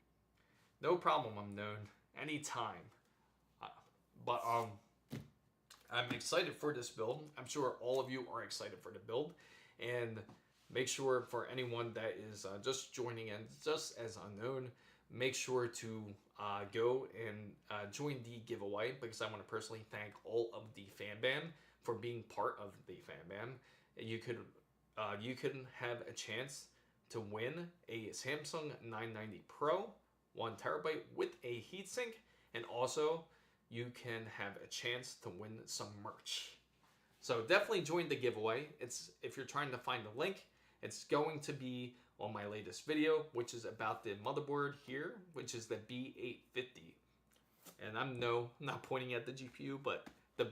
No problem, Unknown. Anytime. But I'm excited for this build. I'm sure all of you are excited for the build. And make sure, for anyone that is just joining in, just as Unknown, make sure to go and join the giveaway, because I want to personally thank all of the fan band for being part of the fan band. You could have a chance to win a Samsung 990 Pro 1TB with a heatsink, and also you can have a chance to win some merch. So definitely join the giveaway. If you're trying to find the link, it's going to be on my latest video, which is about the motherboard here, which is the B850. And I'm not pointing at the GPU, but the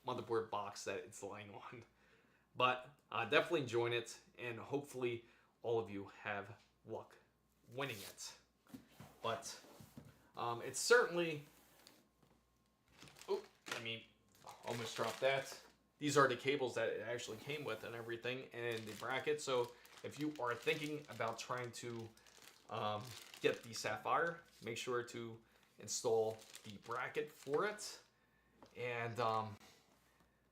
motherboard box that it's lying on. But definitely join it, and hopefully all of you have luck winning it. But it's certainly... Oh, I mean, almost dropped that. These are the cables that it actually came with and everything, and the bracket. So if you are thinking about trying to get the Sapphire, make sure to install the bracket for it. And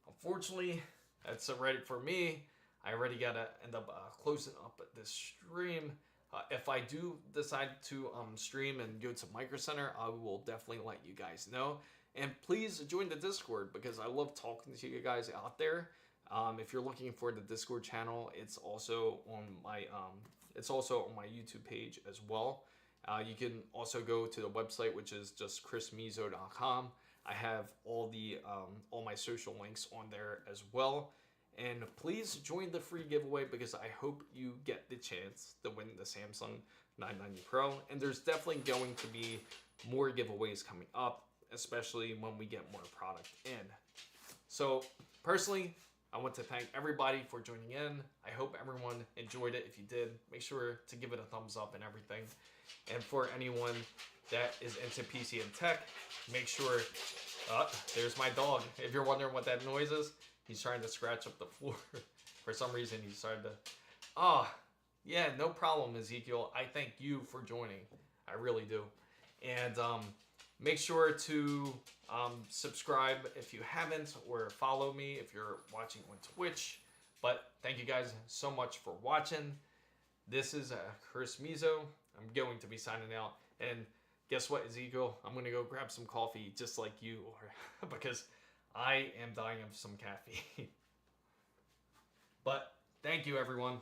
unfortunately, that's already for me. I already gotta end up closing up this stream. If I do decide to stream and go to Micro Center, I will definitely let you guys know. And please join the Discord, because I love talking to you guys out there. If you're looking for the Discord channel, it's also on my YouTube page as well. You can also go to the website, which is just chrismizo.com. I have all my social links on there as well. And please join the free giveaway, because I hope you get the chance to win the Samsung 990 Pro. And there's definitely going to be more giveaways coming up, especially when we get more product in. So personally, I want to thank everybody for joining in. I hope everyone enjoyed it. If you did, make sure to give it a thumbs up and everything. And for anyone that is into PC and tech, make sure... there's my dog. If you're wondering what that noise is, he's trying to scratch up the floor. For some reason, he started to... yeah, no problem, Ezekiel. I thank you for joining. I really do. And make sure to subscribe if you haven't, or follow me if you're watching on Twitch. But thank you guys so much for watching. This is Chris Mizo. I'm going to be signing out. And guess what, Ezekiel? I'm going to go grab some coffee just like you are, because I am dying of some caffeine. But thank you, everyone.